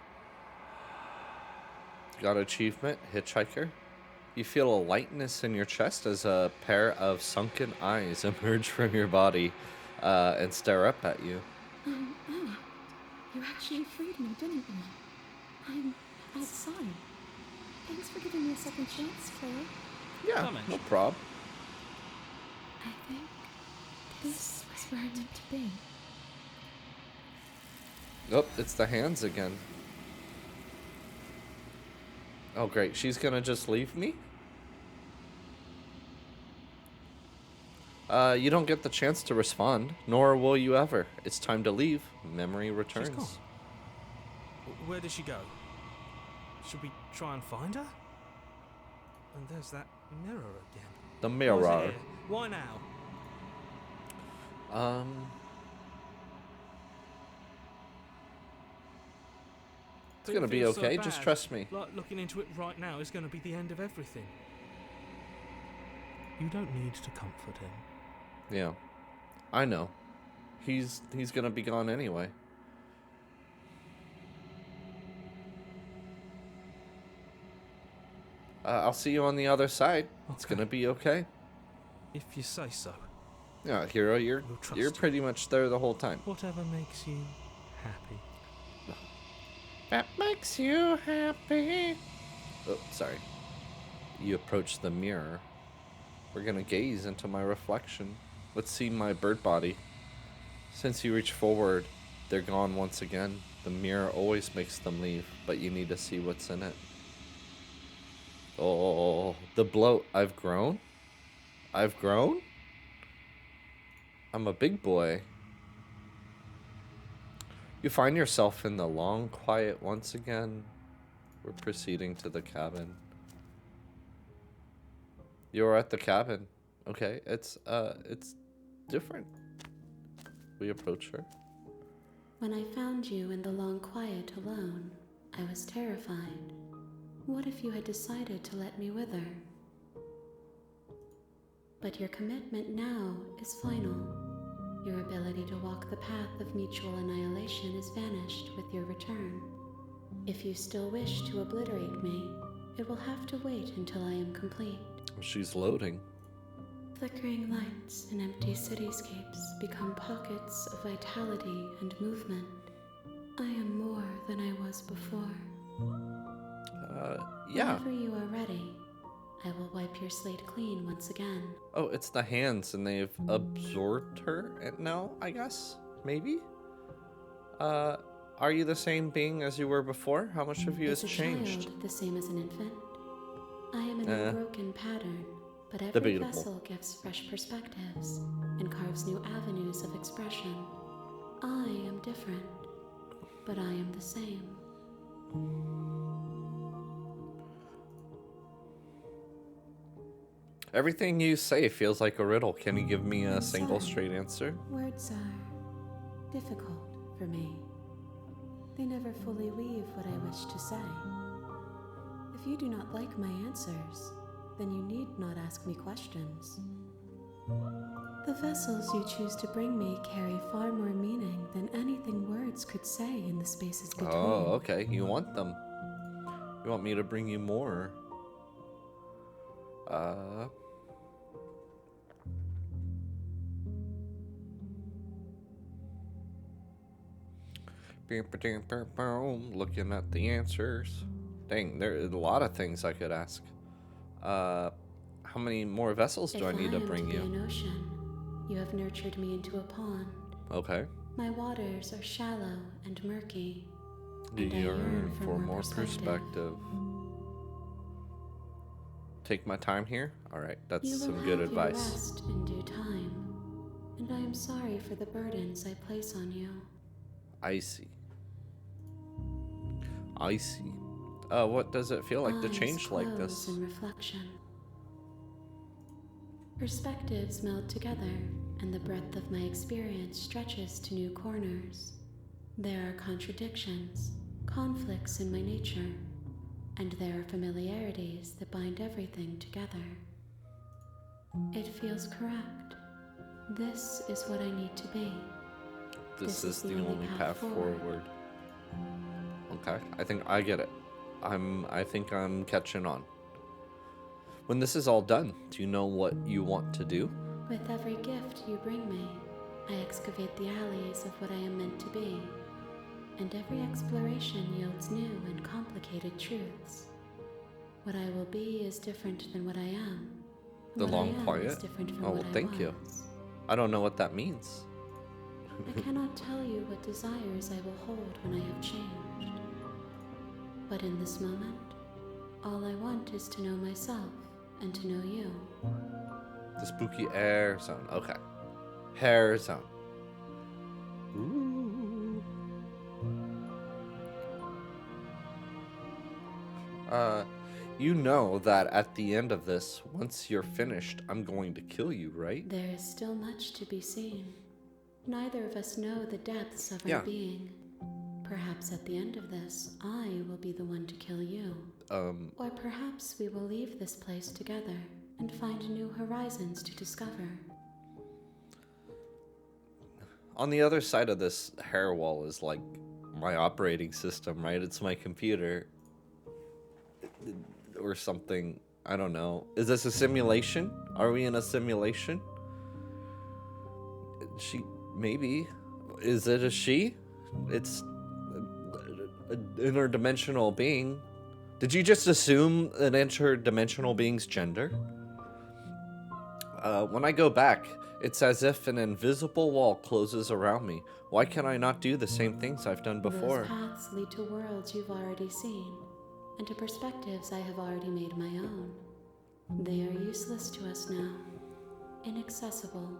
Got achievement, hitchhiker. You feel a lightness in your chest as a pair of sunken eyes emerge from your body and stare up at you. Ella, you actually freed me, didn't you? I'm outside. Thanks for giving me a second chance, Claire. Yeah, Come in. no prob. I think this was where I meant to be. Oh, it's the hands again. Oh, great. She's gonna just leave me? You don't get the chance to respond, nor will you ever. It's time to leave. Memory returns. She's gone. Where did she go? Should we try and find her? And there's that mirror again. The Why is it mirror. here? Why now? It's gonna be okay. Just trust me. Like looking into it right now is going to be the end of everything. You don't need to comfort him. Yeah, I know. He's gonna be gone anyway. I'll see you on the other side. It's Okay. gonna be okay. If you say so. Yeah, hero, you're We'll trust you're you. pretty much there the whole time. Whatever makes you happy. That makes you happy. Oh, sorry. You approach the mirror. We're gonna gaze into my reflection. Let's see my bird body. Since you reach forward, they're gone once again. The mirror always makes them leave, but you need to see what's in it. Oh, the bloat. I've grown? I've grown? I'm a big boy. You find yourself in the long quiet once again. We're proceeding to the cabin. You're at the cabin. Okay, it's different. We approach her. When I found you in the long quiet alone, I was terrified. What if you had decided to let me wither? But your commitment now is final. Your ability to walk the path of mutual annihilation is vanished with your return. If you still wish to obliterate me, it will have to wait until I am complete. She's loading. Flickering lights in empty cityscapes become pockets of vitality and movement. I am more than I was before. Yeah. Whenever you are ready, I will wipe your slate clean once again. Oh, it's the hands, and they've absorbed her now, I guess? Maybe? Are you the same being as you were before? How much of you has changed? Is a child the same as an infant? I am in a broken pattern, but every Debatable. vessel gives fresh perspectives and carves new avenues of expression. I am different, but I am the same. Everything you say feels like a riddle. Can you give me a single straight answer? Words are difficult for me. They never fully weave what I wish to say. If you do not like my answers, then you need not ask me questions. The vessels you choose to bring me carry far more meaning than anything words could say in the spaces between. Oh, okay. You want them. You want me to bring you more. Looking at the answers. Dang, there are a lot of things I could ask. How many more vessels do I need to bring you? An ocean, you have nurtured me into a pond. Okay. My waters are shallow and murky. Do and I you yearn yearn for more perspective? Take my time here? Alright, that's some good advice. You will have your rest in due time, and I am sorry for the burdens I place on you. I see. I see. What does it feel like to change like this? In reflection. Perspectives meld together, and the breadth of my experience stretches to new corners. There are contradictions, conflicts in my nature, and there are familiarities that bind everything together. It feels correct. This is what I need to be. This is the only path forward. Okay, I think I get it. I think I'm catching on. When this is all done, do you know what you want to do? With every gift you bring me, I excavate the alleys of what I am meant to be, and every exploration yields new and complicated truths. What I will be is different than what I am. The What long I am quiet? is different from Oh, what I thank you. was. I don't know what that means. I cannot tell you what desires I will hold when I have changed. But in this moment, all I want is to know myself and to know you. The spooky air zone. Okay. Hair zone. Ooh. You know that at the end of this, once you're finished, I'm going to kill you, right? There is still much to be seen. Neither of us know the depths of our being. Perhaps at the end of this, I will be the one to kill you. Or perhaps we will leave this place together and find new horizons to discover. On the other side of this hair wall is like my operating system, right? It's my computer. Or something. I don't know. Is this a simulation? Are we in a simulation? She, maybe. Is it a she? It's an interdimensional being. Did you just assume an interdimensional being's gender? When I go back, it's as if an invisible wall closes around me. Why can I not do the same things I've done before? Those paths lead to worlds you've already seen, and to perspectives I have already made my own. They are useless to us now, inaccessible.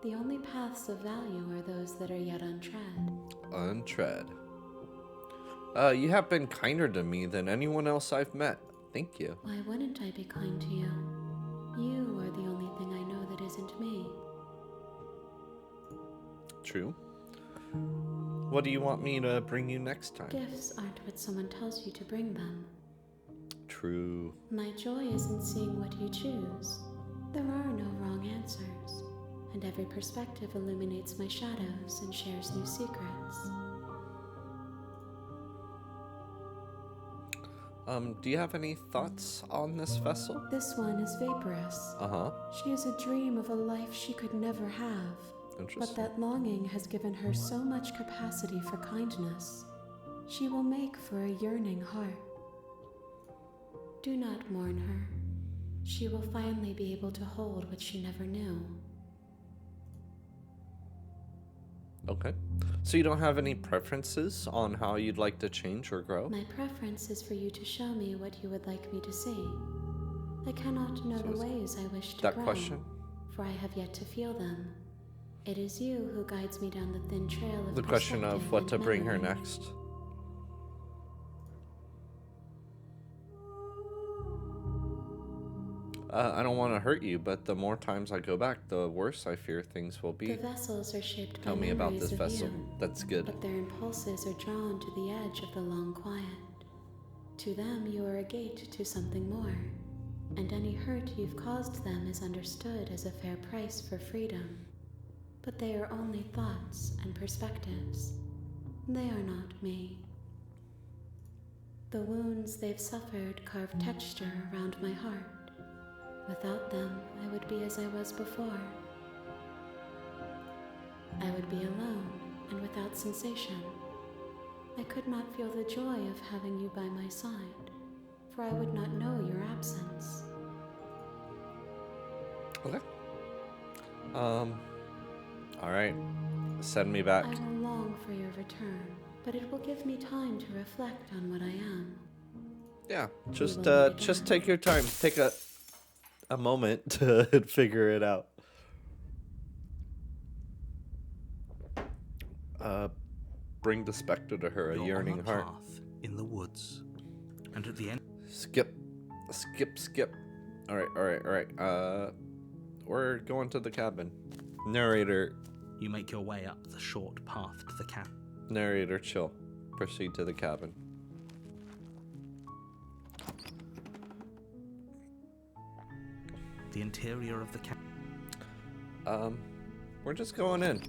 The only paths of value are those that are yet untread. Untread. You have been kinder to me than anyone else I've met. Thank you. Why wouldn't I be kind to you? You are the only thing I know that isn't me. True. What do you want me to bring you next time? Gifts aren't what someone tells you to bring them. True. My joy is in seeing what you choose. There are no wrong answers, and every perspective illuminates my shadows and shares new secrets. Do you have any thoughts on this vessel? This one is vaporous. Uh-huh. She has a dream of a life she could never have. But Interesting. that longing has given her so much capacity for kindness. She will make for a yearning heart. Do not mourn her. She will finally be able to hold what she never knew. Okay. So you don't have any preferences on how you'd like to change or grow? My preference is for you to show me what you would like me to see. I cannot know the ways I wish to that grow, question? for I have yet to feel them. It is you who guides me down the thin trail of The question of perspective what and to bring her memory. next. I don't want to hurt you, but the more times I go back, the worse I fear things will be. The vessels are shaped Tell by me about memories this of vessel. you, That's good. but their impulses are drawn to the edge of the long quiet. To them, you are a gate to something more, and any hurt you've caused them is understood as a fair price for freedom. But they are only thoughts and perspectives. They are not me. The wounds they've suffered carve texture around my heart. Without them, I would be as I was before. I would be alone and without sensation. I could not feel the joy of having you by my side, for I would not know your absence. Okay. Alright. Send me back. I will long for your return, but it will give me time to reflect on what I am. Yeah. will Just meet again. just take your time. Take a moment to figure it out. Bring the specter to her, a You're yearning on a heart. path in the woods, and at the end, Skip. Alright. We're going to the cabin. Narrator, you make your way up the short path to the camp. chill. Proceed to the cabin. The interior of the camp. We're just going in.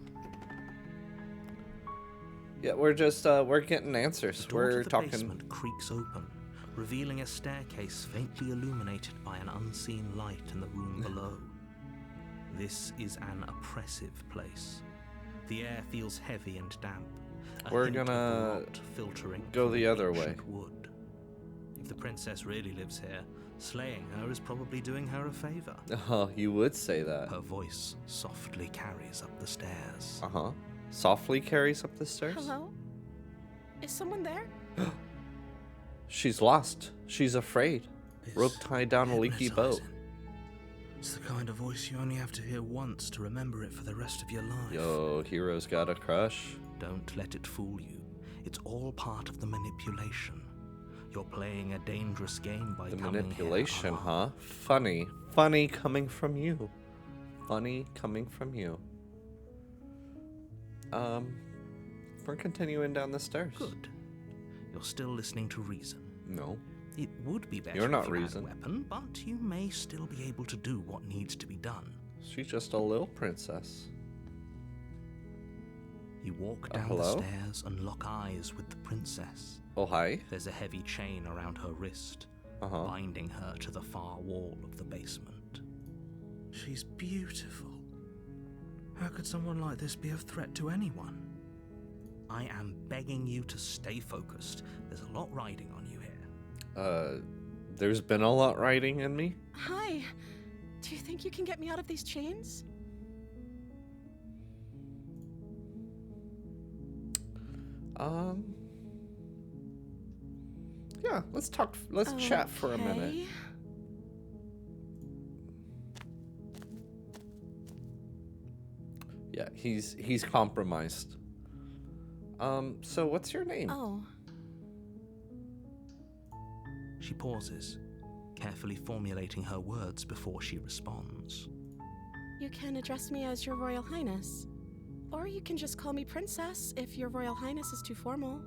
Yeah, we're just, we're getting answers. The door We're to the talking. basement creaks open, revealing a staircase faintly illuminated by an unseen light in the room below. This is an oppressive place. The air feels heavy and damp. A We're hint of gonna rot filtering go from the other ancient way. Wood. If the princess really lives here, slaying her is probably doing her a favor. Oh, you would say that. Her voice softly carries up the stairs. Uh-huh. Softly carries up the stairs? Hello? Is someone there? She's lost. She's afraid. Rope tied down a leaky boat. It's the kind of voice you only have to hear once to remember it for the rest of your life. Yo, hero's got a crush. Don't let it fool you. It's all part of the manipulation. You're playing a dangerous game by The coming here manipulation, unarmed. huh? Funny. Funny coming from you. Funny coming from you. We're continuing down the stairs. Good. You're still listening to reason. No. It would be better You're not if you reason. had a weapon, but you may still be able to do what needs to be done. She's just a little princess. You walk down the hello? stairs and lock eyes with the princess. Oh, hi. There's a heavy chain around her wrist, Uh-huh. binding her to the far wall of the basement. She's beautiful. How could someone like this be of threat to anyone? I am begging you to stay focused. There's a lot riding on you here. There's been a lot riding in me. Hi. Do you think you can get me out of these chains? Yeah, let's talk. Let's chat for a minute. Okay. Yeah, he's compromised. So what's your name? Oh. She pauses, carefully formulating her words before she responds. You can address me as Your Royal Highness. Or you can just call me Princess if Your Royal Highness is too formal.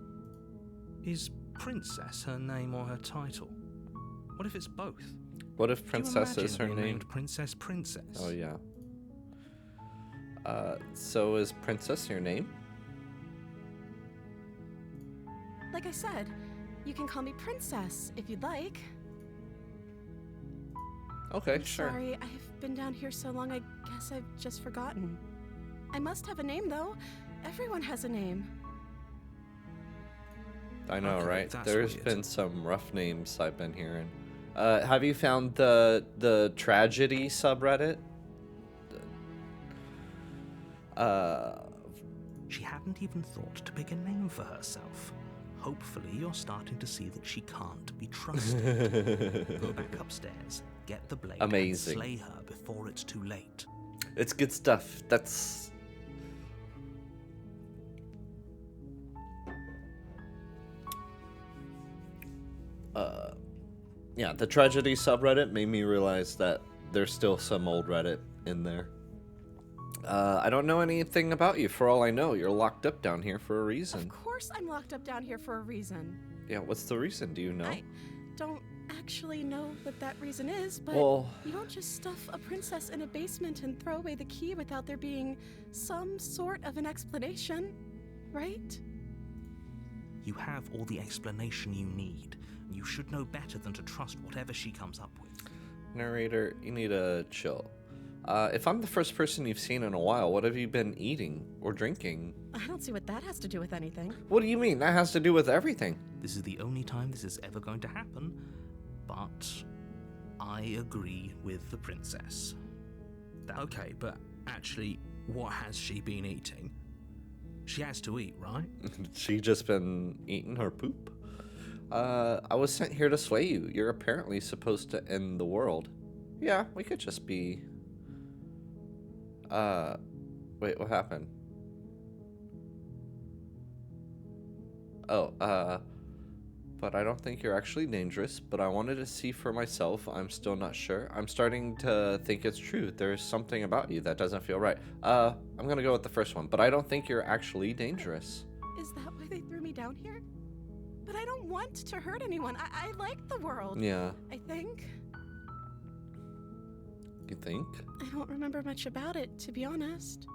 Is Princess her name or her title? What if it's both? What if Princess Do you is her imagine being name? named Princess Princess? Oh yeah. So is Princess your name? Like I said, you can call me Princess if you'd like. Okay, I'm sure. sorry, I've been down here so long, I guess I've just forgotten. I must have a name, though. Everyone has a name. I know, Okay, right? that's There's weird. been some rough names I've been hearing. Have you found the tragedy subreddit? She hadn't even thought to pick a name for herself. Hopefully you're starting to see that she can't be trusted. Go back upstairs, get the blade, Amazing. and slay her before it's too late. It's good stuff. That's... yeah, the tragedy subreddit made me realize that there's still some old Reddit in there. I don't know anything about you. For all I know, you're locked up down here for a reason. Of course I'm locked up down here for a reason. Yeah, what's the reason? Do you know? I don't actually know what that reason is, but Well- you don't just stuff a princess in a basement and throw away the key without there being some sort of an explanation, right? You have all the explanation you need. You should know better than to trust whatever she comes up with. Narrator, you need to chill. If I'm the first person you've seen in a while, what have you been eating or drinking? I don't see what that has to do with anything. What do you mean? That has to do with everything. This is the only time this is ever going to happen, but I agree with the princess. Okay, but actually, what has she been eating? She has to eat, right? She just been eating her poop? I was sent here to slay you. You're apparently supposed to end the world. Yeah, we could just be... wait, what happened? Oh, but I don't think you're actually dangerous, but I wanted to see for myself. I'm still not sure. I'm starting to think it's true. There's something about you that doesn't feel right. I'm gonna go with the first one, but I don't think you're actually dangerous. Is that why they threw me down here? But I don't want to hurt anyone. I like the world. Yeah, I think. you think? I don't remember much about it, to be honest.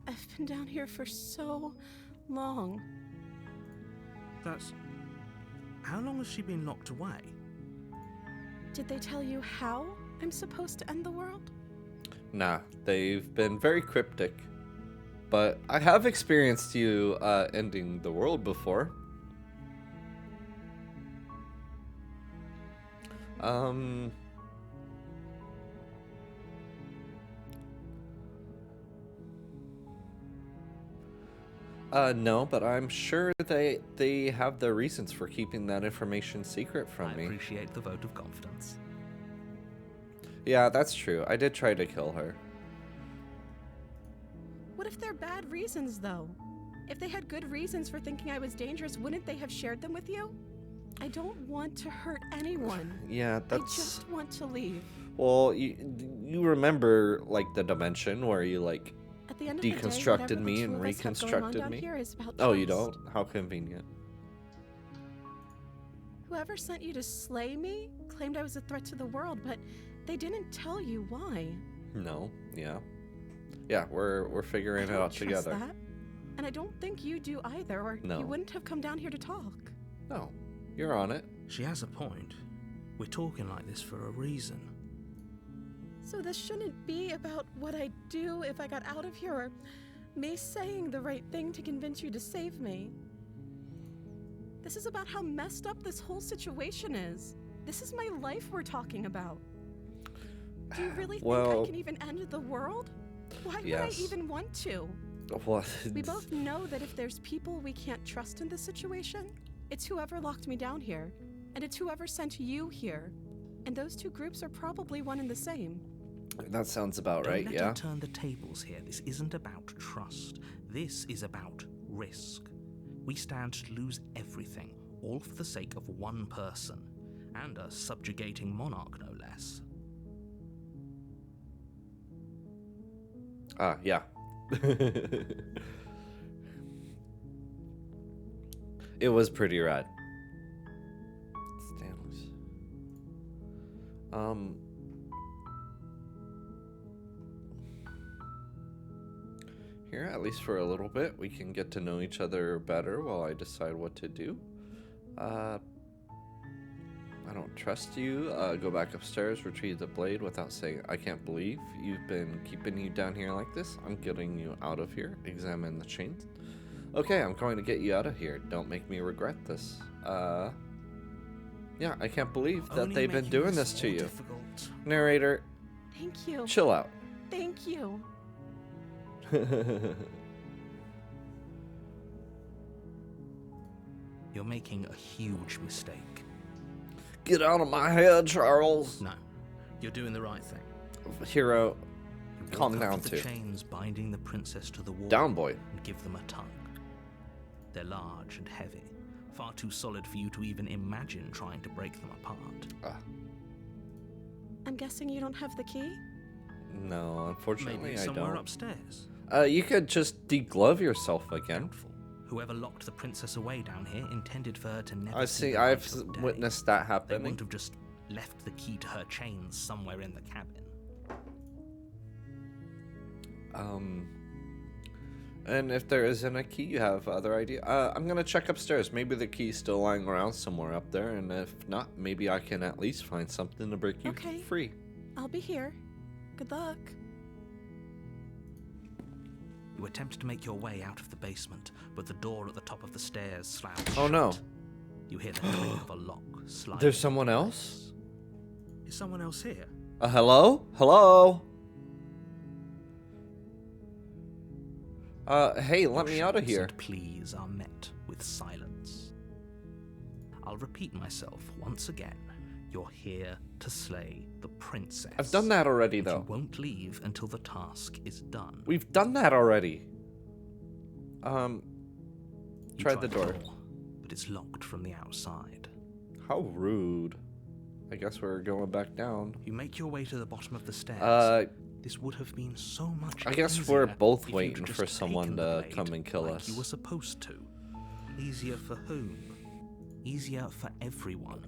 I've been down here for so long. That's... How long has she been locked away? Did they tell you how I'm supposed to end the world? Nah, they've been very cryptic. But I have experienced you ending the world before. No, but I'm sure they have their reasons for keeping that information secret from I me. appreciate the vote of confidence. Yeah, that's true. I did try to kill her. What if they're bad reasons, though? If they had good reasons for thinking I was dangerous, wouldn't they have shared them with you? I don't want to hurt anyone. Yeah, I that's... just want to leave. Well, you remember, like, the dimension where you, like, At the end of the day, deconstructed whatever me the and two of us have going on reconstructed down me? here is about Oh, you trust. don't? How convenient. Whoever sent you to slay me claimed I was a threat to the world, but they didn't tell you why. No, yeah. Yeah, we're figuring it I don't out trust together. that. And I don't think you do either, or No. you wouldn't have come down here to talk. No, you're on it. She has a point. We're talking like this for a reason. So this shouldn't be about what I'd do if I got out of here, or me saying the right thing to convince you to save me. This is about how messed up this whole situation is. This is my life we're talking about. Do you really think I can even end the world? Why would I even want to? What? We both know that if there's people we can't trust in this situation, it's whoever locked me down here, and it's whoever sent you here. And those two groups are probably one and the same. That sounds about right, Don't yeah. let her turn the tables here. This isn't about trust. This is about risk. We stand to lose everything, all for the sake of one person, and a subjugating monarch, no less. Yeah. It was pretty rad. Stanley's. Here, at least for a little bit, we can get to know each other better while I decide what to do. I don't trust you. Go back upstairs, retrieve the blade without saying, I can't believe you've been keeping you down here like this. I'm getting you out of here. Examine the chains. Okay, I'm going to get you out of here. Don't make me regret this. Yeah, I can't believe that they've been doing this to you. Difficult. Narrator, Thank you. chill out. Thank you. You're making a huge mistake. Get out of my head, Charles. No, you're doing the right thing. Hero, You calm walk up down to the too. chains binding the princess to the wall. Down, boy. And give them a tongue. They're large and heavy, far too solid for you to even imagine trying to break them apart. I'm guessing you don't have the key? No, unfortunately Maybe I somewhere don't. upstairs. You could just deglove yourself again. Doubtful. Whoever locked the princess away down here intended for her to never I've see seen, the I've light of day. witnessed that They happening. wouldn't have just left the key to her chains somewhere in the cabin. And if there isn't a key, you have other idea. I'm gonna check upstairs. Maybe the key's still lying around somewhere up there, and if not, maybe I can at least find something to break you Okay. free. I'll be here. Good luck. You attempt to make your way out of the basement, but the door at the top of the stairs slams Oh shut. no, You hear the click of a lock slide. there's someone else? Is someone else here? Hello? Hello? Hey, let me out of Shouts here. and pleas are met with silence. I'll repeat myself once again. You're here to slay the princess. I've done that already, And though. you won't leave until the task is done. We've done that already. You Try the door. but it's locked from the outside. How rude. I guess we're going back down. You make your way to the bottom of the stairs. This would have been so much I guess easier we're both if you'd waiting just for someone taken the to blade come and kill like us. You were supposed to. Easier for whom? Easier for everyone.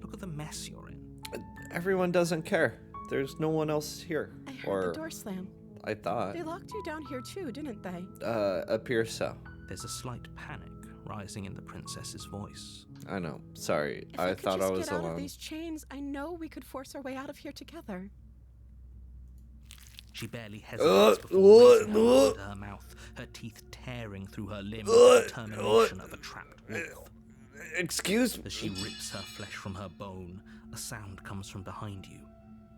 Look at the mess you're in. Everyone doesn't care. There's no one else here. I heard Or the door slam. I thought. They locked you down here too, didn't they? Appears so. There's a slight panic rising in the princess's voice. I know. Sorry. If I could thought just I was get out of alone. these chains, I know we could force our way out of here together. She barely hesitates before raising her hand to her mouth, her teeth tearing through her limb with the determination of a trapped wolf. Excuse me. As she rips her flesh from her bone, a sound comes from behind you,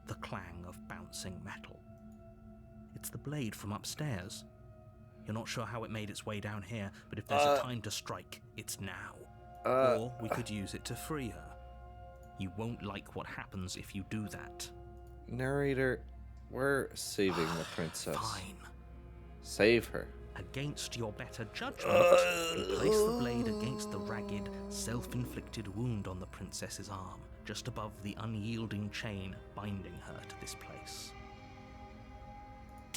the clang of bouncing metal. It's the blade from upstairs. You're not sure how it made its way down here, but if there's a time to strike, it's now. Or we could use it to free her. You won't like what happens if you do that. Narrator, we're saving the princess. Fine. Save her. Against your better judgment, you place the blade against the ragged, self-inflicted wound on the princess's arm, just above the unyielding chain binding her to this place.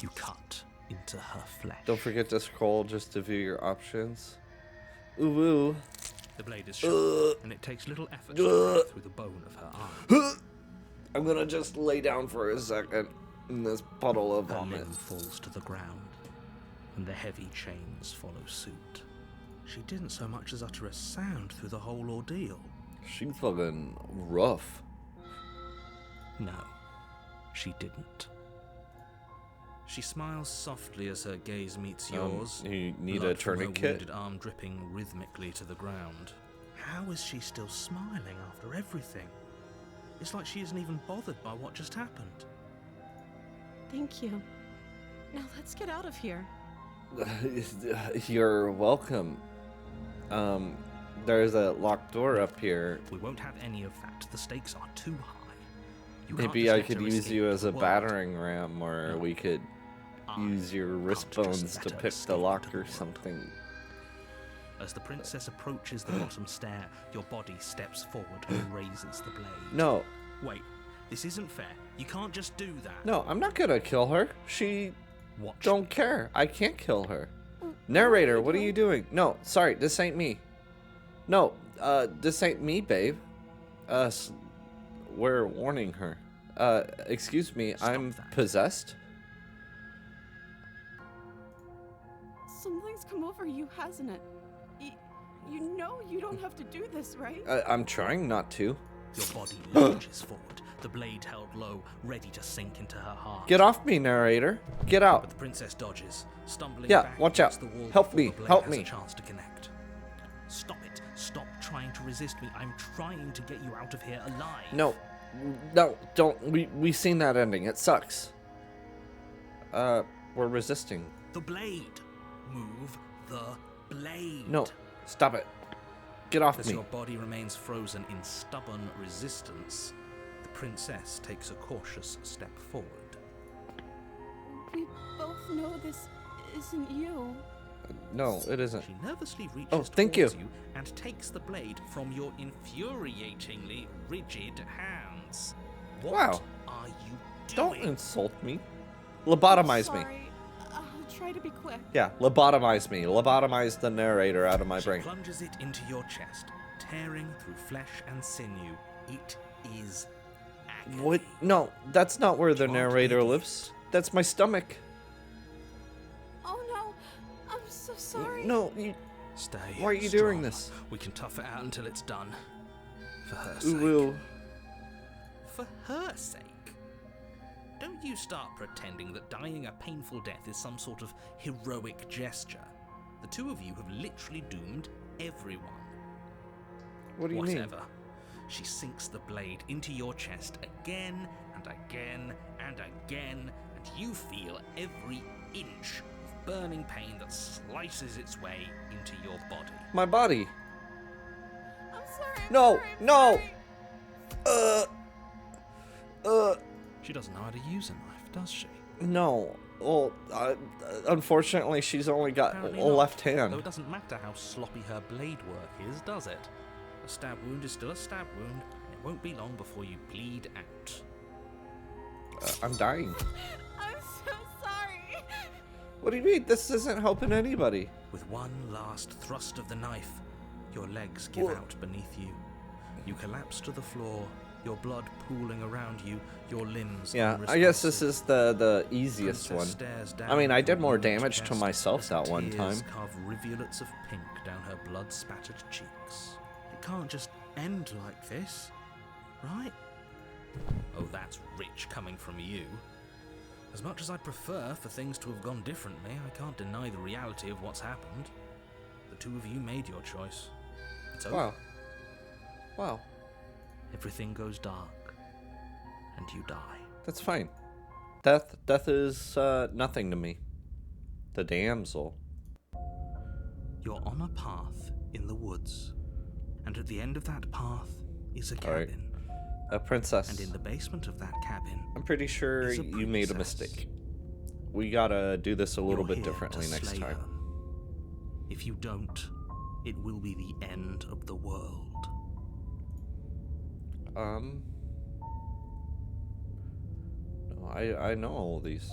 You cut into her flesh. Don't forget to scroll just to view your options. Ooh, ooh. The blade is sharp, and it takes little effort to break through the bone of her arm. I'm gonna just lay down for a second in this puddle of Her vomit. limb falls to the ground, and the heavy chains follow suit. She didn't so much as utter a sound through the whole ordeal. She's fucking rough. No, she didn't. She smiles softly as her gaze meets Um, yours. you need blood a from her tourniquet? wounded arm dripping rhythmically to the ground. How is she still smiling after everything? It's like she isn't even bothered by what just happened. Thank you. Now let's get out of here. You're welcome. There's a locked door up here. We won't have any of that. The stakes are too high. You can't Maybe just I let could her use escape you as the a world. battering ram, or No. we could I use your wrist can't just bones let to her pick escape the lock into or the something. world. As the princess approaches the bottom stair, your body steps forward and raises the blade. No, Wait, this isn't fair. You can't just do that. no, I'm not gonna kill her. She Watch don't me. care. I can't kill her. Narrator, what are you doing? No, sorry, this ain't me. No, this ain't me, babe. We're warning her. Excuse me, Stop I'm that. possessed? Something's come over you, hasn't it? You know you don't have to do this, right? I'm trying not to. Your body lunges forward, the blade held low, ready to sink into her heart. Get off me, narrator. Get But out. the princess dodges, stumbling Yeah, back watch against out. the wall Help before me, the blade help has me. a chance to connect. Stop it. Stop trying to resist me. I'm trying to get you out of here alive. No, don't. We seen that ending. It sucks. We're resisting. The blade. Move the blade. No, stop it. Get off As me. your body remains frozen in stubborn resistance, the princess takes a cautious step forward. We both know this isn't you. No, it isn't. She nervously reaches Oh, thank you. towards you and takes the blade from your infuriatingly rigid hands. What Wow. are you Don't doing? insult me. Lobotomize me. Sorry. I'll try to be quick. Yeah, lobotomize me. Lobotomize the narrator out of my She brain. plunges it into your chest, tearing through flesh and sinew. It is agony. What? No, that's not where the Can't narrator leave lives. That's my stomach. Oh no, I'm so sorry. No, you. Stay. Why are you doing strong. this? We can tough it out until it's done. For her We sake. will. For her sake. Don't you start pretending that dying a painful death is some sort of heroic gesture. The two of you have literally doomed everyone. What do you Whatever. She sinks the blade into your chest again and again and again, and you feel every inch of burning pain that slices its way into your body. mean? My body. I'm sorry. I'm No, sorry, I'm no. sorry. She doesn't know how to use a knife, does she? No. Well, unfortunately, she's only got Apparently a not. left Though hand. it doesn't matter how sloppy her blade work is, does it? A stab wound is still a stab wound, and it won't be long before you bleed out. I'm dying. I'm so sorry. What do you mean? This isn't helping anybody. With one last thrust of the knife, your legs give out beneath you. You collapse to the floor, your blood pooling around you, your limbs Yeah, I guess this unresponsive. is the easiest Princess one. stares down I mean, I your did more wounded damage to chest myself as that one tears time. carve rivulets of pink down her blood-spattered cheeks. It can't just end like this, right? Oh, that's rich coming from you. As much as I'd prefer for things to have gone differently, I can't deny the reality of what's happened. The two of you made your choice. It's over. Wow. Wow. Everything goes dark, and you die. That's fine. Death is nothing to me. The damsel. You're on a path in the woods, and at the end of that path is a All right. cabin. A princess. And in the basement of that cabin, I'm pretty sure is a you made a princess. mistake. We gotta do this a little you're bit here differently to next slay time. her. If you don't, it will be the end of the world. No, I know all these.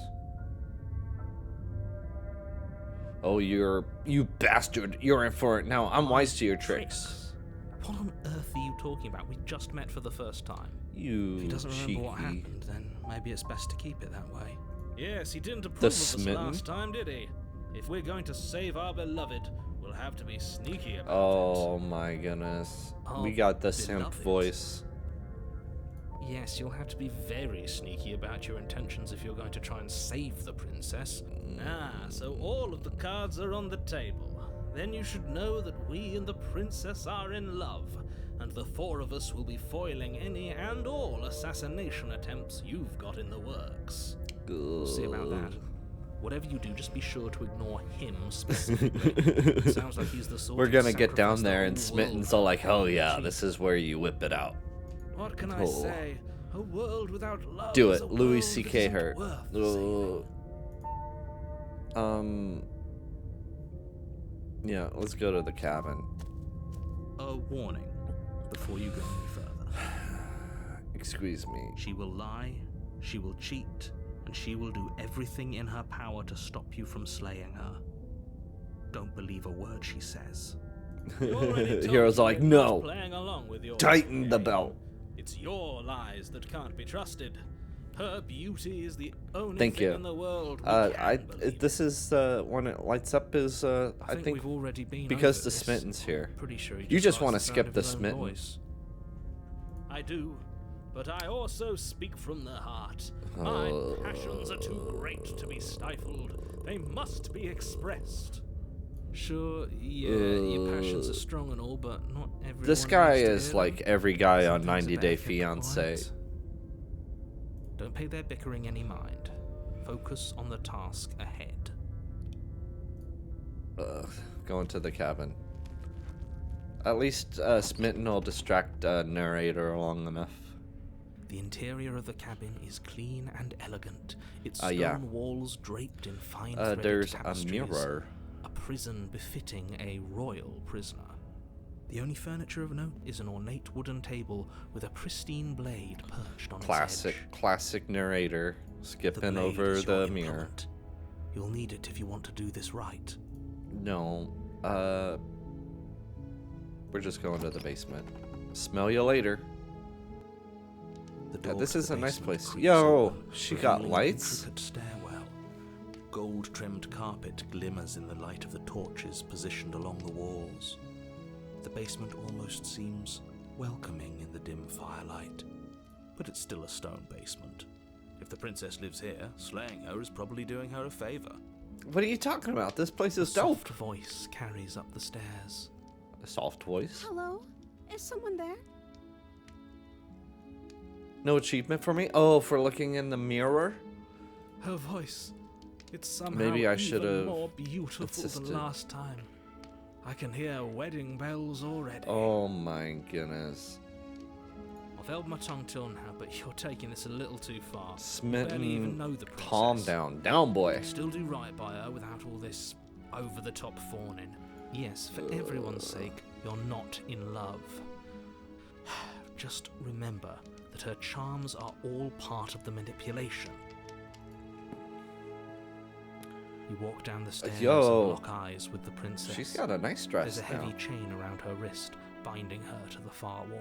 Oh, you bastard! You're in for it now. I'm wise to your tricks. What on earth are you talking about? We just met for the first time. You If he doesn't remember cheeky. what happened, then maybe it's best to keep it that way. Yes, he didn't approve The of us smitten? last time, did he? If we're going to save our beloved, we'll have to be sneaky about Oh my goodness. Our We got the simp beloved. voice. Yes, you'll have to be very sneaky about your intentions if you're going to try and save the princess. Ah, so all of the cards are on the table. Then you should know that we and the princess are in love, and the four of us will be foiling any and all assassination attempts you've got in the works. We'll see about that. Whatever you do, just be sure to ignore him specifically. Sounds like he's the sort We're who'd gonna get down sacrifice the there and whole Smitten's world all like, for hell one yeah, cheat. this is where you whip it out. What can I Oh. say? A world without love Do is it, a Louis world C.K. that isn't Hurt. worth saving. Yeah, let's go to the cabin. A warning before you go any further. Excuse me. She will lie, she will cheat, and she will do everything in her power to stop you from slaying her. Don't believe a word she says. You already told Hero's me like, you're no. not playing along with your Tighten the game. belt. It's your lies that can't be trusted. Her beauty is the only Thank thing you. in the world we can believe This is when it lights up is I think we've already been because over the this. Smitten's here. Pretty sure he You just likes wanna the sound skip of the his own Smitten. voice. I do, but I also speak from the heart. My passions are too great to be stifled. They must be expressed. Sure, yeah, your passions are strong and all, but not everyone. This guy needs to is hear like them. every guy on Some things 90 are Day better kept Fiance. quiet. Don't pay their bickering any mind. Focus on the task ahead. Going to the cabin. At least Smitten will distract narrator long enough. The interior of the cabin is clean and elegant. Its stone yeah. walls draped in fine threaded There's a tapestries. mirror. A prison befitting a royal prisoner. The only furniture of note is an ornate wooden table with a pristine blade perched on its edge. Classic narrator The skipping blade over is the your mirror. implement. You'll need it if you want to do this right. No, we're just going to the basement. Smell you later. The Yeah, door this to is the a nice basement place. creaks Yo, open, she got revealing an lights? intricate stairwell. Gold-trimmed carpet glimmers in the light of the torches positioned along the walls. The basement almost seems welcoming in the dim firelight, but it's still a stone basement. If the princess lives here, slaying her is probably doing her a favor. What are you talking about? This place A is dope. soft voice carries up the stairs. A soft voice? Hello? Is someone there? No achievement for me? Oh, for looking in the mirror? Her voice, it's somehow Maybe I even should've more beautiful insisted. than last time. I can hear wedding bells already. Oh my goodness. I've held my tongue till now, but you're taking this a little too far. Smitten, Barely even know the princess. calm down. Down, boy. Still do right by her without all this over-the-top fawning. Yes, for everyone's sake, you're not in love. Just remember that her charms are all part of the manipulation. You walk down the stairs Yo. and lock eyes with the princess. She's got a nice dress There's a heavy now. chain around her wrist, binding her to the far wall.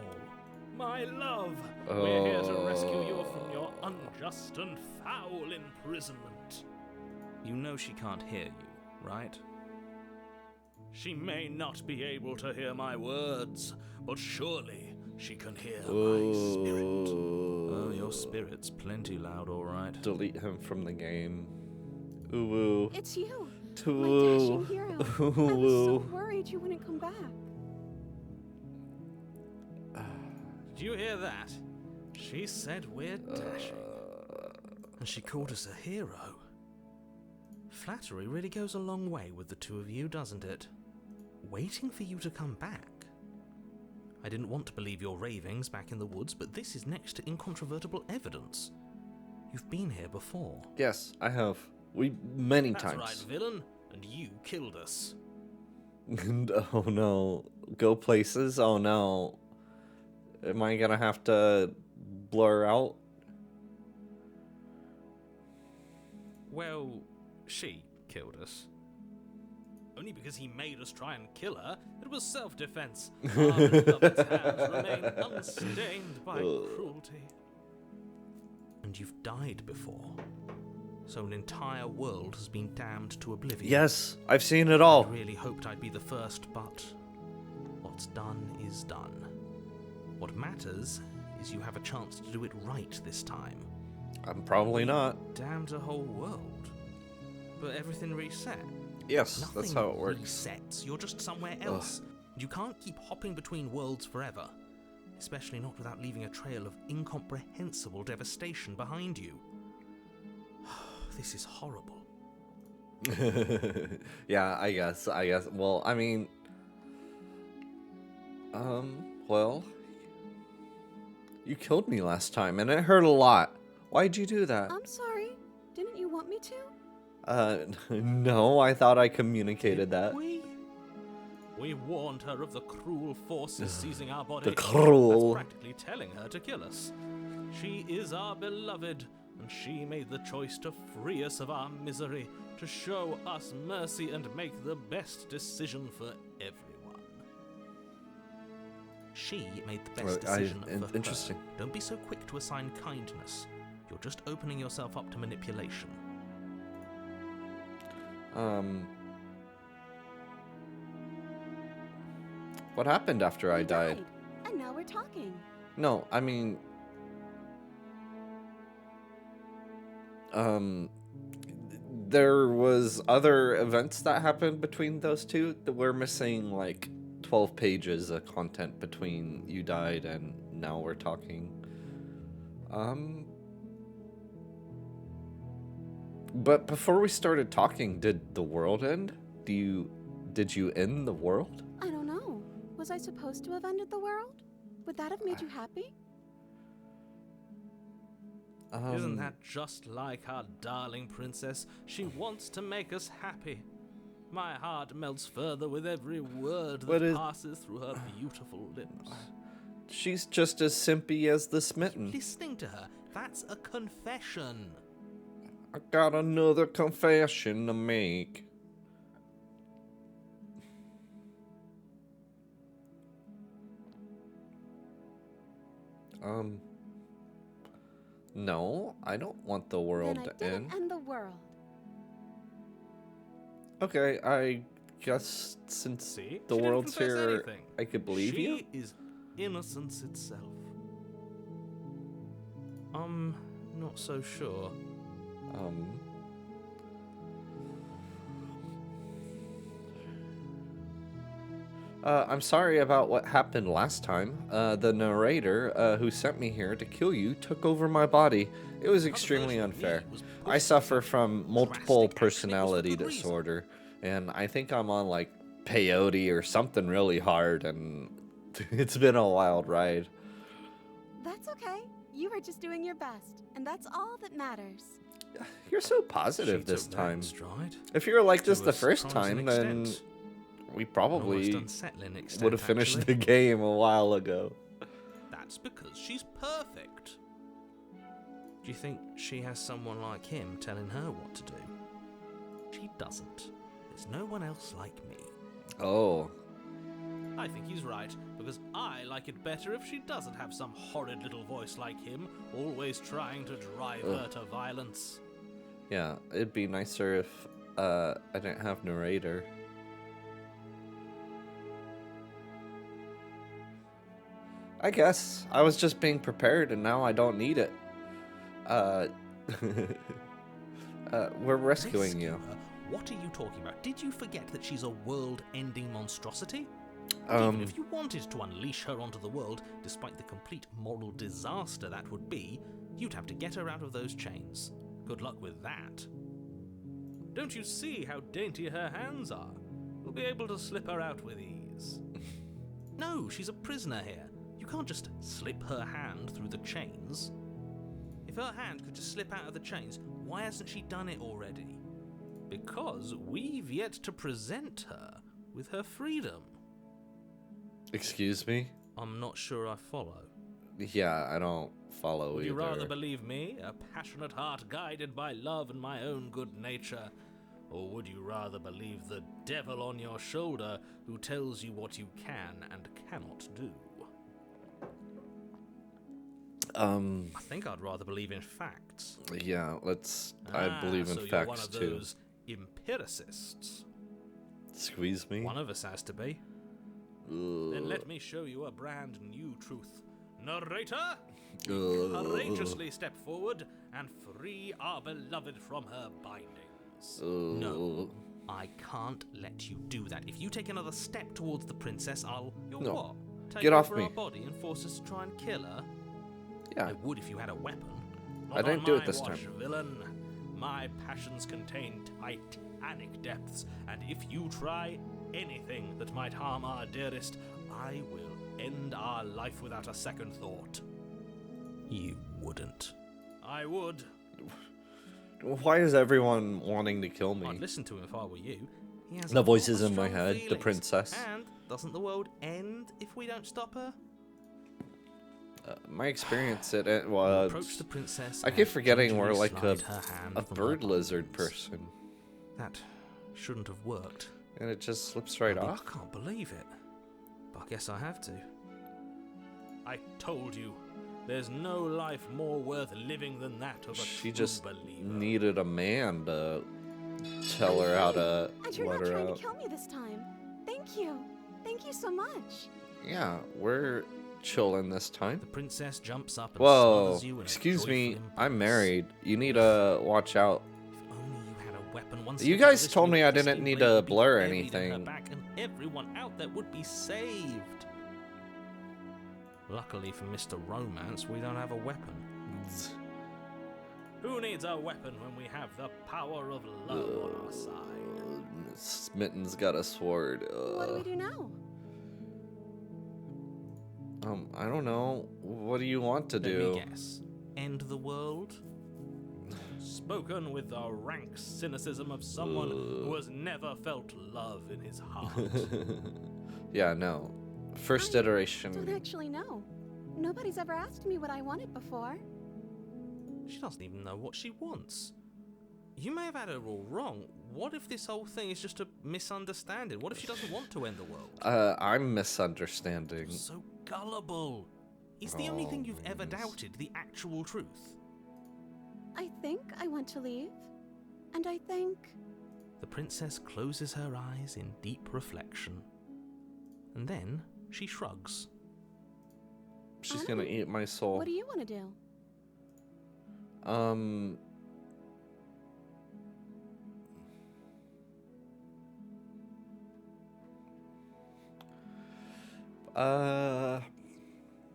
My love, we're here to rescue you from your unjust and foul imprisonment. You know she can't hear you, right? She may not be able to hear my words, but surely she can hear my spirit. Oh, your spirit's plenty loud, all right. Delete him from the game. Ooh, ooh. It's you, my Ooh. dashing hero. I was so Ooh. worried you wouldn't come back. Do you hear that? She said we're dashing. And she called us a hero. Flattery really goes a long way with the two of you, doesn't it? Waiting for you to come back. I didn't want to believe your ravings back in the woods, but this is next to incontrovertible evidence. You've been here before. Yes, I have. Many That's times. right, villain. And you killed us. Oh no. Go places? Oh no. Am I gonna have to blur out? Well, she killed us. Only because he made us try and kill her. It was self-defense. Our beloved's hands remain unstained by cruelty. And you've died before. So an entire world has been damned to oblivion. Yes, I've seen it all. I really hoped I'd be the first, but what's done is done. What matters is you have a chance to do it right this time. I'm probably not. Damned a whole world. But everything reset. Yes, Nothing that's how it works. resets. You're just somewhere else. You can't keep hopping between worlds forever. Especially not without leaving a trail of incomprehensible devastation behind you. This is horrible. Yeah, I guess. Well, I mean... well... You killed me last time, and it hurt a lot. Why'd you do that? I'm sorry. Didn't you want me to? No, I thought I communicated that. We warned her of the cruel forces seizing our body. The cruel. That's practically telling her to kill us. She is our beloved, and she made the choice to free us of our misery, to show us mercy and make the best decision for everyone. She made the best decision for interesting. her. Don't be so quick to assign kindness. You're just opening yourself up to manipulation. What happened after I You died? And now we're talking. No, I mean... There was other events that happened between those two. We're missing, like, 12 pages of content between you died and now we're talking. But before we started talking, did the world end? Did you end the world? I don't know. Was I supposed to have ended the world? Would that have made you happy? Isn't that just like our darling princess? She wants to make us happy. My heart melts further with every word that passes through her beautiful lips. She's just as simpy as the smitten. Listening to her, that's a confession. I got another confession to make. No, I don't want the world Then I to didn't end. end the world. Okay, I guess since See? the She didn't world's confess here, anything. I could believe you. She is innocence itself. Not so sure. I'm sorry about what happened last time. The narrator who sent me here to kill you took over my body. It was extremely unfair. I suffer from multiple personality disorder, and I think I'm on like peyote or something really hard, and it's been a wild ride. That's okay. You were just doing your best, and that's all that matters. You're so positive this took that time. in stride. If you were like To this a the first surprising time, then extent. we An almost probably unsettling extent, would have finished actually. the game a while ago. That's because she's perfect. Do you think she has someone like him telling her what to do? She doesn't. There's no one else like me. Oh. I think he's right, because I like it better if she doesn't have some horrid little voice like him, always trying to drive her to violence. Yeah, it'd be nicer if I didn't have narrator. I guess. I was just being prepared and now I don't need it. We're rescuing you. Rescue her? What are you talking about? Did you forget that she's a world-ending monstrosity? Even if you wanted to unleash her onto the world, despite the complete moral disaster that would be, you'd have to get her out of those chains. Good luck with that. Don't you see how dainty her hands are? You'll be able to slip her out with ease. No, she's a prisoner here. You can't just slip her hand through the chains. If her hand could just slip out of the chains, why hasn't she done it already? Because we've yet to present her with her freedom. Excuse me? I'm not sure I follow. Yeah, I don't follow Would either. you rather believe me, a passionate heart guided by love and my own good nature? Or would you rather believe the devil on your shoulder who tells you what you can and cannot do? I think I'd rather believe in facts. Yeah, I believe in so facts you're one of too. those empiricists. Squeeze me? One of us has to be. Then let me show you a brand new truth. Narrator, courageously step forward and free our beloved from her bindings. No, I can't let you do that. If you take another step towards the princess, You'll No. what? Take Get off over me. our body and force us to try and kill her? Yeah. I would if you had a weapon. I didn't do it this time. Villain. My passions contain titanic depths, and if you try anything that might harm our dearest, I will end our life without a second thought. You wouldn't. I would. Why is everyone wanting to kill me? I'd listen to him if I were you. He has The a voices lot of in my strong head, the feelings. princess. And doesn't the world end if we don't stop her? My experience it was. Approach the princess. I keep and forgetting we're gingerly like slide her hand a from bird her lizard bindings. person, That shouldn't have worked. and it just slips right I mean, off. I can't believe it. But I guess I have to. I told you, there's no life more worth living than that of a She true just believer. needed a man to tell her how to And you're let not her trying out. to kill me this time. Thank you. Thank you so much. Yeah, we're chilling this time. The princess jumps up and Whoa, smothers you in a excuse me, joyful I'm embrace. married. You need to watch out. If only you had a weapon. One You slip of guys this told me ring I Pristine didn't need blade to would be blur buried in her anything. back and everyone out there would be saved. Luckily for Mr. Romance, we don't have a weapon. Who needs a weapon when we have the power of love on our side? Smitten's got a sword. What do we do now? I don't know. What do you want to do? Let me guess. End the world? Spoken with the rank cynicism of someone who has never felt love in his heart. Yeah, no. First I iteration. don't actually know. Nobody's ever asked me what I wanted before. She doesn't even know what she wants. You may have had her all wrong. What if this whole thing is just a misunderstanding? What if she doesn't want to end the world? I'm misunderstanding. So gullible. Is the only thing you've ever goodness. doubted the actual truth? I think I want to leave. And I think... The princess closes her eyes in deep reflection. And then she shrugs. She's gonna eat my soul. What do you want to do?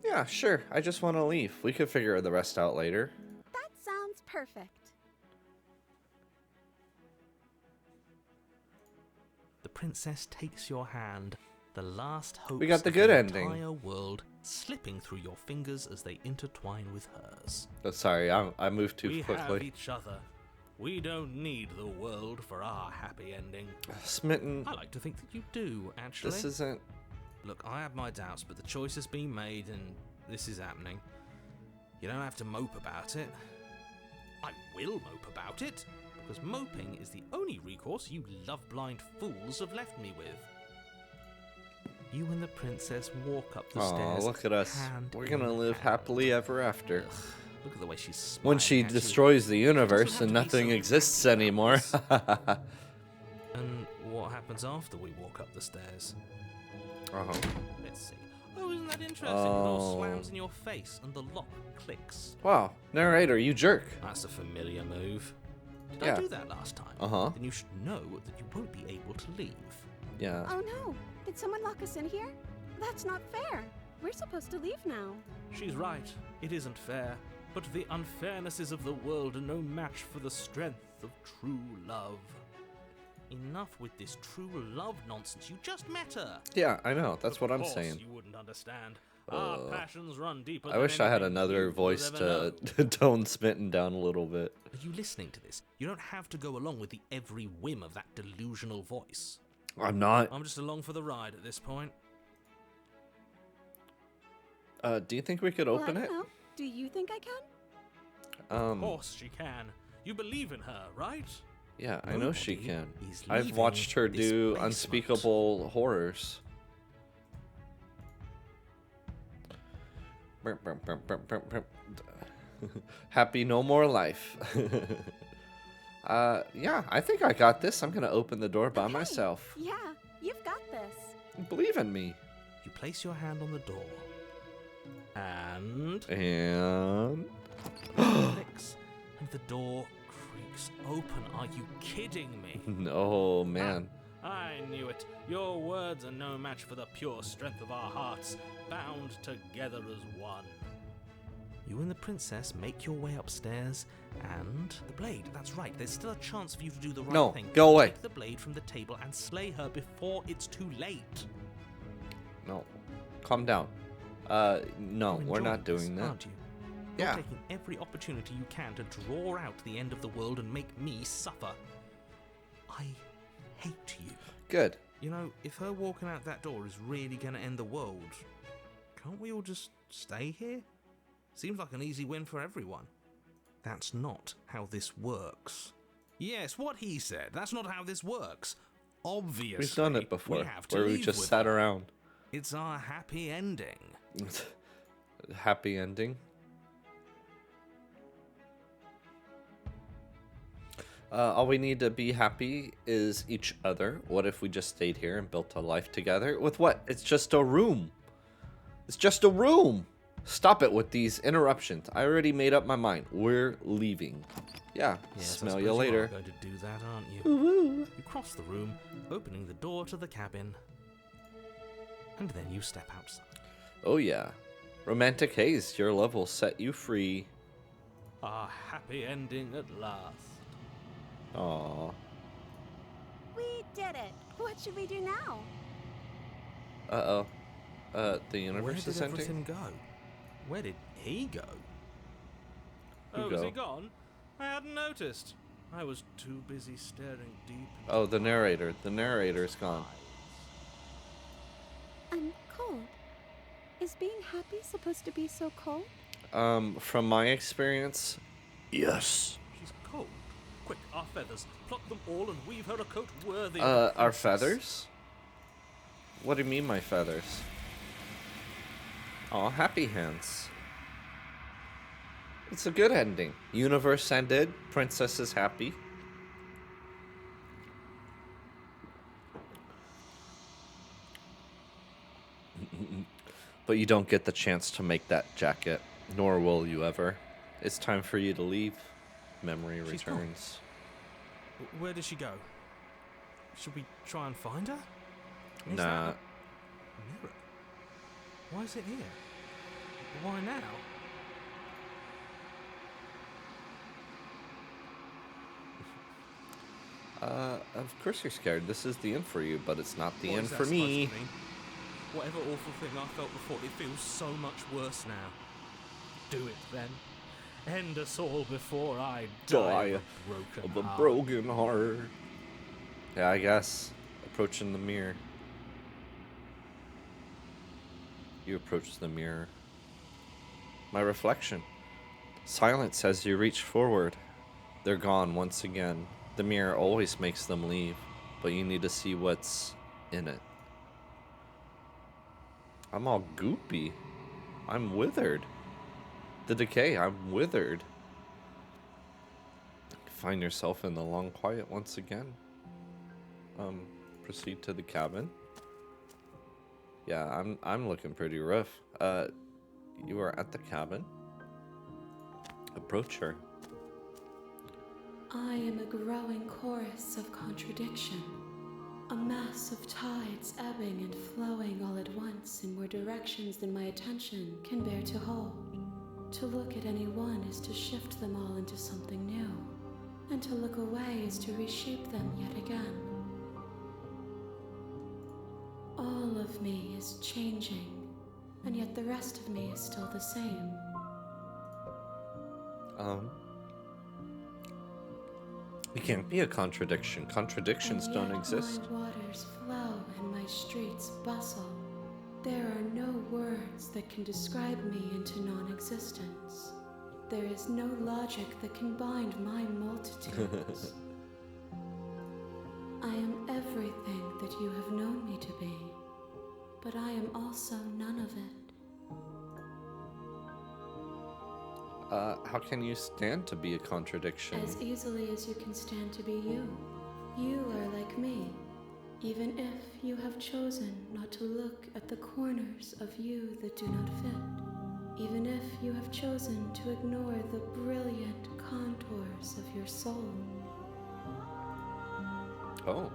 Yeah, sure. I just want to leave. We could figure the rest out later. That sounds perfect. The princess takes your hand, the last hopes We got the of good the ending. entire world slipping through your fingers as they intertwine with hers. Oh, sorry, I moved too We have quickly. each other. We don't need the world for our happy ending. Smitten, I like to think that you do, actually. this isn't. Look, I have my doubts, but the choice has been made and this is happening. You don't have to mope about it. I will mope about it, because moping is the only recourse you love-blind fools have left me with. You and the princess walk up the Oh, stairs. look at us. hand We're in gonna live hand. happily ever after. Ugh, look at the way she's smiling. When she at you. destroys the universe have and to be nothing so exists rude about anymore. this. And what happens after we walk up the stairs? Uh-huh. Let's see. Oh, isn't that interesting? The door Oh. slams in your face and the lock clicks. Wow, narrator, you jerk. That's a familiar move. Did Yeah. I do that last time? Uh-huh. Then you should know that you won't be able to leave. Yeah. Oh no! Did someone lock us in here? That's not fair. We're supposed to leave now. She's right. It isn't fair. But the unfairnesses of the world are no match for the strength of true love. Enough with this true love nonsense. You just met her. Yeah, I know. That's what Of I'm course saying. You wouldn't understand. Our passions run deeper. I than wish I had anything another you voice will ever to know. tone Smitten down a little bit. Are you listening to this? You don't have to go along with the every whim of that delusional voice. I'm not. I'm just along for the ride at this point. Do you think we could Well, I open don't it? know. Do you think I can? Of course she can. You believe in her, right? Yeah, I know she Nobody can. is I've leaving watched her this do basement. unspeakable horrors. Happy no more life. Yeah, I think I got this. I'm gonna open the door by Okay. myself. Yeah, you've got this. Believe in me. You place your hand on the door. And clicks, and the door creaks open. Are you kidding me? Oh, man. I knew it. Your words are no match for the pure strength of our hearts, bound together as one. You and the princess make your way upstairs, and the blade. That's right. There's still a chance for you to do the right No, thing. go away. Take the blade from the table and slay her before it's too late. No. Calm down. No, You're we're not enjoying doing this, that. aren't you? You're Yeah. taking every opportunity you can to draw out the end of the world and make me suffer. I hate you. Good. You know, if her walking out that door is really going to end the world, can't we all just stay here? Seems like an easy win for everyone. That's not how this works. Yes, what he said. That's not how this works. Obviously, We've done it before, we have to where we leave just with sat her. around. It's our happy ending. Happy ending. All we need to be happy is each other. What if we just stayed here and built a life together? With what? It's just a room. It's just a room. Stop it with these interruptions. I already made up my mind. We're leaving. Yeah, Yes, I smell suppose you later. are going to do that, aren't you? You cross the room, opening the door to the cabin, and then you step outside. Oh yeah. Romantic haze, your love will set you free. Our happy ending at last. Aww. We did it. What should we do now? Uh-oh. The Where universe did is ending? everything go? Where did he go? Who Is go? he gone? I hadn't noticed. I was too busy staring deep into Oh, the narrator. The narrator's gone. I'm cold. Is being happy supposed to be so cold? From my experience, yes. She's cold. Quick, our feathers. Pluck them all and weave her a coat worthy of a Our princess. feathers? What do you mean, my feathers? Aw, happy hands. It's a good ending. Universe ended. Princess is happy. But you don't get the chance to make that jacket, nor will you ever. It's time for you to leave. Memory She's gone. returns. Where did she go? Should we try and find her? Is Nah. that a mirror? Why is it here? Why now? Of course you're scared. This is the end for you, but it's not the What end is that for me. supposed to mean? Whatever awful thing I felt before, it feels so much worse now. Do it then. End us all before I die of a broken heart. heart. Yeah, I guess. Approaching the mirror. You approach the mirror. My reflection. Silence as you reach forward. They're gone once again. The mirror always makes them leave, but you need to see what's in it. I'm all goopy. I'm withered. The decay, I'm withered. Find yourself in the long quiet once again. Proceed to the cabin. Yeah, I'm looking pretty rough. You are at the cabin. Approach her. I am a growing chorus of contradiction, a mass of tides ebbing and flowing all at once in more directions than my attention can bear to hold. To look at any one is to shift them all into something new, and to look away is to reshape them yet again. All of me is changing, and yet the rest of me is still the same. It can't be a contradiction. Contradictions And don't yet exist. My waters flow and my streets bustle. There are no words that can describe me into non-existence. There is no logic that can bind my multitudes. I am everything that you have known me to be, but I am also none of it. How can you stand to be a contradiction? As easily as you can stand to be you. You are like me. Even if you have chosen not to look at the corners of you that do not fit, even if you have chosen to ignore the brilliant contours of your soul. Oh.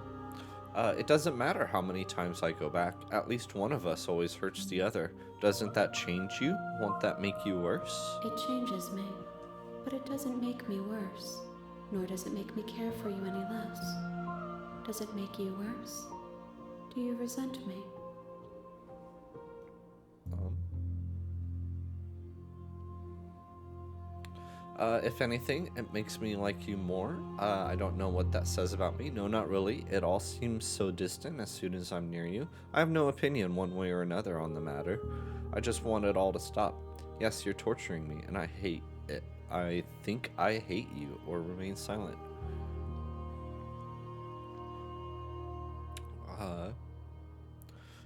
It doesn't matter how many times I go back. At least one of us always hurts the other. Doesn't that change you? Won't that make you worse? It changes me, but it doesn't make me worse, nor does it make me care for you any less. Does it make you worse? Do you resent me? If anything, it makes me like you more. I don't know what that says about me. No, not really. It all seems so distant as soon as I'm near you. I have no opinion one way or another on the matter. I just want it all to stop. Yes, you're torturing me, and I hate it. I think I hate you, or remain silent.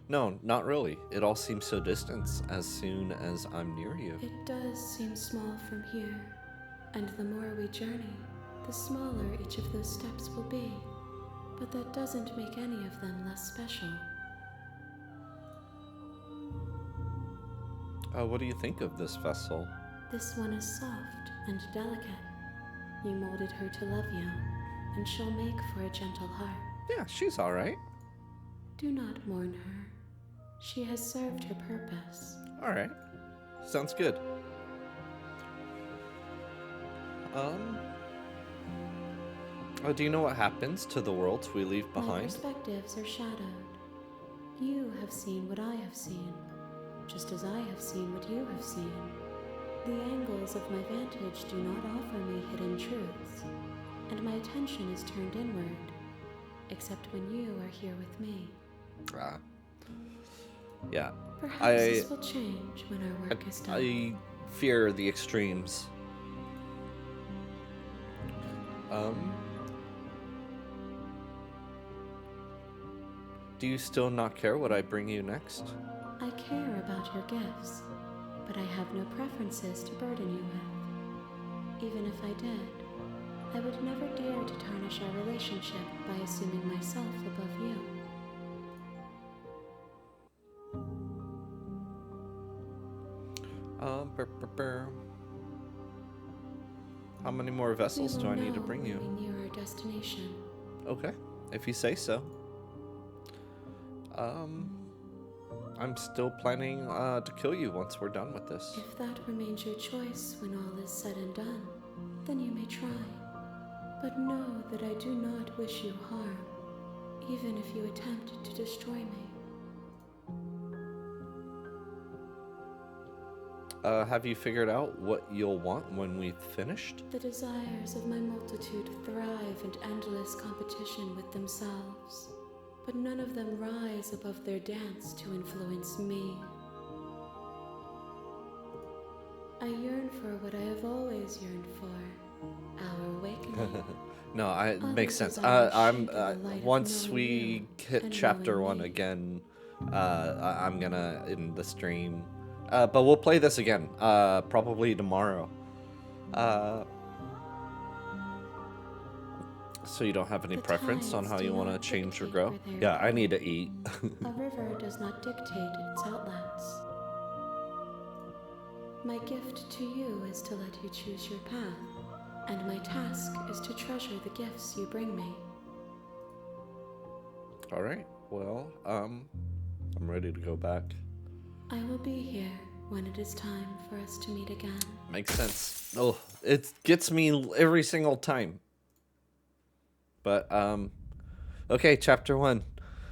No, not really. It all seems so distant as soon as I'm near you. It does seem small from here, and the more we journey, the smaller each of those steps will be. But that doesn't make any of them less special. What do you think of this vessel? This one is soft and delicate. You molded her to love you, and she'll make for a gentle heart. Yeah, she's alright. Do not mourn her. She has served her purpose. Alright. Sounds good. Do you know what happens to the worlds we leave My behind? perspectives are shadowed. You have seen what I have seen, just as I have seen what you have seen. The angles of my vantage do not offer me hidden truths, and my attention is turned inward, except when you are here with me. Yeah. Perhaps I this will change when our work is done. I fear the extremes. Do you still not care what I bring you next? I care about your gifts, but I have no preferences to burden you with. Even if I did, I would never dare to tarnish our relationship by assuming myself above you. How many more vessels do I need to bring you? We near our destination. Okay, if you say so. I'm still planning to kill you once we're done with this. If that remains your choice when all is said and done, then you may try. But know that I do not wish you harm, even if you attempt to destroy me. Have you figured out what you'll want when we've finished? The desires of my multitude thrive in endless competition with themselves, but none of them rise above their dance to influence me. I yearn for what I have always yearned for, our awakening. No, it makes sense. desire I'm shake in the light of once knowing we you hit and chapter knowing 1 me. again, I'm gonna end the stream. But we'll play this again, probably tomorrow. So you don't have any The preference on tides how do you want to not change or dictate grow? where they are Yeah, I need to going. eat. A river does not dictate its outlets. My gift to you is to let you choose your path, and my task is to treasure the gifts you bring me. All right. Well, I'm ready to go back. I will be here when it is time for us to meet again. Makes sense. Oh, it gets me every single time. But okay, chapter 1.